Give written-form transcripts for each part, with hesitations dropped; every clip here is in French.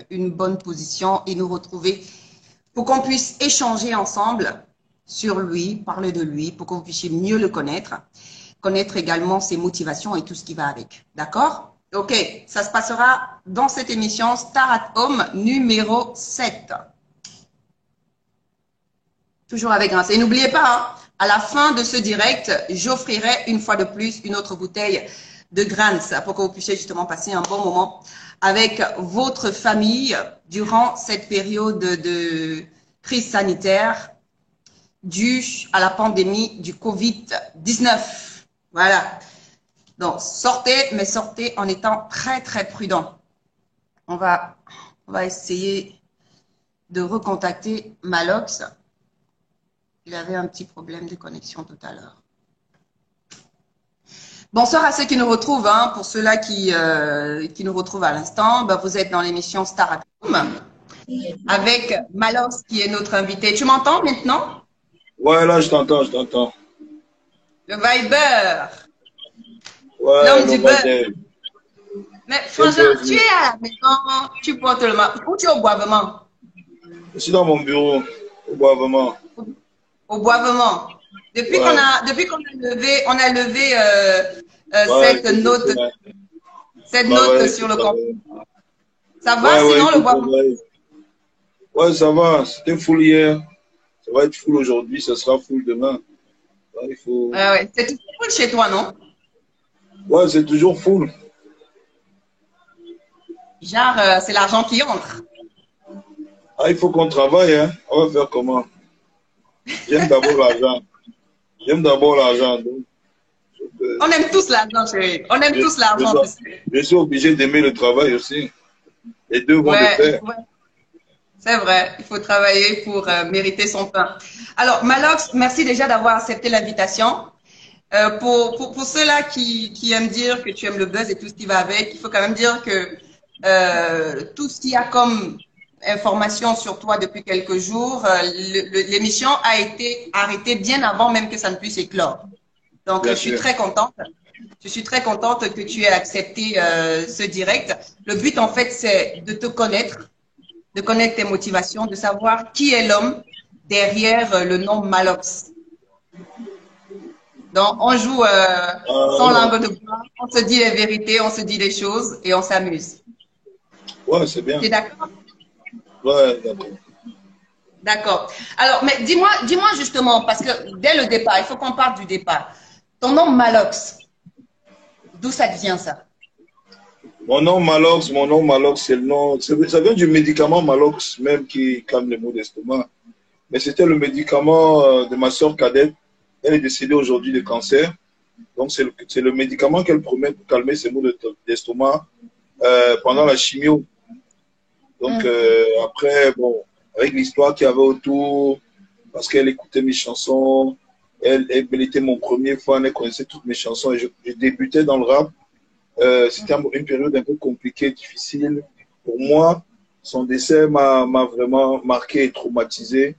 une bonne position et nous retrouver pour qu'on puisse échanger ensemble sur lui, parler de lui, pour que vous puissiez mieux le connaître, connaître également ses motivations et tout ce qui va avec. D'accord? Ok, ça se passera dans cette émission Star at Home numéro 7. Toujours avec Grâce. Et n'oubliez pas, hein, à la fin de ce direct, j'offrirai une fois de plus une autre bouteille de Grâce pour que vous puissiez justement passer un bon moment avec votre famille durant cette période de crise sanitaire due à la pandémie du Covid-19. Voilà. Donc, sortez, mais sortez en étant très, très prudent. On va essayer de recontacter Malox. Il avait un petit problème de connexion tout à l'heure. Bonsoir à ceux qui nous retrouvent. Hein, pour ceux-là qui nous retrouvent à l'instant, ben, vous êtes dans l'émission Star at Home avec Malox qui est notre invité. Tu m'entends maintenant? Ouais, là, je t'entends, je t'entends. Le Viber. Ouais, l'homme du beurre. Mais franchement, tu es à la maison, tu portes le masque. Où tu es au boivement? Je suis dans mon bureau, au boivement. Au boivement. Depuis qu'on a levé cette note sur le compte. Ça va sinon le boivement? Ouais, ça va. C'était full hier. Ça va être full aujourd'hui, ça sera full demain. Ouais, il faut... ouais. C'est tout full chez toi, non? Ouais, c'est toujours full. Genre, c'est l'argent qui entre. Ah, il faut qu'on travaille, hein. On va faire comment? J'aime d'abord l'argent. J'aime d'abord l'argent. On aime tous l'argent, chérie. On aime tous l'argent. Je suis obligé d'aimer le travail aussi. Les deux vont de pair. Ouais. C'est vrai, il faut travailler pour mériter son pain. Alors, Malox, merci déjà d'avoir accepté l'invitation. Pour ceux-là qui aiment dire que tu aimes le buzz et tout ce qui va avec, il faut quand même dire que tout ce qu'il y a comme information sur toi depuis quelques jours, l'émission a été arrêtée bien avant même que ça ne puisse éclore. Donc, je suis très contente. Je suis très contente que tu aies accepté ce direct. Le but, en fait, c'est de te connaître, de connaître tes motivations, de savoir qui est l'homme derrière le nom Malox. Donc, on joue sans langue de bois, on se dit les vérités, on se dit les choses et on s'amuse. Ouais, c'est bien. Tu es d'accord? Ouais, d'accord. D'accord. Alors, mais dis-moi justement, parce que dès le départ, il faut qu'on parte du départ. Ton nom Malox, d'où ça vient ça? Mon nom Malox, c'est le nom, ça vient du médicament Malox, même qui calme les maux d'estomac. Mais c'était le médicament de ma soeur cadette. Elle est décédée aujourd'hui de cancer. Donc, c'est le médicament qu'elle promet pour calmer ses maux d'estomac pendant la chimio. Donc, après, bon, avec l'histoire qu'il y avait autour, parce qu'elle écoutait mes chansons, elle était mon premier fan, elle connaissait toutes mes chansons et je débutais dans le rap. C'était une période un peu compliquée, difficile. Pour moi, son décès m'a vraiment marqué et traumatisé.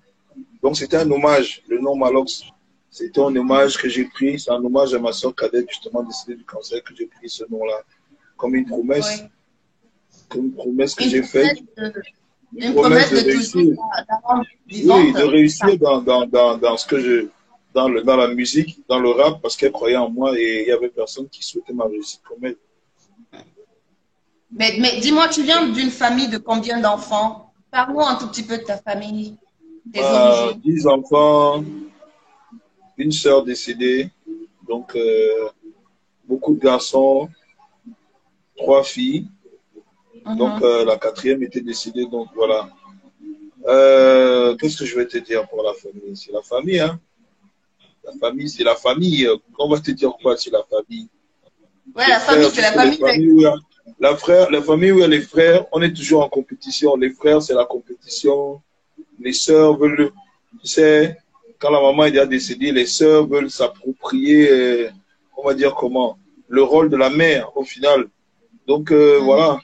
Donc, c'était un hommage, le nom Malox. C'était un hommage que j'ai pris, c'est un hommage à ma soeur cadette, justement décédée du cancer, que j'ai pris ce nom-là, comme une promesse. Oui. Comme une promesse que j'ai faite. Une promesse de réussir. Oui, de réussir dans ce que je... Dans la musique, dans le rap, parce qu'elle croyait en moi et il y avait personne qui souhaitait ma réussite comme elle. Mais dis-moi, tu viens d'une famille de combien d'enfants? Parle-nous un tout petit peu de ta famille, tes origines. 10 enfants, une sœur décédée, donc beaucoup de garçons, 3 filles. Donc la 4e était décédée, donc voilà. Qu'est-ce que je vais te dire pour la famille? C'est la famille, hein. La famille, c'est la famille. On va te dire quoi, c'est la famille? Ouais, la famille, c'est la famille. La famille où il y a les frères, on est toujours en compétition. Les frères, c'est la compétition. Les sœurs veulent, tu sais, quand la maman est déjà décédée, les sœurs veulent s'approprier, on va dire comment, le rôle de la mère au final. Donc voilà.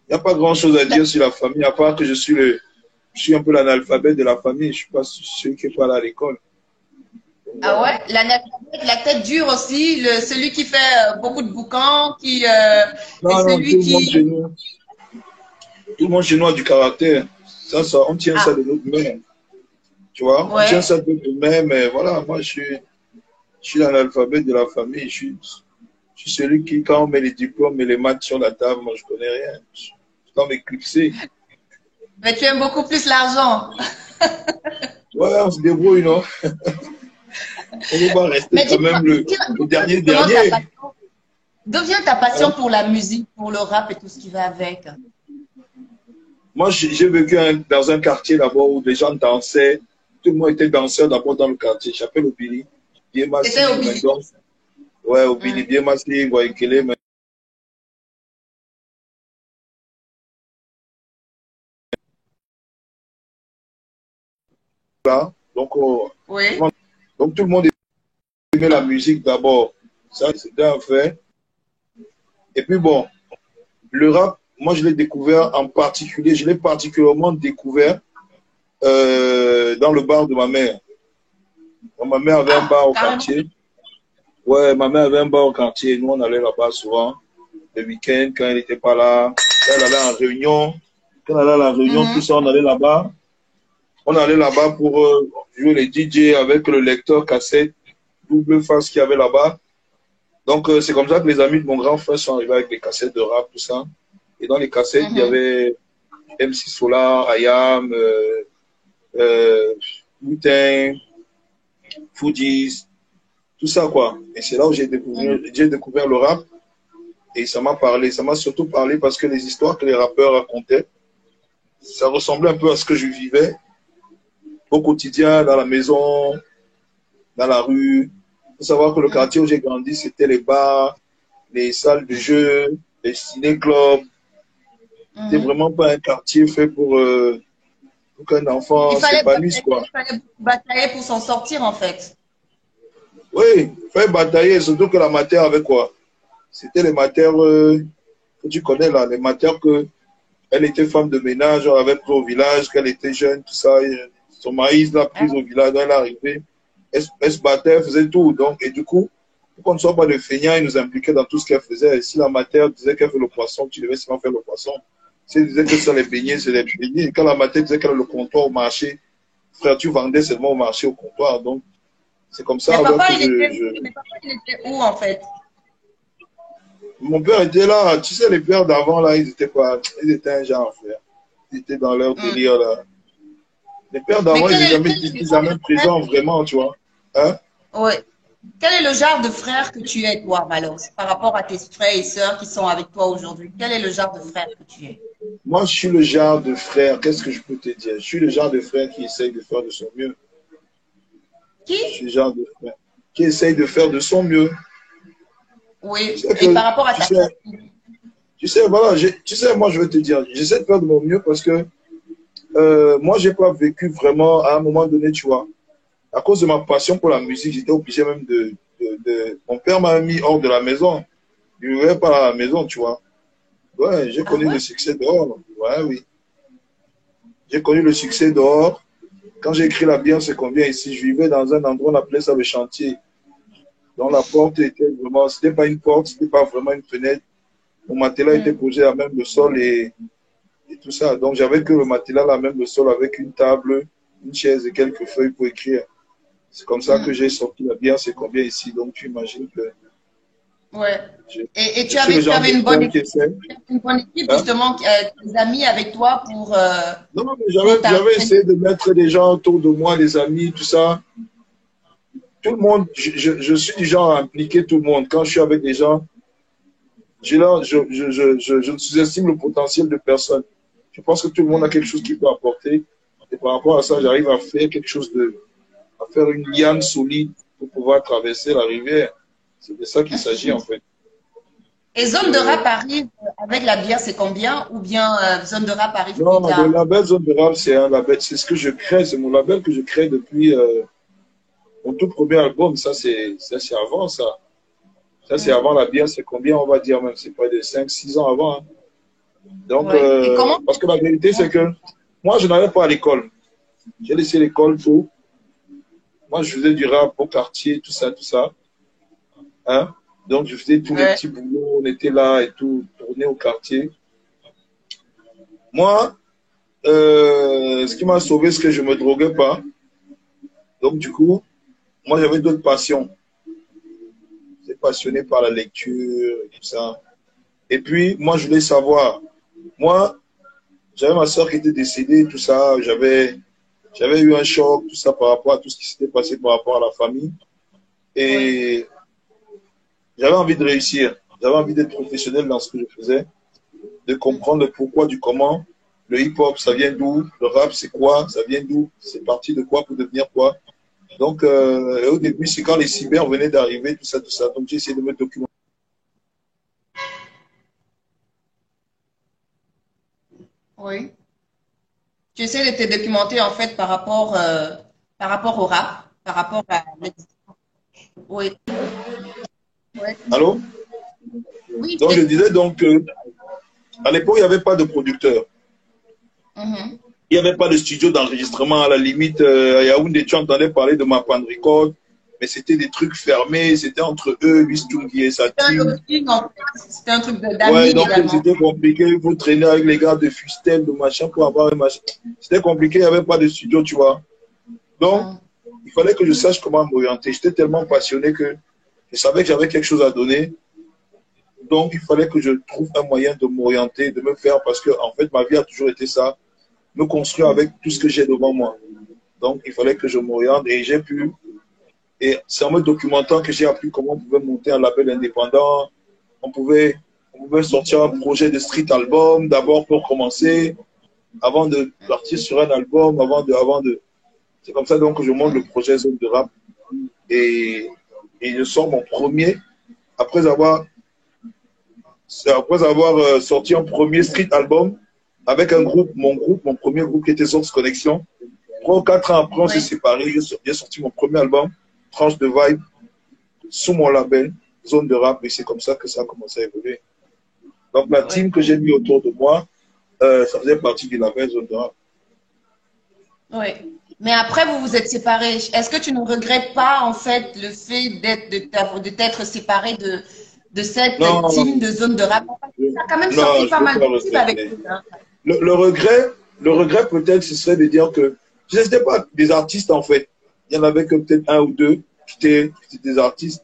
Il n'y a pas grand chose à dire sur la famille, à part que je suis un peu l'analphabète de la famille. Je ne suis pas celui qui n'est pas là à l'école. Ah ouais, la tête dure aussi, celui qui fait beaucoup de boucans, qui non, celui qui... Tout le monde chez nous a du caractère. Ça, on tient ça de notre main. Tu vois, on tient ça de notre main, mais voilà, moi, je suis l'analphabète de la famille. Je suis celui qui, quand on met les diplômes et les maths sur la table, moi, je connais rien. Je dois m'éclipser. Mais tu aimes beaucoup plus l'argent. Ouais, on se débrouille, non? On ne va pas rester quand même le dernier. D'où vient ta passion pour la musique, pour le rap et tout ce qui va avec? Moi, j'ai vécu dans un quartier d'abord où les gens dansaient. Tout le monde était danseur d'abord dans le quartier. J'appelle Obili. C'était Obili. Ouais, Obili, bien massif, Boykele. Donc, oui. Donc, tout le monde aimait la musique d'abord. Ça, c'était un fait. Et puis, bon, le rap, moi, je l'ai découvert en particulier, je l'ai particulièrement découvert dans le bar de ma mère. Donc, ma mère avait un bar au quartier. Ouais, ma mère avait un bar au quartier. Nous, on allait là-bas souvent. Le week-end, quand elle n'était pas là. Quand elle allait en réunion. Quand elle allait à la réunion, tout ça, on allait là-bas. On allait là-bas pour jouer les DJ avec le lecteur cassette double face qu'il y avait là-bas. Donc, c'est comme ça que les amis de mon grand frère sont arrivés avec des cassettes de rap, tout ça. Et dans les cassettes, il y avait MC Solar, Ayam, Wu-Tang, Fujis, tout ça, quoi. Et c'est là où j'ai découvert le rap. Et ça m'a parlé. Ça m'a surtout parlé parce que les histoires que les rappeurs racontaient, ça ressemblait un peu à ce que je vivais au quotidien, dans la maison, dans la rue. Il faut savoir que le quartier où j'ai grandi, c'était les bars, les salles de jeu, les ciné-clubs. C'était vraiment pas un quartier fait pour qu'un enfant s'épanouisse, quoi. Il fallait batailler pour s'en sortir, en fait. Oui, il fallait batailler, surtout que la matière avait quoi? C'était les matières que tu connais là, les matières que elle était femme de ménage, on avait pris au village, qu'elle était jeune, tout ça. Son maïs l'a prise au village, elle est arrivée. Elle se battait, elle faisait tout. Donc, et du coup, pour qu'on ne soit pas de feignants, il nous impliquait dans tout ce qu'elle faisait. Et si la matière disait qu'elle fait le poisson, tu devais seulement faire le poisson. Si elle disait que ça les beignets, c'est les beignets. Et quand la matière disait qu'elle a le comptoir au marché, frère, tu vendais seulement au marché, au comptoir. Donc, c'est comme ça. Mais papa, il était où, en fait? Mon père était là. Tu sais, les pères d'avant, là, ils étaient quoi? Ils étaient un genre, frère. Ils étaient dans leur délire, là. Les pères d'avant, ils n'étaient jamais présents, vraiment, tu vois. Hein? Oui. Quel est le genre de frère que tu es, toi, Malox, par rapport à tes frères et sœurs qui sont avec toi aujourd'hui? Quel est le genre de frère que tu es? Moi, je suis le genre de frère, qu'est-ce que je peux te dire? Je suis le genre de frère qui essaye de faire de son mieux. Qui? Je suis le genre de frère qui essaye de faire de son mieux. Oui, et par rapport à ta famille. Tu sais, voilà, tu sais, moi, je vais te dire, j'essaie de faire de mon mieux parce que moi, je n'ai pas vécu vraiment à un moment donné, tu vois. À cause de ma passion pour la musique, j'étais obligé même Mon père m'a mis hors de la maison. Il ne vivait pas à la maison, tu vois. Ouais, j'ai connu le succès dehors. Ouais, oui. J'ai connu le succès dehors. Quand j'ai écrit La Bière, c'est combien ici? Je vivais dans un endroit, on appelait ça le chantier. Donc la porte était vraiment, c'était pas une porte, c'était pas vraiment une fenêtre. Mon matelas était posé à même le sol et tout ça. Donc j'avais que le matelas à même le sol avec une table, une chaise et quelques feuilles pour écrire. C'est comme ça que j'ai sorti La Bière, c'est combien ici? Donc tu imagines que... Ouais. Et tu avais une bonne équipe, hein? Justement, des amis avec toi pour... non, mais j'avais essayé de mettre des gens autour de moi, des amis, tout ça. Tout le monde, je suis du genre à impliquer tout le monde. Quand je suis avec des gens, je sous-estime le potentiel de personne. Je pense que tout le monde a quelque chose qu'il peut apporter. Et par rapport à ça, j'arrive à faire quelque chose à faire une liane solide pour pouvoir traverser la rivière. C'est de ça qu'il s'agit en fait. Et Zone de Rap arrive avec La Bière, c'est combien? Ou bien Zone de Rap arrive non, plus tard? Le label Zone de Rap, c'est un label, c'est ce que je crée, c'est mon label que je crée depuis mon tout premier album. Ça, c'est avant ça. Ça, c'est avant La Bière, c'est combien on va dire même? C'est pas de 5-6 ans avant. Hein. Donc, parce que la vérité, c'est que moi, je n'allais pas à l'école. J'ai laissé l'école tôt. Moi, je faisais du rap au quartier, tout ça, tout ça. Hein? Donc, je faisais tous les petits boulots, on était là et tout, tourner au quartier. Moi, ce qui m'a sauvé, c'est que je ne me droguais pas. Donc, du coup, moi, j'avais d'autres passions. J'étais passionné par la lecture et tout ça. Et puis, moi, je voulais savoir. Moi, j'avais ma soeur qui était décédée, tout ça. J'avais eu un choc, tout ça, par rapport à tout ce qui s'était passé par rapport à la famille. Oui. Et j'avais envie de réussir. J'avais envie d'être professionnel dans ce que je faisais, de comprendre le pourquoi du comment. Le hip-hop, ça vient d'où? Le rap, c'est quoi? Ça vient d'où? C'est parti de quoi pour devenir quoi? Donc, au début, c'est quand les cyber venaient d'arriver, tout ça, tout ça. Donc, j'ai essayé de me documenter. Oui. Tu essaies de te documenter en fait par rapport au rap, par rapport à... Oui. Oui. Allô? Oui, Donc, je disais donc, à l'époque, il n'y avait pas de producteur. Mhm. Il n'y avait pas de studio d'enregistrement. À la limite, à Yaoundé, tu entendais parler de Mapan Record, mais c'était des trucs fermés. C'était entre eux, Wistungi et sa C'était un team. lobbying, en fait. C'était un truc d'amis Ouais, donc également. c'était compliqué. Vous traînez avec les gars de Fustel, de machin, pour avoir un machin. C'était compliqué, il n'y avait pas de studio, tu vois. Donc, Mhm. il fallait que je sache comment m'orienter. J'étais tellement passionné que je savais que j'avais quelque chose à donner. Donc, il fallait que je trouve un moyen de m'orienter, de me faire, parce que, en fait, ma vie a toujours été ça, me construire avec tout ce que j'ai devant moi. Donc, il fallait que je m'oriente et j'ai pu. Et c'est en me documentant que j'ai appris comment on pouvait monter un label indépendant. On pouvait, on pouvait sortir un projet de street album d'abord pour commencer, avant de partir sur un album, avant de. C'est comme ça donc que je monte le projet Zone de Rap et, et je sors mon premier après avoir sorti un premier street album avec un groupe, mon premier groupe qui était Source Connexion. 3 ou 4 ans après, on s'est Oui. séparés. J'ai sorti mon premier album, Tranche de Vibe, sous mon label, Zone de Rap, et c'est comme ça que ça a commencé à évoluer. Donc, la Oui. team que j'ai mis autour de moi, ça faisait partie du label Zone de Rap. Oui. Mais après, vous vous êtes séparés. Est-ce que tu ne regrettes pas, en fait, le fait de t'être séparé de cette Non, team de zone de rap? je, Tu as quand même non, sorti je pas ne veux mal pas de tubes avec regretter. eux, hein. Le regret peut-être, ce serait de dire que ce n'étaient pas des artistes en fait. Il y en avait que peut-être un ou deux qui étaient des artistes,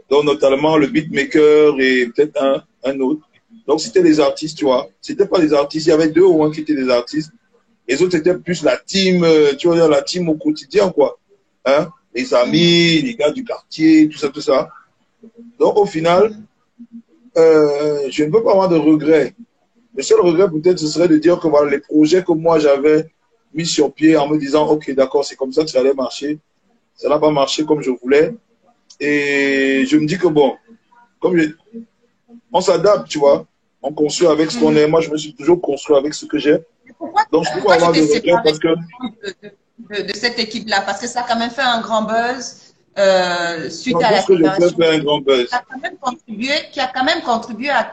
dont notamment le beatmaker et peut-être un autre. Donc c'était des artistes, tu vois. C'était pas des artistes, il y avait 2 ou 1 qui étaient des artistes. Les autres étaient plus la team, tu vois, la team au quotidien, quoi. Hein? Les Mhm. amis, les gars du quartier, tout ça, tout ça. Donc au final, Mhm. je ne peux pas avoir de regrets. Le seul regret, peut-être, ce serait de dire que voilà, les projets que moi j'avais mis sur pied en me disant, OK, d'accord, c'est comme ça que ça allait marcher. Ça n'a pas marché comme je voulais. Et je me dis que bon, on s'adapte, tu vois. On construit avec ce qu'on Mhm. est. Moi, je me suis toujours construit avec ce que j'ai. Donc, je ne peux pas Pourquoi tu avoir de t'es regret séparé parce que. de cette équipe-là? Parce que ça a quand même fait un grand buzz suite Non, à tout la ce que je fais séparation. fait un grand Qui buzz. a quand même contribué, qui a quand même contribué à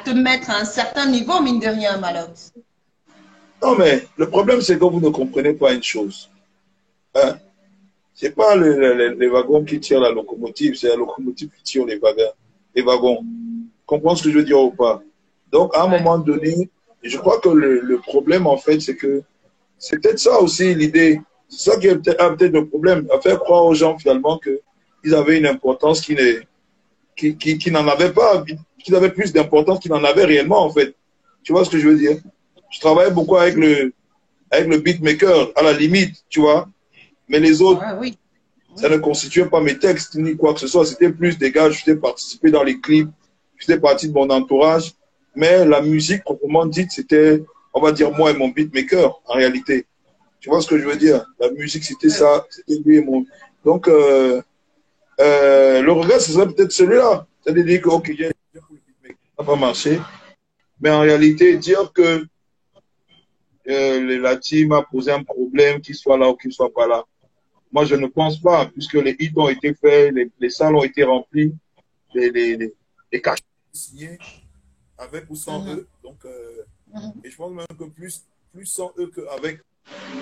te mettre à un certain niveau, mine de rien, Malox. Non, mais le problème, c'est que vous ne comprenez pas une chose. Hein? Ce n'est pas les wagons qui tirent la locomotive, c'est la locomotive qui tire les wagons. Comprends ce que je veux dire ou pas? Donc, à un Ouais. moment donné, je crois que le problème, en fait, c'est que c'est peut-être ça aussi l'idée. C'est ça qui est peut-être le problème, à faire croire aux gens finalement qu'ils avaient une importance qui n'en avait pas, qu'ils avaient plus d'importance qu'ils n'en avaient réellement, en fait. Tu vois ce que je veux dire? Je travaillais beaucoup avec le beatmaker, à la limite, tu vois. Mais les autres, Ouais, oui. ça ne Oui. constituait pas mes textes ni quoi que ce soit. C'était plus des gars, je faisais participer dans les clips, je faisais partie de mon entourage. Mais la musique, proprement dite, c'était, on va dire, moi et mon beatmaker, en réalité. Tu vois ce que je veux dire? La musique, c'était Oui. ça, c'était lui et mon. Donc, le regret, ce serait peut-être celui-là. C'est-à-dire dire que, ok, ça n'a pas marché. Mais en réalité, dire que la team a posé un problème, qu'il soit là ou qu'il soit pas là. Moi, je ne pense pas, puisque les hits ont été faits, les salles ont été remplies, les cachets signés avec ou sans Mhm. eux. Donc, Mhm. et je pense même que plus sans eux qu'avec.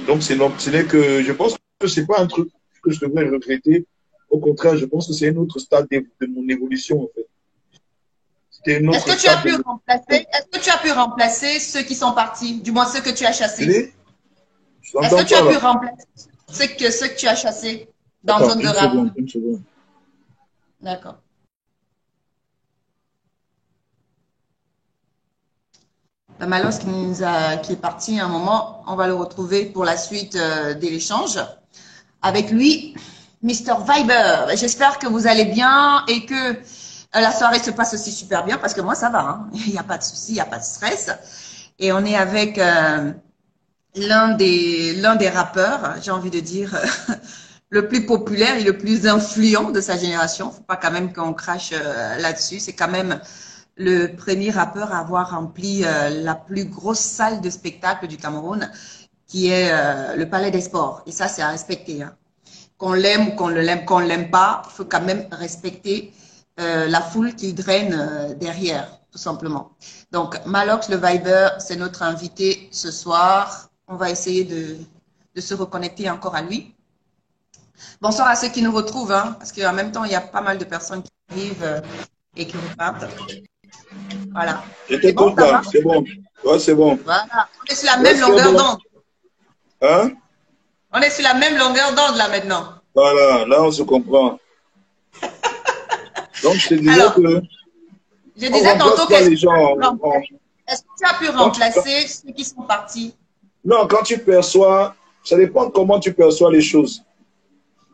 Donc, ce n'est que, je pense que c'est pas un truc que je devrais regretter. Au contraire, je pense que c'est un autre stade de mon évolution, en fait. C'était une autre Est-ce que tu as étape. pu remplacer ceux qui sont partis, du moins ceux que tu as chassés? Je Est-ce t'entends que tu as pas pu là. remplacer ceux que tu as chassés dans Attends, Zone de une Rap? seconde, une seconde. D'accord. Malos qui est parti à un moment, on va le retrouver pour la suite de l'échange. Avec lui, Mr. Viber. J'espère que vous allez bien et que la soirée se passe aussi super bien parce que moi ça va. Hein. Il n'y a pas de souci, il n'y a pas de stress. Et on est avec l'un des rappeurs, j'ai envie de dire, le plus populaire et le plus influent de sa génération. Faut pas quand même qu'on crache là-dessus. C'est quand même le premier rappeur à avoir rempli la plus grosse salle de spectacle du Cameroun, qui est le Palais des Sports. Et ça, c'est à respecter. Hein. Qu'on l'aime ou qu'on l'aime pas, il faut quand même respecter la foule qui draine derrière, tout simplement. Donc, Malox le Viber, c'est notre invité ce soir. On va essayer de se reconnecter encore à lui. Bonsoir à ceux qui nous retrouvent, hein, parce qu'en même temps, il y a pas mal de personnes qui arrivent et qui repartent. Voilà. Je C'est bon, t'écoute ça là, va? c'est bon. Ouais, c'est bon. Voilà. On est sur la Ouais, même c'est longueur bon. d'onde. Hein? On est sur la même longueur d'onde là maintenant. Voilà, là on se comprend. Donc je te disais Alors, que je on disais remplace tantôt pas les gens. est-ce que tu as pu remplacer ceux qui sont partis? Non, quand tu perçois, ça dépend de comment tu perçois les choses.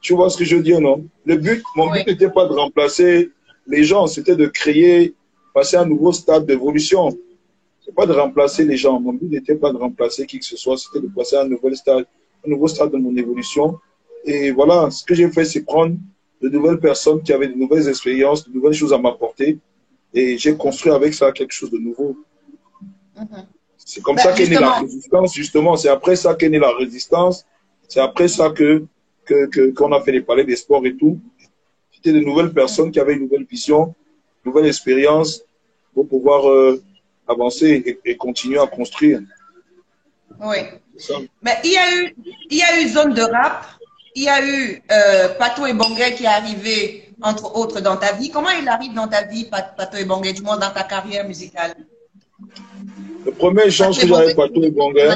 Tu vois ce que je veux dire, non? Mon Oui. but n'était pas de remplacer les gens, c'était de créer, passer à un nouveau stade d'évolution. C'est pas de remplacer les gens. Mon but n'était pas de remplacer qui que ce soit, c'était de passer à un nouveau stade de mon évolution. Et voilà, ce que j'ai fait, c'est prendre de nouvelles personnes qui avaient de nouvelles expériences, de nouvelles choses à m'apporter. Et j'ai construit avec ça quelque chose de nouveau. C'est comme ça qu'est née la résistance, justement. C'est après ça qu'est née la résistance. C'est après ça qu'on a fait les palais des sports et tout. C'était de nouvelles personnes qui avaient une nouvelle vision, une nouvelle expérience pour pouvoir avancer et continuer à construire. Oui. Mais il y a eu Zone de Rap, il y a eu Pato et Bangay qui est arrivé, entre autres, dans ta vie. Comment il arrive dans ta vie, Pato et Bangay, du moins dans ta carrière musicale? Le premier échange que j'avais avec Pato et Bangay.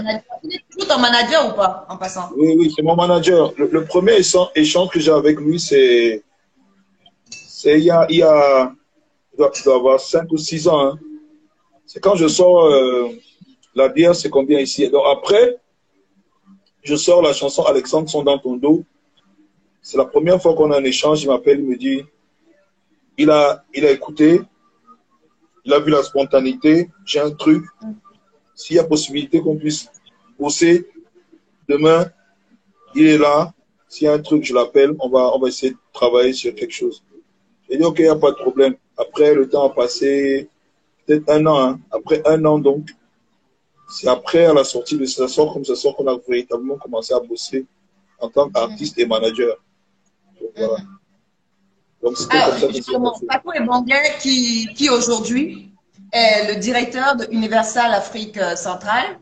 Il est toujours ton manager ou pas, en passant? Oui, oui, c'est mon manager. Le premier échange que j'ai avec lui, il doit avoir 5 ou 6 ans. Hein. C'est quand je sors la bière, c'est combien ici. Donc après, je sors la chanson Alexandre sont dans ton dos. C'est la première fois qu'on a un échange. Il m'appelle, il me dit, il a écouté, il a vu la spontanéité. J'ai un truc. S'il y a possibilité qu'on puisse bosser demain, il est là. S'il y a un truc, je l'appelle. On va essayer de travailler sur quelque chose. J'ai dit, OK, il n'y a pas de problème. Après, le temps a passé peut-être 1 an. Hein. Après 1 an, donc, c'est après, à la sortie de ça sort comme ça sort qu'on a véritablement commencé à bosser en tant qu'artiste et manager. Donc, voilà. Donc, c'était comme ça que c'est passé. Pato et Bangay, qui aujourd'hui est le directeur de Universal Afrique Centrale,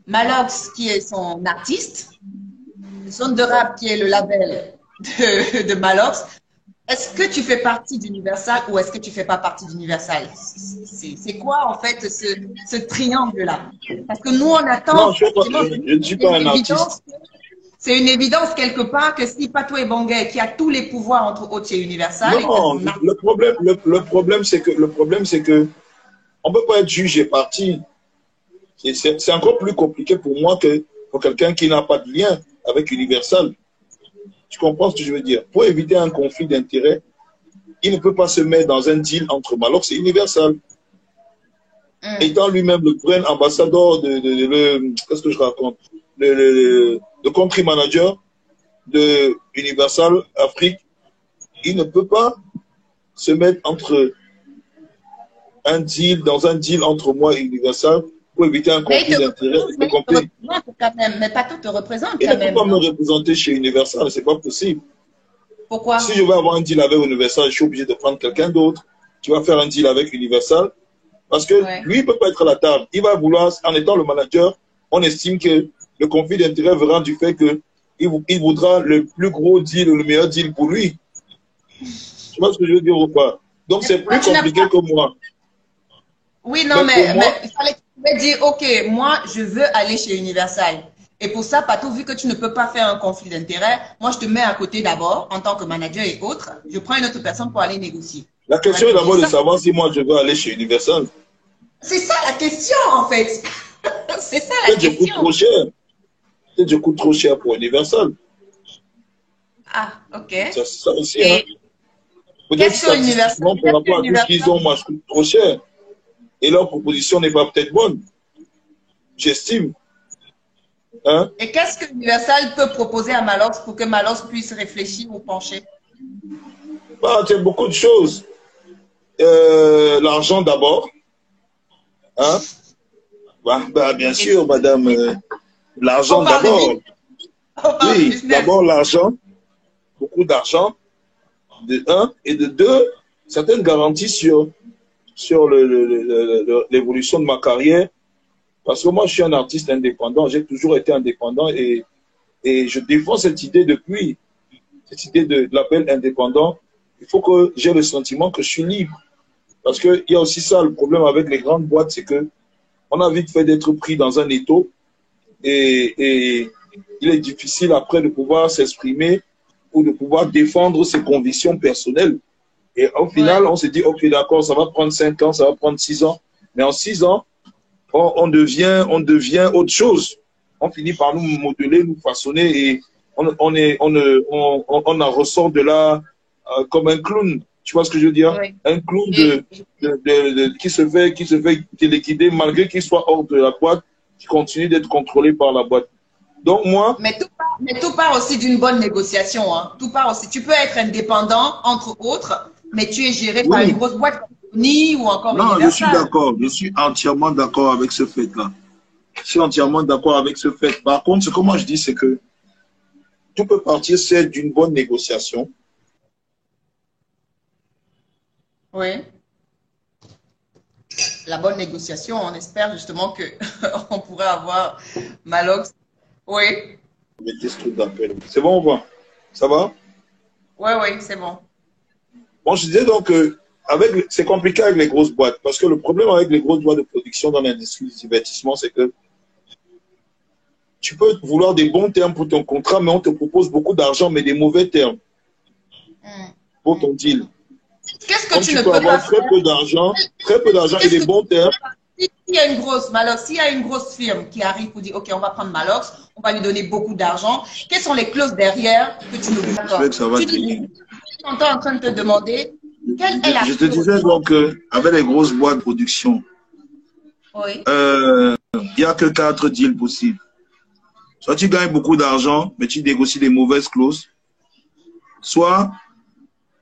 Malox, qui est son artiste, Zone de Rap, qui est le label de Malox. Est-ce que tu fais partie d'Universal ou est-ce que tu ne fais pas partie d'Universal? C'est quoi, en fait, ce triangle-là? Parce que nous, on attend. Non, je ne suis pas un artiste. C'est une évidence quelque part que si Pato et Bangay, qui a tous les pouvoirs entre autres chez Universal. Non, le problème, c'est que on ne peut pas être juge et parti. C'est encore plus compliqué pour moi que pour quelqu'un qui n'a pas de lien avec Universal. Tu comprends ce que je veux dire? Pour éviter un conflit d'intérêts, il ne peut pas se mettre dans un deal entre Malox et Universal. Étant lui-même le brain ambassadeur qu'est-ce que je raconte? Le country manager de Universal Afrique, il ne peut pas se mettre dans un deal entre moi et Universal pour éviter un conflit d'intérêts. Mais Pato te représente quand même. Il ne peut pas me représenter chez Universal, c'est pas possible. Pourquoi? Si je veux avoir un deal avec Universal, je suis obligé de prendre quelqu'un d'autre qui va faire un deal avec Universal. Parce que lui, il ne peut pas être à la table. Il va vouloir, en étant le manager, on estime que le conflit d'intérêts verra du fait qu'il voudra le plus gros deal, le meilleur deal pour lui. Tu vois ce que je veux dire ou pas? Donc, c'est plus compliqué que moi. Oui, non, Mais pour moi, mais il fallait que tu pouvais dire, OK, moi, je veux aller chez Universal. Et pour ça, Patou, vu que tu ne peux pas faire un conflit d'intérêt, moi, je te mets à côté d'abord, en tant que manager et autres. Je prends une autre personne pour aller négocier. la On va question est négocier d'abord de ça. savoir si moi je veux aller chez Universal. C'est ça la question, en fait. C'est ça la Peut-être je coûte question. trop cher. Peut-être je coûte trop cher pour Universal. Ah, OK. C'est ça aussi, hein. Et Peut-être statistiquement, par qu'est-ce que rapport à tout ce qu'ils Universal, ont, moi, je coûte trop cher. Et leur proposition n'est pas peut-être bonne. J'estime. Hein? et qu'est-ce que Universal peut proposer à Malox pour que Malox puisse réfléchir ou pencher? Bah, il y a beaucoup de choses. L'argent d'abord. Hein? Bah, bien Et sûr, madame. L'argent on parle de d'abord. business. On parle de Oui, business. d'abord l'argent. Beaucoup d'argent. De un. Et de deux, certaines garanties sur l'évolution de ma carrière. Parce que moi, je suis un artiste indépendant. J'ai toujours été indépendant et je défends cette idée depuis. Cette idée de l'appel indépendant. Il faut que j'ai le sentiment que je suis libre. Parce qu'il y a aussi ça, le problème avec les grandes boîtes, c'est que on a vite fait d'être pris dans un étau et il est difficile après de pouvoir s'exprimer ou de pouvoir défendre ses convictions personnelles. Et au Ouais. final, on se dit, OK, d'accord, ça va prendre 5 ans, ça va prendre 6 ans. Mais en 6 ans, on devient autre chose. On finit par nous modeler, nous façonner et on en ressort de là comme un clown. Tu vois ce que je veux dire? Oui. Un clown Et, qui se fait téléguider malgré qu'il soit hors de la boîte, qui continue d'être contrôlé par la boîte. Donc moi, mais tout part aussi d'une bonne négociation. Hein. Tout part aussi. Tu peux être indépendant, entre autres, mais tu es géré par une oui, grosse boîte comme Sony ou encore non, je suis Universal. d'accord. Je suis entièrement d'accord avec ce fait-là. Je suis entièrement d'accord avec ce fait. Par contre, ce que moi je dis, c'est que tout peut partir, c'est d'une bonne négociation. Oui. La bonne négociation, on espère justement que on pourrait avoir Malox. Oui. Mettez ce truc d'appel. C'est bon, on voit. Ça va? Oui, oui, c'est bon. Bon, je disais donc que c'est compliqué avec les grosses boîtes. Parce que le problème avec les grosses boîtes de production dans l'industrie du divertissement, c'est que tu peux vouloir des bons termes pour ton contrat, mais on te propose beaucoup d'argent, mais des mauvais termes Mm, pour mm. ton deal. Qu'est-ce que Comme tu tu ne peux peux pas avoir faire? très peu d'argent et Qu'est-ce des que bons termes. s'il y a une grosse Malox, s'il y a une grosse firme qui arrive pour dire, OK, on va prendre Malox, on va lui donner beaucoup d'argent, quelles sont les clauses derrière que tu ne vois J'espère pas? que ça va Tu te dis, on est en train de te demander, quelle est la Je te clause? disais donc avec les grosses boîtes de production, Oui. il n'y a que 4 deals possibles. Soit tu gagnes beaucoup d'argent, mais tu négocies des mauvaises clauses. Soit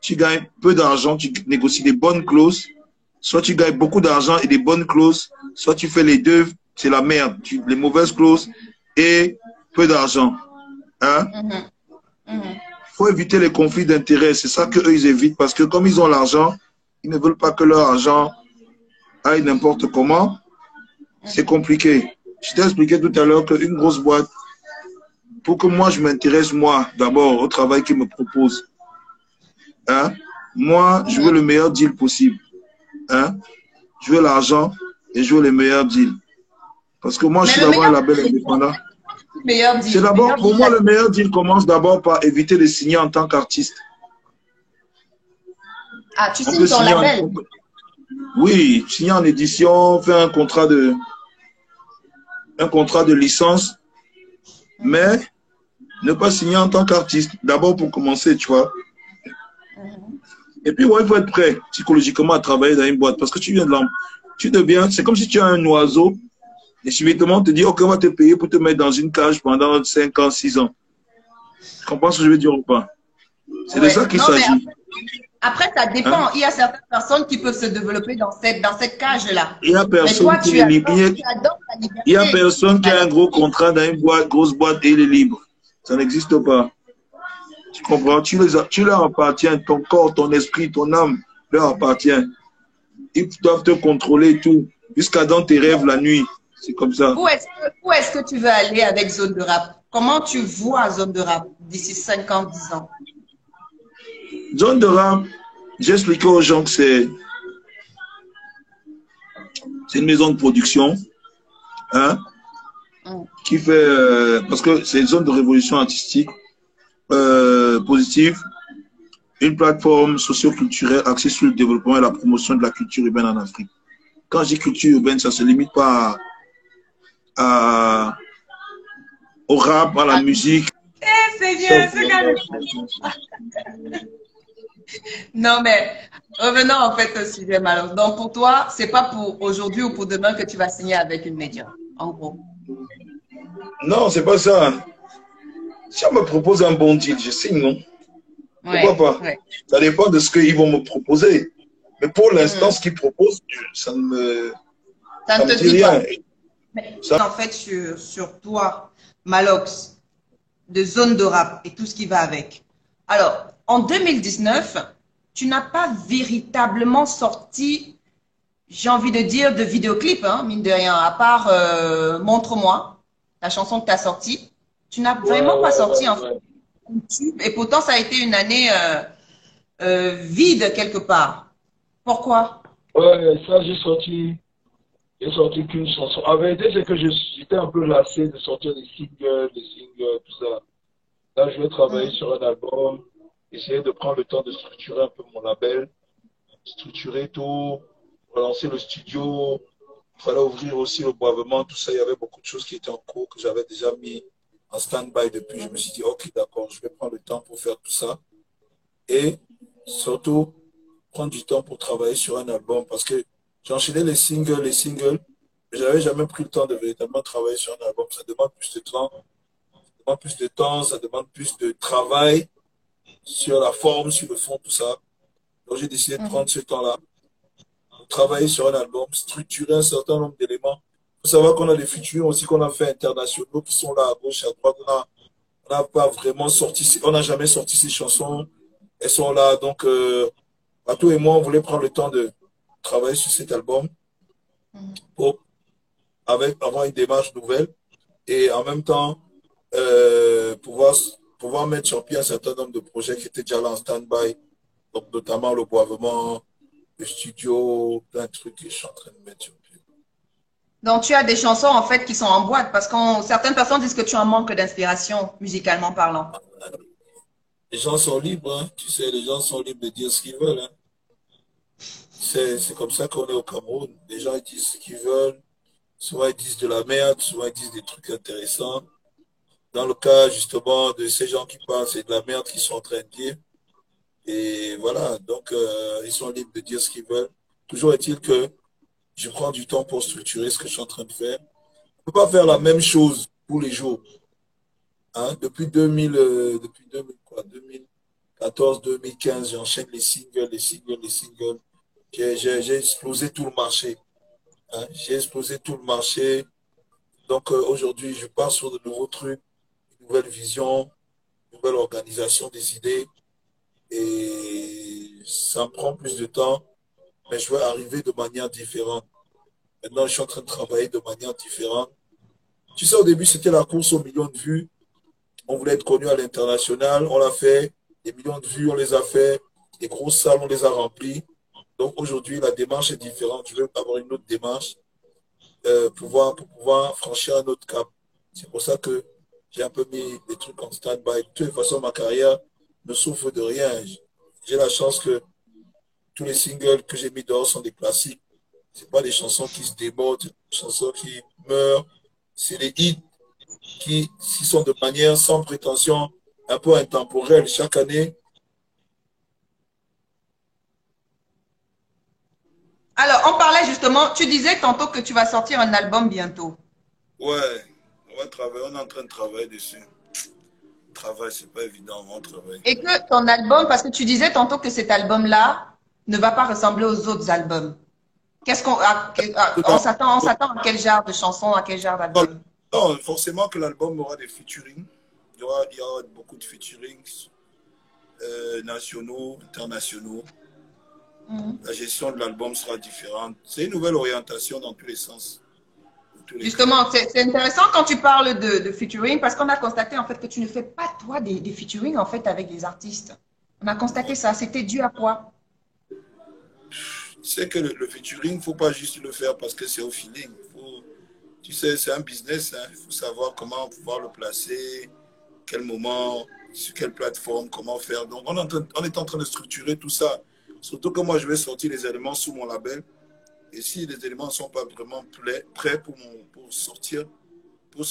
tu gagnes peu d'argent, tu négocies des bonnes clauses. Soit tu gagnes beaucoup d'argent et des bonnes clauses. Soit tu fais les deux, c'est la merde. Les mauvaises clauses et peu d'argent. Hein? Mhm, mhm. Il faut éviter les conflits d'intérêts. C'est ça qu'eux, ils évitent parce que comme ils ont l'argent, ils ne veulent pas que leur argent aille n'importe comment. C'est compliqué. Je t'ai expliqué tout à l'heure qu'une grosse boîte, pour que moi, je m'intéresse, moi, d'abord, au travail qu'ils me proposent. Hein? Moi, je veux le meilleur deal possible. Hein? Je veux l'argent et je veux les meilleurs deals. Parce que moi, je Mais suis le d'abord un meilleur label deal, indépendant. C'est d'abord, meilleur pour deal, moi, le meilleur deal commence d'abord par éviter de signer en tant qu'artiste. ah, tu On peut signes ton signer en, label. oui, signer en édition, faire un contrat de licence, mais ne pas signer en tant qu'artiste. D'abord pour commencer, tu vois. Et puis, ouais, il faut être prêt psychologiquement à travailler dans une boîte parce que tu viens de l'homme. Tu deviens, c'est comme si tu as un oiseau et subitement on te dit, OK, on va te payer pour te mettre dans une cage pendant 5 ans, 6 ans. Tu comprends ce que je veux dire ou pas? C'est de ça Ouais. qu'il Non, mais s'agit. après, ça Hein? dépend. Il y a certaines personnes qui peuvent se développer dans cette cage-là. Il n'y a Mais personne toi, qui est libre. tu adores ta Il y a liberté. personne qui a un gros contrat dans une boîte, grosse boîte et il est libre. Ça n'existe pas. Tu comprends? Tu leur appartiens, ton corps, ton esprit, ton âme leur appartient. Ils doivent te contrôler tout, jusqu'à dans tes rêves la nuit. C'est comme ça. Où est-ce que tu veux aller avec Zone de Rap? Comment tu vois Zone de Rap d'ici 5 ans, 10 ans? Zone de rap, j'expliquais aux gens que C'est une maison de production, hein, qui fait, parce que c'est une zone de révolution artistique positive, une plateforme socio-culturelle axée sur le développement et la promotion de la culture urbaine en Afrique. Quand je dis culture urbaine, ça ne se limite pas au rap, à la musique. C'est bien, c'est Non, mais revenons en fait au sujet, Malox. Donc, pour toi, c'est pas pour aujourd'hui ou pour demain que tu vas signer avec une médium, en gros. Non, c'est pas ça. Si on me propose un bon deal, je signe, non? Pourquoi pas? Ouais. Ça dépend de ce qu'ils vont me proposer. Mais pour l'instant, ce qu'ils proposent, ça ne me dit rien. Mais en fait, sur toi, Malox, de zone de rap et tout ce qui va avec. Alors, en 2019, tu n'as pas véritablement sorti, j'ai envie de dire, de vidéoclip, hein, mine de rien, à part Montre-moi, la chanson que tu as sortie. Tu n'as vraiment pas sorti en fait. Et pourtant, ça a été une année vide quelque part. Pourquoi? Ouais, ça, j'ai sorti qu'une chanson. En vérité, c'est que j'étais un peu lassé de sortir des singles, tout ça. Là, je vais travailler sur un album, essayer de prendre le temps de structurer un peu mon label, structurer tout, relancer le studio. Il fallait ouvrir aussi le boisement, tout ça. Il y avait beaucoup de choses qui étaient en cours que j'avais déjà mis en stand-by depuis. Je me suis dit, ok, d'accord, je vais prendre le temps pour faire tout ça. Et surtout, prendre du temps pour travailler sur un album parce que j'enchaînais les singles, mais j'avais jamais pris le temps de véritablement travailler sur un album. Ça demande plus de temps, ça demande plus de travail sur la forme, sur le fond, tout ça. Donc j'ai décidé de prendre ce temps-là pour travailler sur un album, structurer un certain nombre d'éléments. Il faut savoir qu'on a des featuring aussi qu'on a fait internationaux qui sont là à gauche, à droite. On n'a pas vraiment sorti, on n'a jamais sorti ces chansons. Elles sont là, donc Pato et moi, on voulait prendre le temps de travailler sur cet album pour avoir une démarche nouvelle et en même temps pouvoir mettre sur pied un certain nombre de projets qui étaient déjà là en stand-by, donc notamment le boisement, le studio, plein de trucs que je suis en train de mettre sur pied. Donc, tu as des chansons en fait qui sont en boîte parce que certaines personnes disent que tu en manques d'inspiration, musicalement parlant. Les gens sont libres, hein. Tu sais, les gens sont libres de dire ce qu'ils veulent. Hein. C'est comme ça qu'on est au Cameroun. Les gens ils disent ce qu'ils veulent. Souvent ils disent de la merde, souvent ils disent des trucs intéressants. Dans le cas justement de ces gens qui parlent, c'est de la merde qu'ils sont en train de dire. Et voilà, donc ils sont libres de dire ce qu'ils veulent. Toujours est-il que je prends du temps pour structurer ce que je suis en train de faire. On ne peut pas faire la même chose tous les jours. Hein? Depuis 2014, 2015, j'enchaîne les singles. J'ai explosé tout le marché. Hein? J'ai explosé tout le marché. Donc aujourd'hui, je pars sur de nouveaux trucs, une nouvelle vision, une nouvelle organisation des idées. Et ça me prend plus de temps, mais je vais arriver de manière différente. Maintenant, je suis en train de travailler de manière différente. Tu sais, au début, c'était la course aux millions de vues. On voulait être connu à l'international, on l'a fait. Les millions de vues, on les a fait. Les grosses salles, on les a remplies. Donc aujourd'hui, la démarche est différente. Je veux avoir une autre démarche pour pouvoir franchir un autre cap. C'est pour ça que j'ai un peu mis des trucs en stand-by. De toute façon, ma carrière ne souffre de rien. J'ai la chance que tous les singles que j'ai mis dehors sont des classiques. Ce pas des chansons qui se démodent, des chansons qui meurent. C'est des hits qui sont de manière sans prétention, un peu intemporelle chaque année. Alors, on parlait justement, tu disais tantôt que tu vas sortir un album bientôt. Ouais, on va travailler, on est en train de travailler dessus. Le travail, c'est pas évident, on travaille. Et que ton album, parce que tu disais tantôt que cet album-là ne va pas ressembler aux autres albums. On s'attend à quel genre de chanson, à quel genre d'album? Non, forcément que l'album aura des featuring. Il y aura beaucoup de featurings nationaux, internationaux. La gestion de l'album sera différente. C'est une nouvelle orientation dans tous les sens. Justement, c'est intéressant quand tu parles de featuring parce qu'on a constaté en fait que tu ne fais pas toi des featuring en fait avec des artistes. On a constaté ça. C'était dû à quoi? C'est que le featuring, il ne faut pas juste le faire parce que c'est au feeling. Tu sais, c'est un business. Il faut savoir comment pouvoir le placer, quel moment, sur quelle plateforme, comment faire. Donc, on est en train de structurer tout ça. Surtout que moi, je vais sortir les éléments sous mon label. Et si les éléments ne sont pas vraiment prêts pour sortir tout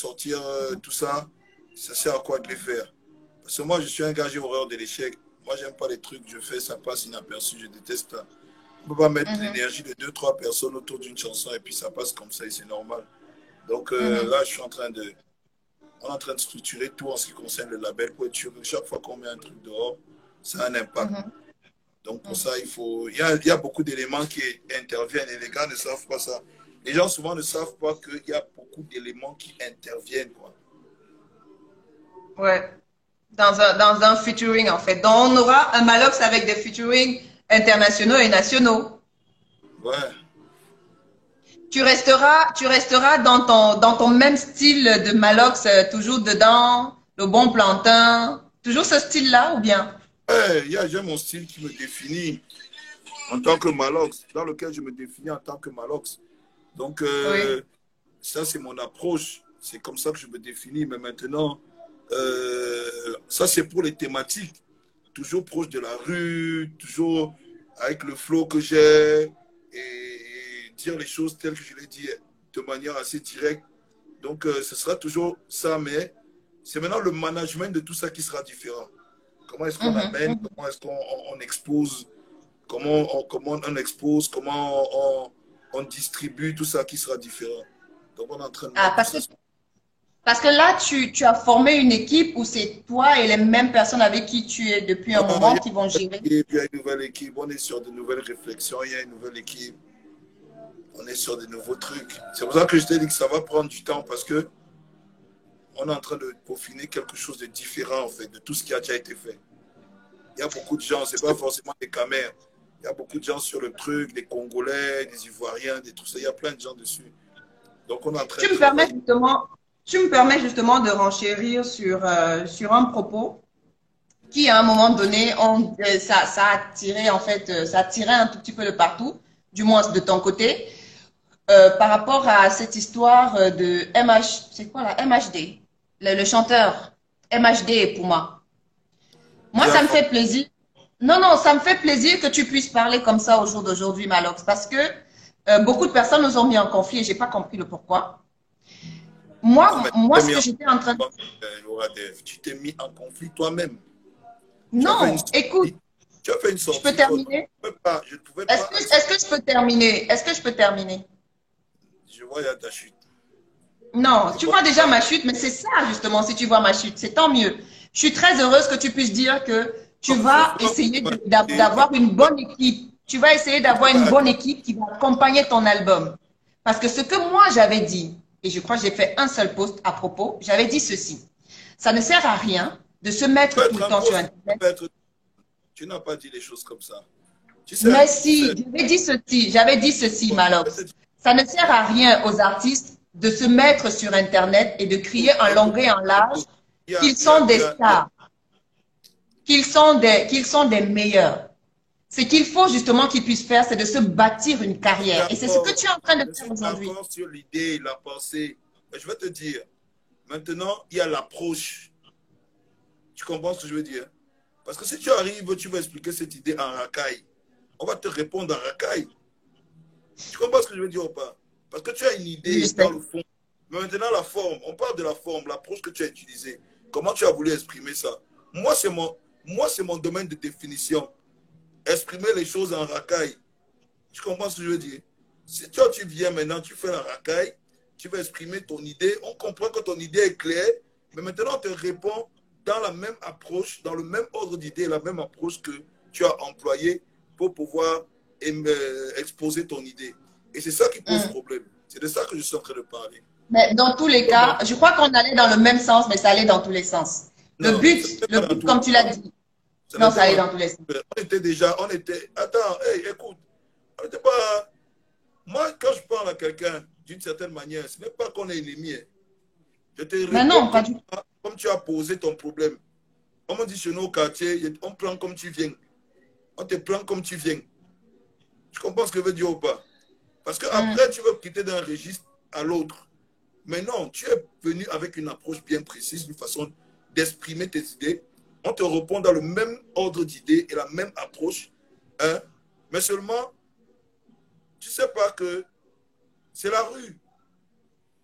ça, ça sert à quoi de les faire? Parce que moi, je suis un gars, j'ai horreur de l'échec. Moi, j'aime pas les trucs, je fais, ça passe inaperçu, je déteste ça. On ne peut pas mettre l'énergie de deux, trois personnes autour d'une chanson et puis ça passe comme ça et c'est normal. Donc là, on est en train de structurer tout en ce qui concerne le label pour être sûr que chaque fois qu'on met un truc dehors, ça a un impact. Donc pour ça, il y a beaucoup d'éléments qui interviennent et les gars ne savent pas ça. Les gens souvent ne savent pas qu'il y a beaucoup d'éléments qui interviennent, quoi. Ouais. Dans un featuring, en fait. Donc, on aura un Malox avec des featuring internationaux et nationaux. Ouais. Tu resteras dans ton même style de Malox, toujours dedans, le bon plantain, toujours ce style-là ou bien? Ouais, j'ai mon style qui me définit en tant que Malox, dans lequel je me définis en tant que Malox. Donc, Oui. ça, c'est mon approche. C'est comme ça que je me définis. Mais maintenant, ça, c'est pour les thématiques. Toujours proche de la rue, toujours avec le flow que j'ai et dire les choses telles que je les dis de manière assez directe. Donc, ce sera toujours ça, mais c'est maintenant le management de tout ça qui sera différent. Comment est-ce qu'on amène, comment est-ce qu'on expose, comment on expose, comment on distribue, tout ça qui sera différent. Donc, on est en train de mettre tout ça. Parce que là, tu as formé une équipe où c'est toi et les mêmes personnes avec qui tu es depuis un moment qui vont gérer. Il y a une nouvelle équipe, on est sur de nouvelles réflexions, il y a une nouvelle équipe, on est sur de nouveaux trucs. C'est pour ça que je t'ai dit que ça va prendre du temps parce que on est en train de peaufiner quelque chose de différent en fait, de tout ce qui a déjà été fait. Il y a beaucoup de gens, c'est pas forcément des Camers. Il y a beaucoup de gens sur le truc, des Congolais, des Ivoiriens, des trucs ça. Il y a plein de gens dessus. Donc on est en train Tu me permets justement de renchérir sur un propos qui, à un moment donné, ça a tiré en fait, ça a tiré un tout petit peu de partout, du moins de ton côté, par rapport à cette histoire de MH, c'est quoi là, MHD, le chanteur MHD pour moi. Moi, ça me fait plaisir. Non, non, ça me fait plaisir que tu puisses parler comme ça au jour d'aujourd'hui, Malox, parce que beaucoup de personnes nous ont mis en conflit et j'ai pas compris le pourquoi. Moi, ce que j'étais en train de... Tu t'es mis en conflit toi-même. Non, écoute. Tu as fait une sortie. Je peux terminer? Je ne pouvais pas. Est-ce que je peux terminer? Est-ce que je peux terminer? Je vois, il y a ta chute. Non, tu vois déjà ma chute, mais c'est ça justement, si tu vois ma chute, c'est tant mieux. Je suis très heureuse que tu puisses dire que tu vas essayer d'avoir une bonne équipe. Tu vas essayer d'avoir une bonne équipe qui va accompagner ton album. Parce que ce que moi j'avais dit, et je crois que j'ai fait un seul post à propos, j'avais dit ceci. Ça ne sert à rien de se mettre tout le temps sur Internet. Tu n'as pas dit les choses comme ça. Mais si, j'avais dit ceci, Malox. Ça ne sert à rien aux artistes de se mettre sur Internet et de crier en long et en large qu'ils sont des stars, qu'ils sont des meilleurs. Ce qu'il faut justement qu'ils puissent faire, c'est de se bâtir une carrière. Et c'est ce que tu es en train de faire aujourd'hui. Encore sur l'idée, la pensée. Je vais te dire, maintenant, il y a l'approche. Tu comprends ce que je veux dire? Parce que si tu arrives, tu vas expliquer cette idée en racaille. On va te répondre en racaille. Tu comprends ce que je veux dire ou pas? Parce que tu as une idée dans le fond. Mais maintenant, la forme, on parle de la forme, l'approche que tu as utilisée. Comment tu as voulu exprimer ça? Moi, c'est mon domaine de définition. Exprimer les choses en racaille. Tu comprends ce que je veux dire? Si toi, tu viens maintenant, tu fais la racaille, tu vas exprimer ton idée, on comprend que ton idée est claire, mais maintenant, on te répond dans la même approche, dans le même ordre d'idée, la même approche que tu as employée pour pouvoir exposer ton idée. Et c'est ça qui pose problème. C'est de ça que je suis en train de parler. Mais dans tous les cas, je crois qu'on allait dans le même sens, mais ça allait dans tous les sens. Le but, comme tu l'as dit, non, ça allait dans tous les sens. On était, attends, hey, écoute, on n'était pas, moi, quand je parle à quelqu'un d'une certaine manière, ce n'est pas qu'on est ennemi. Je te réponds, mais non, pas du tout. Comme tu as posé ton problème. On me dit chez nous au quartier, on prend comme tu viens. On te prend comme tu viens. Tu comprends ce que je veux dire ou pas? Parce qu'après, tu veux quitter d'un registre à l'autre. Mais non, tu es venu avec une approche bien précise, une façon d'exprimer tes idées. On te répond dans le même ordre d'idées et la même approche. Hein? Mais seulement, tu ne sais pas que c'est la rue.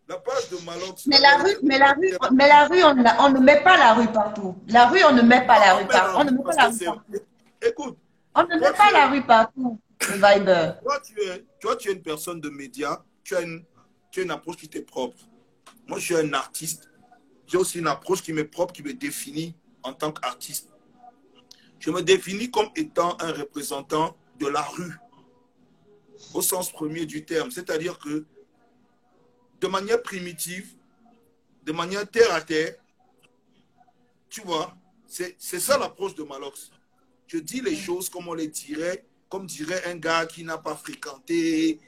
La page de Malox. Mais la rue, on ne met pas la rue partout. La rue, on ne met pas la rue partout. On ne met pas la rue partout. Écoute. On ne met pas la rue partout, le Viber. Toi, tu es une personne de médias. Tu as une approche qui t'est propre. Moi, je suis un artiste. J'ai aussi une approche qui m'est propre, qui me définit en tant qu'artiste. Je me définis comme étant un représentant de la rue, au sens premier du terme. C'est-à-dire que, de manière primitive, de manière terre à terre, tu vois, c'est ça l'approche de Malox. Je dis les choses comme on les dirait, comme dirait un gars qui n'a pas fréquenté.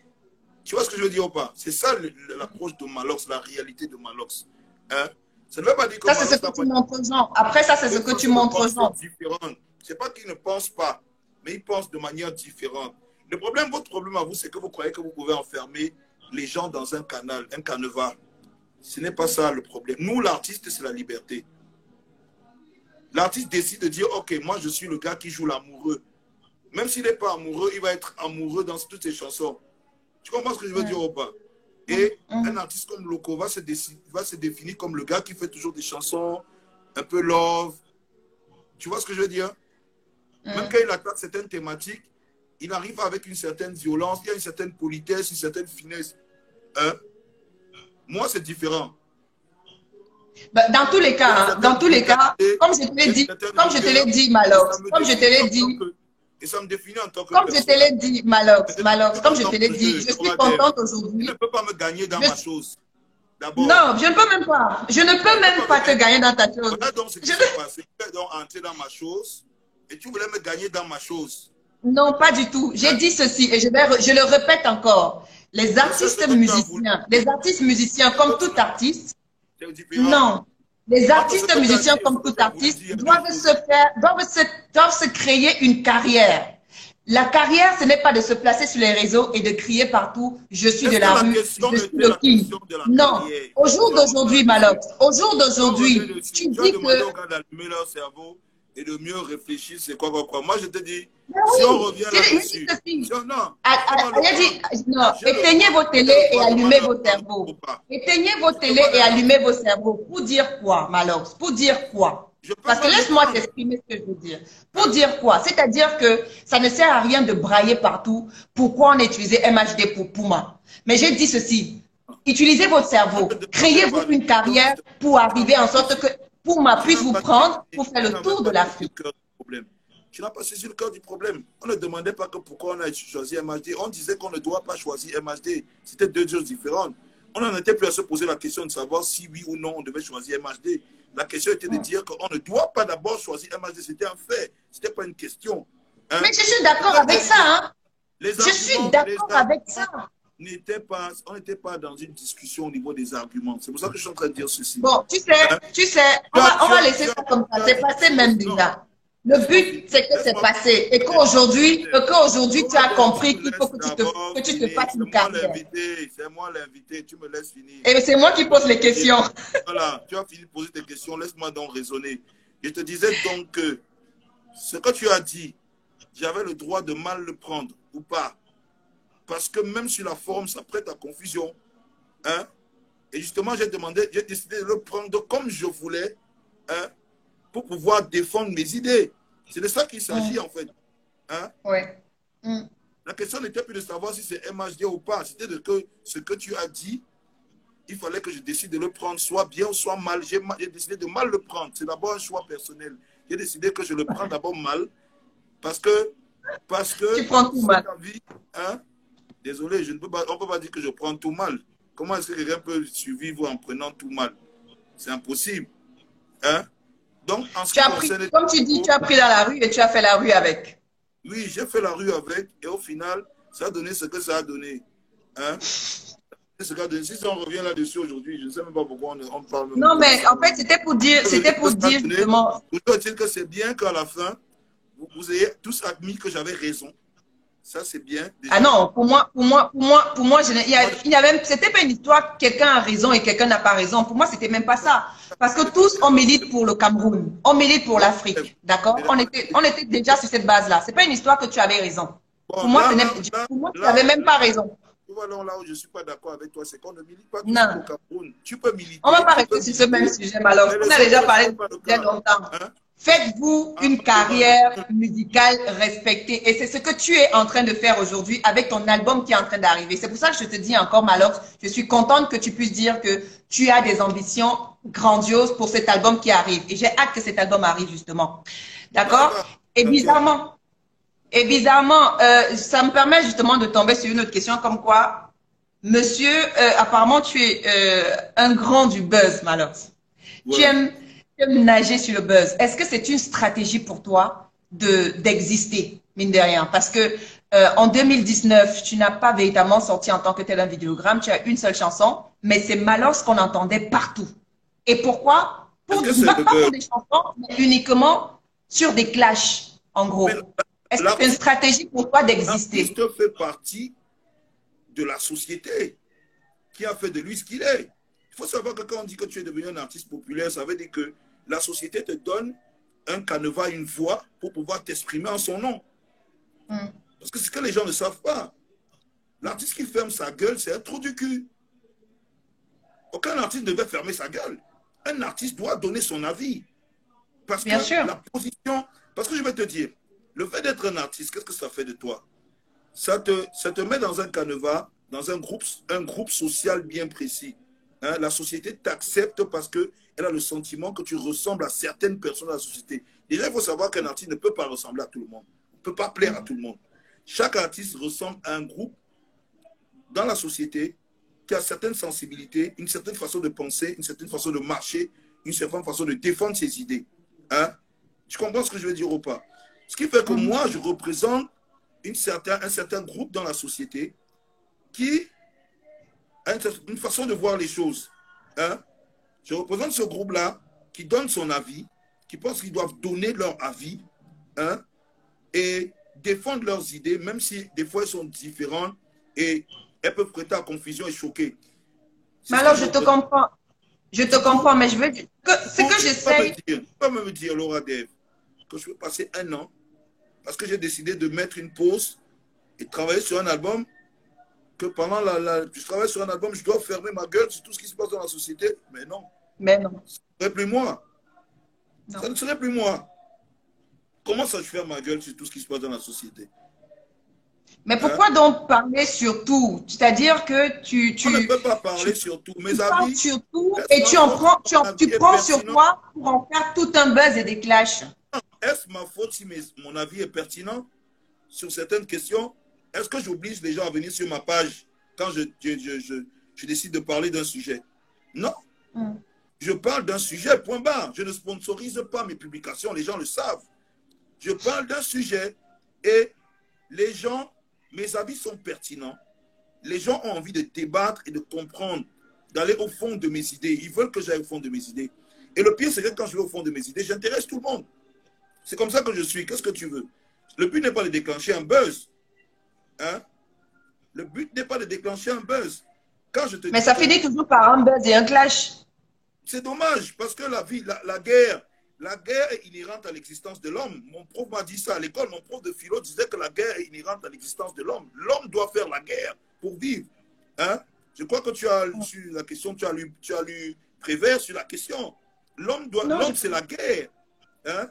Tu vois ce que je veux dire ou pas? C'est ça l'approche de Malox, la réalité de Malox. Hein? Ça ne veut pas dire que ça, c'est ce que tu montres aux gens. Après, ça, c'est ce que tu montres aux gens. Ce n'est pas qu'ils ne pensent pas, mais ils pensent de manière différente. Votre problème à vous, c'est que vous croyez que vous pouvez enfermer les gens dans un canal, un canevas. Ce n'est pas ça le problème. Nous, l'artiste, c'est la liberté. L'artiste décide de dire, ok, moi, je suis le gars qui joue l'amoureux. Même s'il n'est pas amoureux, il va être amoureux dans toutes ses chansons. Tu comprends ce que je veux dire ou pas? Et un artiste comme Loco va se définir comme le gars qui fait toujours des chansons un peu love. Tu vois ce que je veux dire? Même quand il attaque certaines thématiques, il arrive avec une certaine violence, il y a une certaine politesse, une certaine finesse. Hein? Moi, c'est différent. Bah, dans tous les cas, comme je te l'ai dit, Malox, comme je te l'ai dit, et ça me définit en tant que comme je te l'ai dit, Malox, comme je te l'ai dit, je suis contente aujourd'hui. Tu ne peux pas me gagner dans ma chose. Non, je ne peux même pas. Je ne peux même pas te gagner dans ta chose. Voilà donc ce qui s'est passé. Tu es donc entré dans ma chose et tu voulais me gagner dans ma chose. Non, pas du tout. J'ai dit ceci et je le répète encore. Les artistes musiciens comme tout artiste, non. Les artistes musiciens comme tout artiste doivent se créer une carrière. La carrière, ce n'est pas de se placer sur les réseaux et de crier partout « Je suis de la rue, je suis le king ». Non. Au jour d'aujourd'hui, Malox, au jour d'aujourd'hui, tu dis que... Et de mieux réfléchir, c'est quoi. Moi, je te dis, si on revient là-dessus... Non, éteignez vos télés et allumez vos cerveaux. Éteignez vos télés et allumez vos cerveaux. Pour dire quoi, Malox? Pour dire quoi? Parce que laisse-moi t'exprimer ce que je veux dire. Pour dire quoi? C'est-à-dire que ça ne sert à rien de brailler partout. Pourquoi on a utilisé MHD pour Puma? Mais j'ai dit ceci. Utilisez votre cerveau. Créez-vous une carrière pour arriver en sorte que Puma puisse vous prendre pour faire le tour de l'Afrique. Tu n'as pas saisi le cœur du problème. On ne demandait pas que pourquoi on a choisi MHD. On disait qu'on ne doit pas choisir MHD. C'était deux choses différentes. On n'en était plus à se poser la question de savoir si oui ou non on devait choisir MHD. La question était de dire qu'on ne doit pas d'abord choisir MHD. C'était un fait. Ce n'était pas une question. Hein? Mais je suis d'accord avec ça. Hein? Je suis d'accord avec ça. On n'était pas dans une discussion au niveau des arguments. C'est pour ça que je suis en train de dire ceci. Bon, tu sais, on va laisser ça comme ça. C'est passé même déjà. Le but, c'est que c'est passé. Et qu'aujourd'hui, tu as compris qu'il faut que tu te fasses une carrière. C'est moi l'invité, tu me laisses finir. Et c'est moi qui pose les questions. Voilà, tu as fini de poser tes questions, laisse-moi donc raisonner. Je te disais donc que ce que tu as dit, j'avais le droit de mal le prendre ou pas. Parce que même sur la forme, ça prête à confusion. Hein? Et justement, j'ai décidé de le prendre comme je voulais, hein, pour pouvoir défendre mes idées. C'est de ça qu'il s'agit, en fait. Hein? Ouais. La question n'était plus de savoir si c'est MHD ou pas. C'était que ce que tu as dit, il fallait que je décide de le prendre soit bien ou soit mal. J'ai décidé de mal le prendre. C'est d'abord un choix personnel. J'ai décidé que je le prends d'abord mal parce que tu prends tout mal. Vie, hein? Désolé, on ne peut pas dire que je prends tout mal. Comment est-ce que quelqu'un peut survivre en prenant tout mal? C'est impossible. Hein? Donc, en ce qui concerne... Comme tu dis, tu as pris dans la rue et tu as fait la rue avec. Oui, j'ai fait la rue avec et au final, ça a donné ce que ça a donné. Hein? Si on revient là-dessus aujourd'hui, je ne sais même pas pourquoi on parle. Non, mais en fait, c'était pour dire justement... Toujours est-il que c'est bien qu'à la fin, vous ayez tous admis que j'avais raison. Ça, c'est bien. Déjà. Ah non, pour moi, c'était pas une histoire, quelqu'un a raison et quelqu'un n'a pas raison. Pour moi, c'était même pas ça. Parce que tous, on milite pour le Cameroun. On milite pour l'Afrique. D'accord? On était déjà sur cette base-là. C'est pas une histoire que tu avais raison. Bon, Pour moi, tu n'avais même pas raison. Tu vois, là où je ne suis pas d'accord avec toi, c'est qu'on ne milite pas tous Non. au Cameroun. Tu peux militer. On ne va pas rester sur ce même sujet, alors. On a déjà parlé il y a longtemps. Hein? Faites-vous une carrière musicale respectée. Et c'est ce que tu es en train de faire aujourd'hui avec ton album qui est en train d'arriver. C'est pour ça que je te dis encore, Malox, je suis contente que tu puisses dire que tu as des ambitions grandioses pour cet album qui arrive. Et j'ai hâte que cet album arrive, justement. D'accord? Et bizarrement, ça me permet justement de tomber sur une autre question comme quoi, monsieur, apparemment, tu es un grand du buzz, Malox. Ouais. Tu aimes nager sur le buzz. Est-ce que c'est une stratégie pour toi d'exister, mine de rien? Parce que en 2019, tu n'as pas véritablement sorti en tant que tel un vidéogramme, tu as une seule chanson, mais c'est Malox qu'on entendait partout. Et pourquoi? Pas pour des chansons, mais uniquement sur des clashs, en gros. Est-ce que c'est une stratégie pour toi d'exister? L'artiste fait partie de la société qui a fait de lui ce qu'il est. Il faut savoir que quand on dit que tu es devenu un artiste populaire, ça veut dire que la société te donne un canevas, une voix pour pouvoir t'exprimer en son nom. Parce que c'est ce que les gens ne savent pas. L'artiste qui ferme sa gueule, c'est un trou du cul. Aucun artiste ne devait fermer sa gueule. Un artiste doit donner son avis. Parce Bien que sûr. la position... Parce que je vais te dire, le fait d'être un artiste, qu'est-ce que ça fait de toi? Ça te met dans un canevas, dans un groupe social bien précis. Hein, la société t'accepte parce qu'elle a le sentiment que tu ressembles à certaines personnes de la société. Déjà, il faut savoir qu'un artiste ne peut pas ressembler à tout le monde. Ne peut pas plaire à tout le monde. Chaque artiste ressemble à un groupe dans la société qui a certaines sensibilités, une certaine façon de penser, une certaine façon de marcher, une certaine façon de défendre ses idées. Hein? Tu comprends ce que je veux dire ou pas? Ce qui fait que moi, je représente un certain groupe dans la société qui a une façon de voir les choses. Hein? Je représente ce groupe-là qui donne son avis, qui pense qu'ils doivent donner leur avis, hein? Et défendre leurs idées, même si des fois elles sont différentes et elles peuvent prêter à confusion et choquer. Mais alors, je te comprends. Je te comprends, mais je veux dire que ce que j'essaie... Tu peux me dire, Laura Dave, que je peux passer un an parce que j'ai décidé de mettre une pause et travailler sur un album, que pendant je travaille sur un album, je dois fermer ma gueule sur tout ce qui se passe dans la société. Mais non. Mais non. Ce ne serait plus moi. Non. Ça ne serait plus moi. Comment ça, je ferme ma gueule sur tout ce qui se passe dans la société? Mais pourquoi donc parler sur tout? C'est-à-dire que tu On ne peut pas parler sur tout. Mes avis. Sur tout et tu prends sur toi pour en faire tout un buzz et des clashs. Est-ce ma faute si mon avis est pertinent sur certaines questions? Est-ce que j'oblige les gens à venir sur ma page quand je décide de parler d'un sujet? Non. Je parle d'un sujet, point barre. Je ne sponsorise pas mes publications, les gens le savent. Je parle d'un sujet et les gens, mes avis sont pertinents. Les gens ont envie de débattre et de comprendre, d'aller au fond de mes idées. Ils veulent que j'aille au fond de mes idées. Et le pire, c'est que quand je vais au fond de mes idées, j'intéresse tout le monde. C'est comme ça que je suis. Qu'est-ce que tu veux? Le but n'est pas de déclencher un buzz. Hein? Le but n'est pas de déclencher un buzz. Quand je te Mais ça finit toujours par un buzz et un clash. C'est dommage parce que la guerre est inhérente à l'existence de l'homme. Mon prof m'a dit ça à l'école. Mon prof de philo disait que la guerre est inhérente à l'existence de l'homme. L'homme doit faire la guerre pour vivre. Hein? Je crois que tu as sur la question, tu as lu Prévert sur la question. L'homme c'est la guerre. Hein?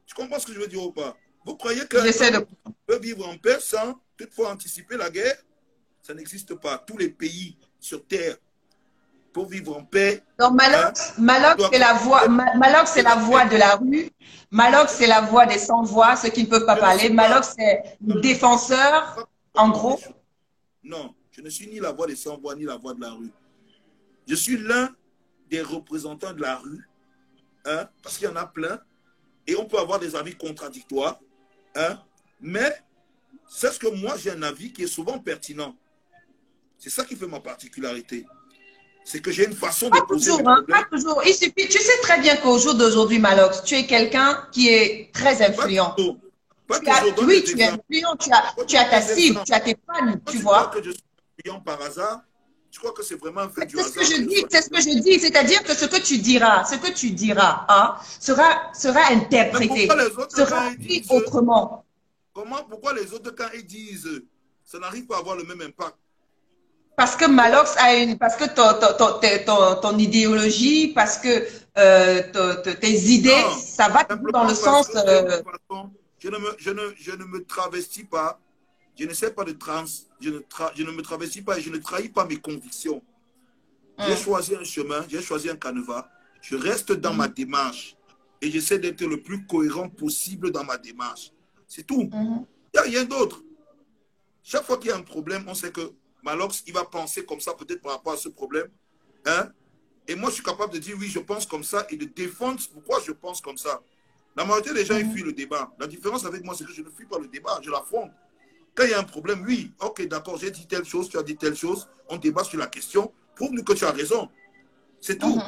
Tu comprends ce que je veux dire ou pas? Vous croyez qu'un homme peut vivre en paix sans toutefois anticiper la guerre? Ça n'existe pas. Tous les pays sur Terre, pour vivre en paix. Donc Malox, c'est la voix de la rue. Malox, c'est la voix des sans-voix, ceux qui ne peuvent pas parler. Malox, c'est le défenseur, en gros. Non, je ne suis ni la voix des sans-voix, ni la voix de la rue. Je suis l'un des représentants de la rue, hein, parce qu'il y en a plein, et on peut avoir des avis contradictoires, hein, mais c'est ce que moi, j'ai un avis qui est souvent pertinent. C'est ça qui fait ma particularité. C'est que j'ai une façon de poser mes problèmes. Pas toujours. Il suffit, tu sais très bien qu'au jour d'aujourd'hui, Malox, tu es quelqu'un qui est très influent. Pas que je donne oui, des tu es exemples. influent, tu as ta cible, tu as tes fans, Quand tu tu crois vois. que je suis influent par hasard, tu crois que c'est vraiment un fait du C'est ce que hasard je que je dis, sois c'est ce que influent. je dis, c'est-à-dire que ce que tu diras, hein, sera Mais pourquoi interprété, les autres, quand sera ils pris disent, autrement. pourquoi les autres, quand ils disent, ça n'arrive pas à avoir le même impact? Parce que Pourquoi? Malox a parce que ton idéologie, parce que tes idées, Non, ça va toujours dans le simplement parce sens. que j'ai une façon, je ne me travestis pas, je ne sais pas de trans, je ne me travestis pas et je ne trahis pas mes convictions. J'ai choisi un chemin, j'ai choisi un canevas, je reste dans ma démarche et j'essaie d'être le plus cohérent possible dans ma démarche. C'est tout. Il n'y a rien d'autre. Chaque fois qu'il y a un problème, on sait que Malox, il va penser comme ça peut-être par rapport à ce problème. Hein? Et moi, je suis capable de dire oui, je pense comme ça et de défendre pourquoi je pense comme ça. La majorité des gens, ils fuient le débat. La différence avec moi, c'est que je ne fuis pas le débat, je l'affronte. Quand il y a un problème, oui, ok, d'accord, j'ai dit telle chose, tu as dit telle chose, on débat sur la question, prouve-nous que tu as raison. C'est tout.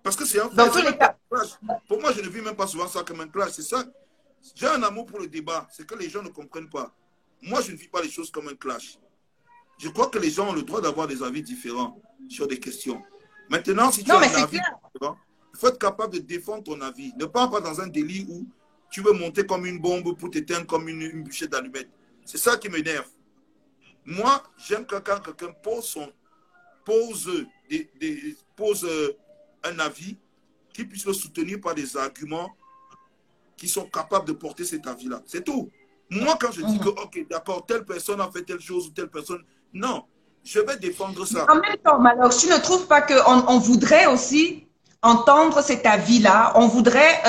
Parce que c'est un Dans fait, tous c'est les même pas cas. un clash. Pour moi, je ne vis même pas souvent ça comme un clash. C'est ça. J'ai un amour pour le débat. C'est que les gens ne comprennent pas. Moi, je ne vis pas les choses comme un clash. Je crois que les gens ont le droit d'avoir des avis différents sur des questions. Maintenant, si tu Non, as mais un c'est avis clair. différent, il faut être capable de défendre ton avis. Ne pars pas dans un délit où tu veux monter comme une bombe pour t'éteindre comme une bûchette d'allumettes. C'est ça qui m'énerve. Moi, j'aime quand quelqu'un pose un avis qui puisse le soutenir par des arguments qui sont capables de porter cet avis-là. C'est tout. Moi, quand je dis que, ok, d'accord, telle personne a fait telle chose ou telle personne, non, je vais défendre ça. En même temps, Malox, tu ne trouves pas qu'on voudrait aussi entendre cet avis-là, on voudrait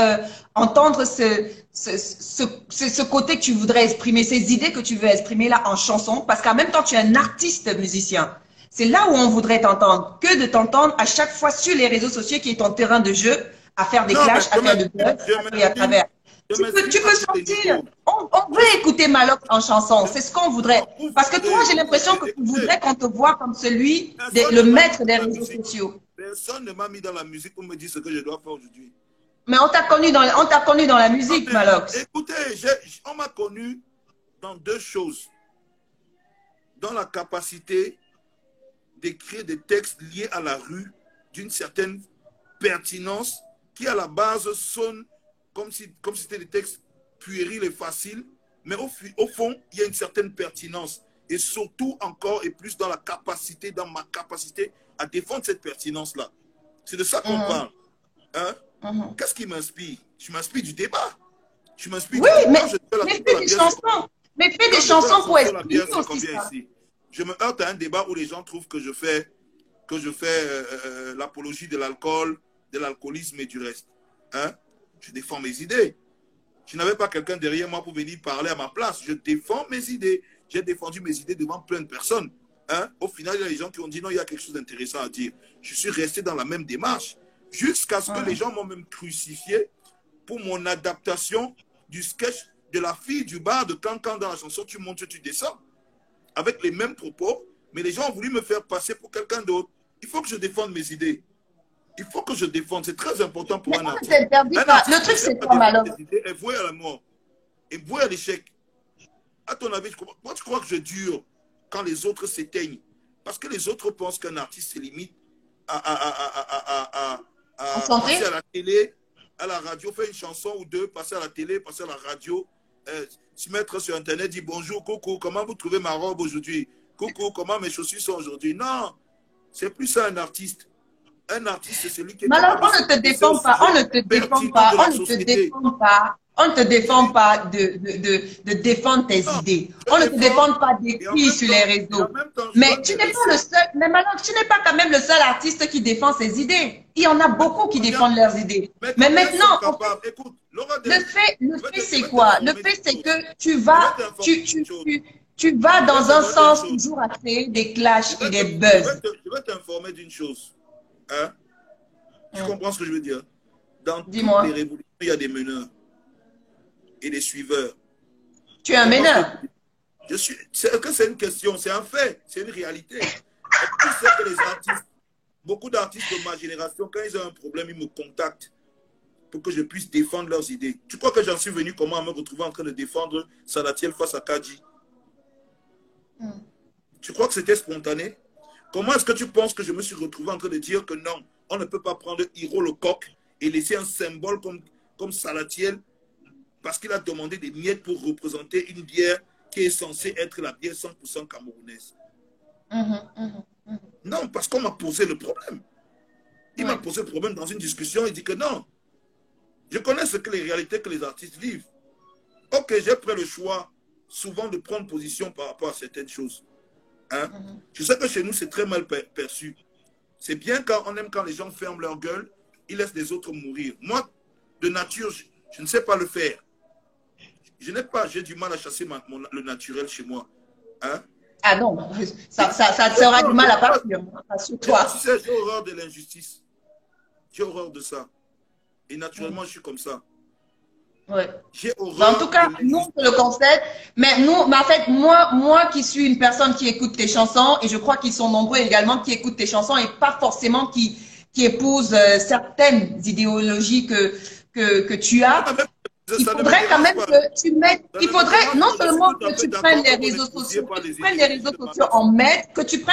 entendre ce côté que tu voudrais exprimer, ces idées que tu veux exprimer là en chanson, parce qu'en même temps, tu es un artiste musicien. C'est là où on voudrait t'entendre, que de t'entendre à chaque fois sur les réseaux sociaux qui est ton terrain de jeu, à faire des Non, clashs, à faire de buzz, et à travers. Tu peux sortir. On veut écouter Malox en chanson. C'est ce qu'on voudrait. Parce que toi, j'ai l'impression que tu voudrais qu'on te voit comme celui, le maître des réseaux sociaux. Personne ne m'a mis dans la musique pour me dire ce que je dois faire aujourd'hui. Mais on t'a connu dans la musique, Malox. Écoutez, on m'a connu dans deux choses. Dans la capacité d'écrire des textes liés à la rue d'une certaine pertinence qui, à la base, sonne comme si c'était des textes puérils et faciles, mais au fond, il y a une certaine pertinence. Et surtout, encore et plus dans ma capacité à défendre cette pertinence-là. C'est de ça qu'on parle. Hein? Qu'est-ce qui m'inspire? Je m'inspire du débat. Je m'inspire oui, du débat. mais fais des chansons. Mais fais des chansons pour exprimer aussi ça. Je me heurte à un débat où les gens trouvent que je fais l'apologie de l'alcool, de l'alcoolisme et du reste. Hein? Je défends mes idées. Je n'avais pas quelqu'un derrière moi pour venir parler à ma place. Je défends mes idées. J'ai défendu mes idées devant plein de personnes. Hein? Au final, il y a des gens qui ont dit non, il y a quelque chose d'intéressant à dire. Je suis resté dans la même démarche jusqu'à ce que les gens m'ont même crucifié pour mon adaptation du sketch de la fille du bar de Cancan dans la chanson Tu montes, tu descends. Avec les mêmes propos, mais les gens ont voulu me faire passer pour quelqu'un d'autre. Il faut que je défende mes idées. Il faut que je défende. C'est très important pour un artiste. Le truc, c'est quoi, Malox? Et voué à la mort. Et voué à l'échec. À ton avis, moi, tu crois que je dure quand les autres s'éteignent? Parce que les autres pensent qu'un artiste se limite à passer à la télé, à la radio, faire une chanson ou deux, passer à la télé, passer à la radio, se mettre sur Internet, dire bonjour, coucou, comment vous trouvez ma robe aujourd'hui? Coucou, comment mes chaussures sont aujourd'hui? Non, c'est plus ça un artiste. Un artiste, c'est celui qui est... Mais alors, on ne te défend pas, on ne te défend pas, on ne te défend pas, on ne te défend pas de défendre tes idées. On ne te défend pas d'écrire sur les réseaux. Mais tu n'es pas le seul, mais maintenant, tu n'es pas quand même le seul artiste qui défend ses idées. Il y en a beaucoup qui défendent leurs idées. Mais maintenant, le fait c'est quoi? Le fait c'est que tu vas dans un sens toujours à créer des clashs et des buzz. Je vais t'informer d'une chose. Hein? Tu comprends ce que je veux dire? Dans toutes les révolutions, il y a des meneurs et des suiveurs. Tu es un meneur? C'est une question, c'est un fait, c'est une réalité. Tu sais que les artistes, beaucoup d'artistes de ma génération, quand ils ont un problème, ils me contactent. pour que je puisse défendre leurs idées. Tu crois que j'en suis venu comment à me retrouver en train de défendre Salatiel face à Kadji? Tu crois que c'était spontané? Comment est-ce que tu penses que je me suis retrouvé en train de dire que non, on ne peut pas prendre Hiro le coq et laisser un symbole comme Salatiel parce qu'il a demandé des miettes pour représenter une bière qui est censée être la bière 100% camerounaise? Non, parce qu'on m'a posé le problème. Il m'a posé le problème dans une discussion. Il dit que non, je connais ce que les réalités que les artistes vivent. Ok, j'ai pris le choix souvent de prendre position par rapport à certaines choses. Hein? Je sais que chez nous, c'est très mal perçu. C'est bien quand on aime quand les gens ferment leur gueule, ils laissent les autres mourir. Moi, de nature, je ne sais pas le faire. J'ai du mal à chasser le naturel chez moi. Hein? Ah non, ça te sera du mal à partir. Rassure-toi. Tu sais, j'ai horreur de l'injustice. J'ai horreur de ça. Et naturellement, je suis comme ça. Ouais. J'ai horreur. En tout cas, nous, c'est le concept. Mais nous, en fait, moi qui suis une personne qui écoute tes chansons, et je crois qu'ils sont nombreux également qui écoutent tes chansons et pas forcément qui épousent certaines idéologies que tu as. Il faudrait quand même que tu mettes, il faudrait non seulement que tu prennes les réseaux sociaux, que tu prennes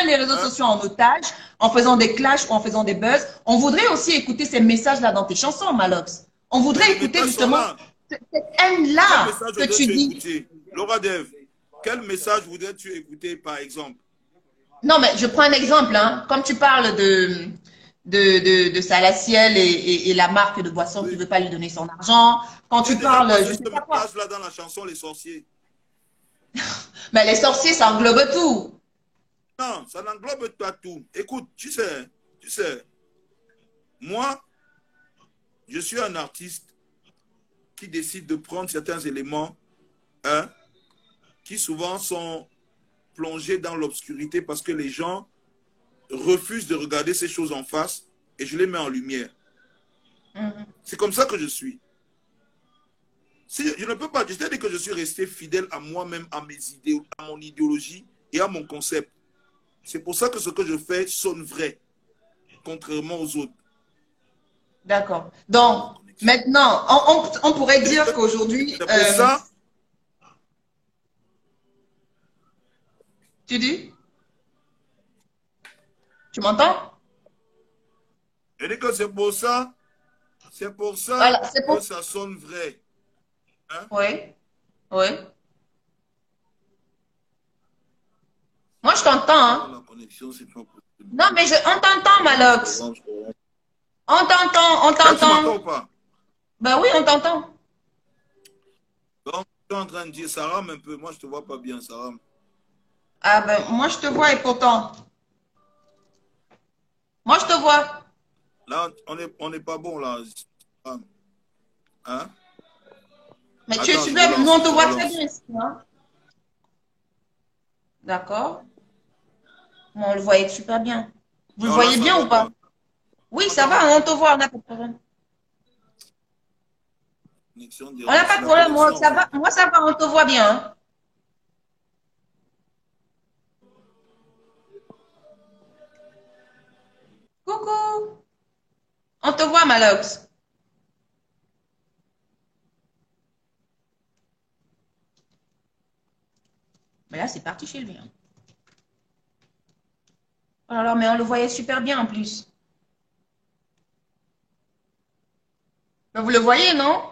les réseaux sociaux en otage, en faisant des clashs ou en faisant des buzz. On voudrait aussi écouter ces messages-là dans tes chansons, Malox. On voudrait écouter justement cette haine-là que tu dis. Laura Dev, quel message voudrais-tu écouter, par exemple? Non, mais je prends un exemple, hein. Comme tu parles de Salatiel et la marque de boisson qui ne veut pas lui donner son argent. Quand tu parles, je sais pas quoi. Là dans la chanson Les Sorciers. Mais les sorciers, ça englobe tout. Non, ça n'englobe pas tout. Écoute, tu sais, moi, je suis un artiste qui décide de prendre certains éléments, hein, qui souvent sont plongés dans l'obscurité parce que les gens refusent de regarder ces choses en face et je les mets en lumière. C'est comme ça que je suis. Si, je ne peux pas, je t'ai dit que je suis resté fidèle à moi-même, à mes idées, à mon idéologie et à mon concept. C'est pour ça que ce que je fais sonne vrai, contrairement aux autres. D'accord. Donc, maintenant, on pourrait dire qu'aujourd'hui... C'est pour ça... Tu dis? Tu m'entends? Je dis que c'est pour ça Voilà, que ça sonne vrai. Hein? Oui, oui. Moi, je t'entends. Hein? La connexion, c'est pas possible. Non, mais on t'entend, Malox. On t'entend, on Tu m'entends t'entend. ou pas? Ben oui, on t'entend. Donc, tu es en train de dire, ça rame un peu. Moi, je te vois pas bien, ça rame. Ah ben, moi, je te vois et pourtant. Moi, je te vois. Là, on n'est pas bon, là. Hein? Mais tu es super. Nous, on te voit très bien ici. Hein? D'accord. On le voyait super bien. Vous le voyez bien ou pas? Oui, ça va, on te voit, on n'a pas de problème. On n'a pas de problème, moi, ça va, on te voit bien. Hein? Coucou. On te voit, Malox. Mais là, c'est parti chez lui. Hein. Oh là là, mais on le voyait super bien en plus. Mais vous le voyez, non?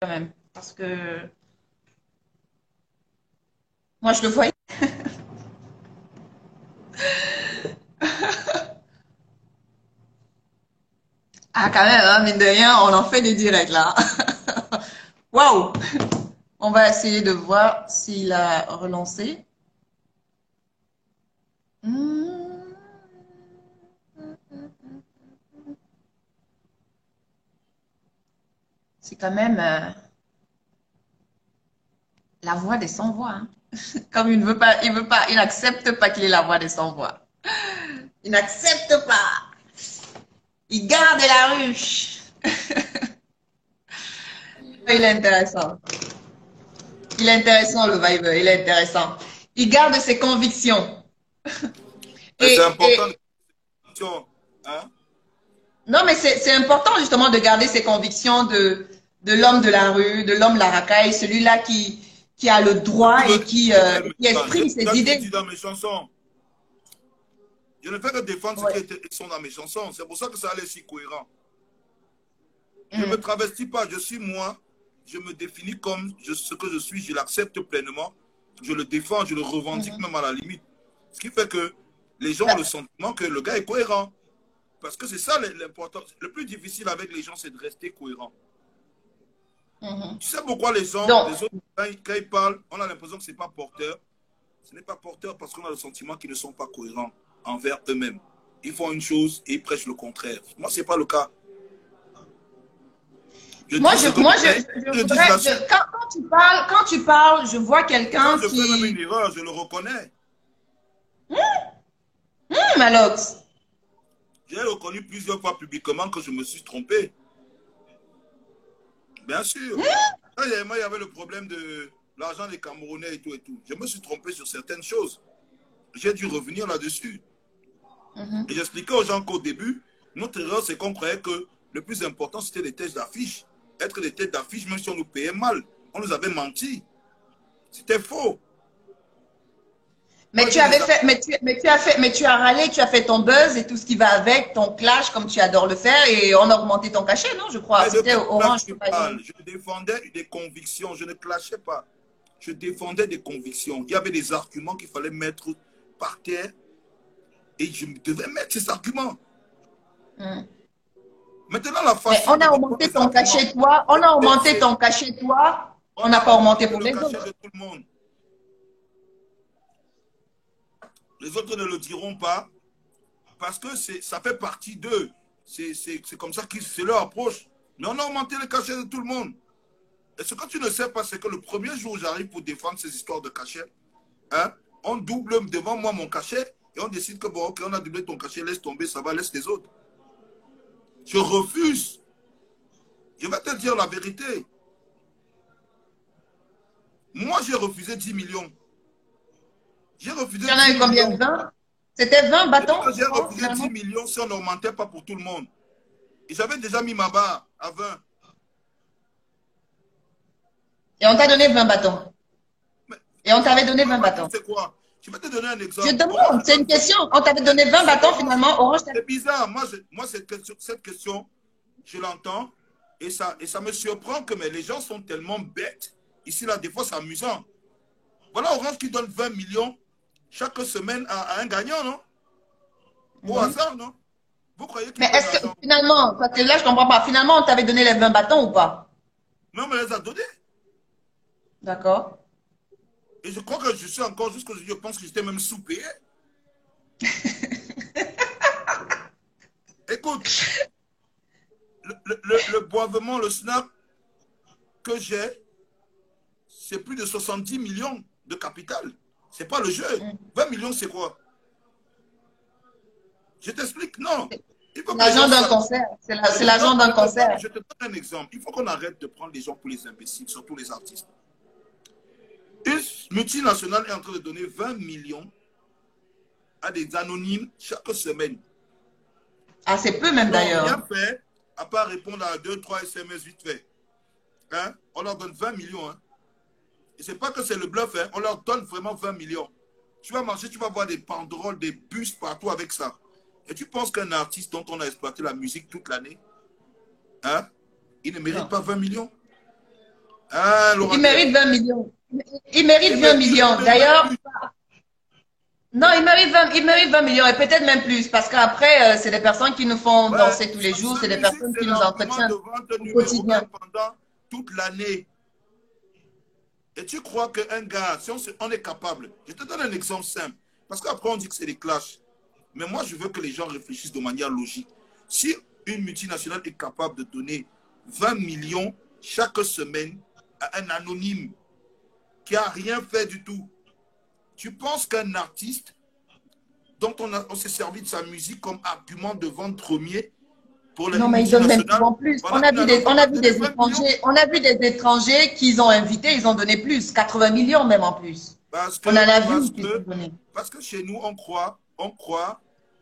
Quand même, parce que moi, je le voyais. Ah, quand même, hein, mine de rien, on en fait des directs là. Waouh! On va essayer de voir s'il a relancé. C'est quand même la voix des sans-voix. Hein. Comme il ne veut pas, il n'accepte pas qu'il ait la voix des sans-voix. Il n'accepte pas. Il garde la ruche. Il est intéressant. Il est intéressant, le Viber. Il est intéressant. Il garde ses convictions. Mais c'est Et, important. Hein? non, mais c'est important justement de garder ses convictions de l'homme de la rue, de l'homme de la racaille, celui-là qui a le droit et qui exprime ses Je idées. dis dans mes chansons. Je ne fais que défendre Ouais. ceux qui sont dans mes chansons. C'est pour ça que ça allait si cohérent. Je ne me travestis pas, je suis moi. Je me définis comme ce que je suis, je l'accepte pleinement. Je le défends, je le revendique même à la limite. Ce qui fait que les gens ont le sentiment que le gars est cohérent. Parce que c'est ça l'important. Le plus difficile avec les gens, c'est de rester cohérent. Tu sais pourquoi les gens, les autres, quand ils parlent, on a l'impression que ce n'est pas porteur. Ce n'est pas porteur parce qu'on a le sentiment qu'ils ne sont pas cohérents envers eux-mêmes. Ils font une chose et ils prêchent le contraire. Moi, ce n'est pas le cas. Quand tu parles, je vois quelqu'un qui... Je fais même une erreur, je le reconnais. Malox. J'ai reconnu plusieurs fois publiquement que je me suis trompé. Bien sûr. Moi, il y avait le problème de l'argent des Camerounais et tout et tout. Je me suis trompé sur certaines choses. J'ai dû revenir là-dessus. Et j'expliquais aux gens qu'au début, notre erreur, c'est qu'on croyait que le plus important, c'était les têtes d'affiche. Être des têtes d'affiche, même si on nous payait mal. On nous avait menti. C'était faux. Mais tu avais fait, mais tu as râlé, tu as fait ton buzz et tout ce qui va avec, ton clash comme tu adores le faire et on a augmenté ton cachet, non, je crois. C'était Orange. Je défendais des convictions, je ne clashais pas. Je défendais des convictions. Il y avait des arguments qu'il fallait mettre par terre et je devais mettre ces arguments. Maintenant, la façon. Mais on a augmenté ton cachet, toi. On a augmenté ton cachet, toi. On n'a pas augmenté pour les autres. De tout le monde. Les autres ne le diront pas parce que ça fait partie d'eux. C'est comme ça que c'est leur approche. Mais on a augmenté le cachet de tout le monde. Et ce que tu ne sais pas, c'est que le premier jour où j'arrive pour défendre ces histoires de cachet, hein, on double devant moi mon cachet et on décide que bon, ok, on a doublé ton cachet, laisse tomber, ça va, laisse les autres. Je refuse. Je vais te dire la vérité. Moi, j'ai refusé 10 millions. J'ai refusé. Il y en a eu combien? 20? C'était 20 bâtons? J'ai refusé 10 millions si on n'augmentait pas pour tout le monde. Et j'avais déjà mis ma barre à 20. Et on t'a donné 20 bâtons. Et on t'avait donné 20 bâtons. C'est quoi? Je vais te donner un exemple. Je demande, c'est une question. On t'avait donné 20 bâtons finalement. Orange. C'est bizarre. Moi cette question, je l'entends et ça me surprend que mais les gens sont tellement bêtes. Ici, là, des fois, c'est amusant. Voilà Orange qui donne 20 millions chaque semaine à un gagnant, non? Au hasard, non? Vous croyez qu'il... Mais est-ce que finalement, parce que là, je ne comprends pas, finalement, on t'avait donné les 20 bâtons ou pas? Mais on me les a donnés. D'accord. Et je crois que je suis encore, jusqu'aujourd'hui, je pense que j'étais même sous-payé. Écoute, le boivement, le snack que j'ai, c'est plus de 70 millions de capital. Ce n'est pas le jeu. 20 millions, c'est quoi? Je t'explique, non. L'argent d'un concert. C'est l'argent d'un concert. Je te donne un exemple. Il faut qu'on arrête de prendre les gens pour les imbéciles, surtout les artistes. Une multinationale est en train de donner 20 millions à des anonymes chaque semaine. Ah, c'est peu même d'ailleurs. Ils n'ont rien fait, à part répondre à 2-3 SMS vite fait. Hein? On leur donne 20 millions. Hein? Et ce n'est pas que c'est le bluff, hein? On leur donne vraiment 20 millions. Tu vas marcher, tu vas voir des banderoles, des bus partout avec ça. Et tu penses qu'un artiste dont on a exploité la musique toute l'année, hein, il ne mérite pas 20 millions? Hein, il mérite 20 millions. Il mérite 20 millions. D'ailleurs, non, il mérite 20 millions et peut-être même plus parce qu'après, c'est des personnes qui nous font danser tous les jours, c'est des personnes qui nous entretiennent au quotidien. Pendant toute l'année. Et tu crois qu'un gars, si on est capable, je te donne un exemple simple, parce qu'après on dit que c'est des clashs. Mais moi, je veux que les gens réfléchissent de manière logique. Si une multinationale est capable de donner 20 millions chaque semaine à un anonyme qui n'a rien fait du tout, tu penses qu'un artiste dont on s'est servi de sa musique comme argument de vente premier pour les multinationales... Non, mais ils donnent même en plus. On a vu des étrangers qu'ils ont invités, ils ont donné plus, 80 millions même en plus. Parce que chez nous, on croit on croit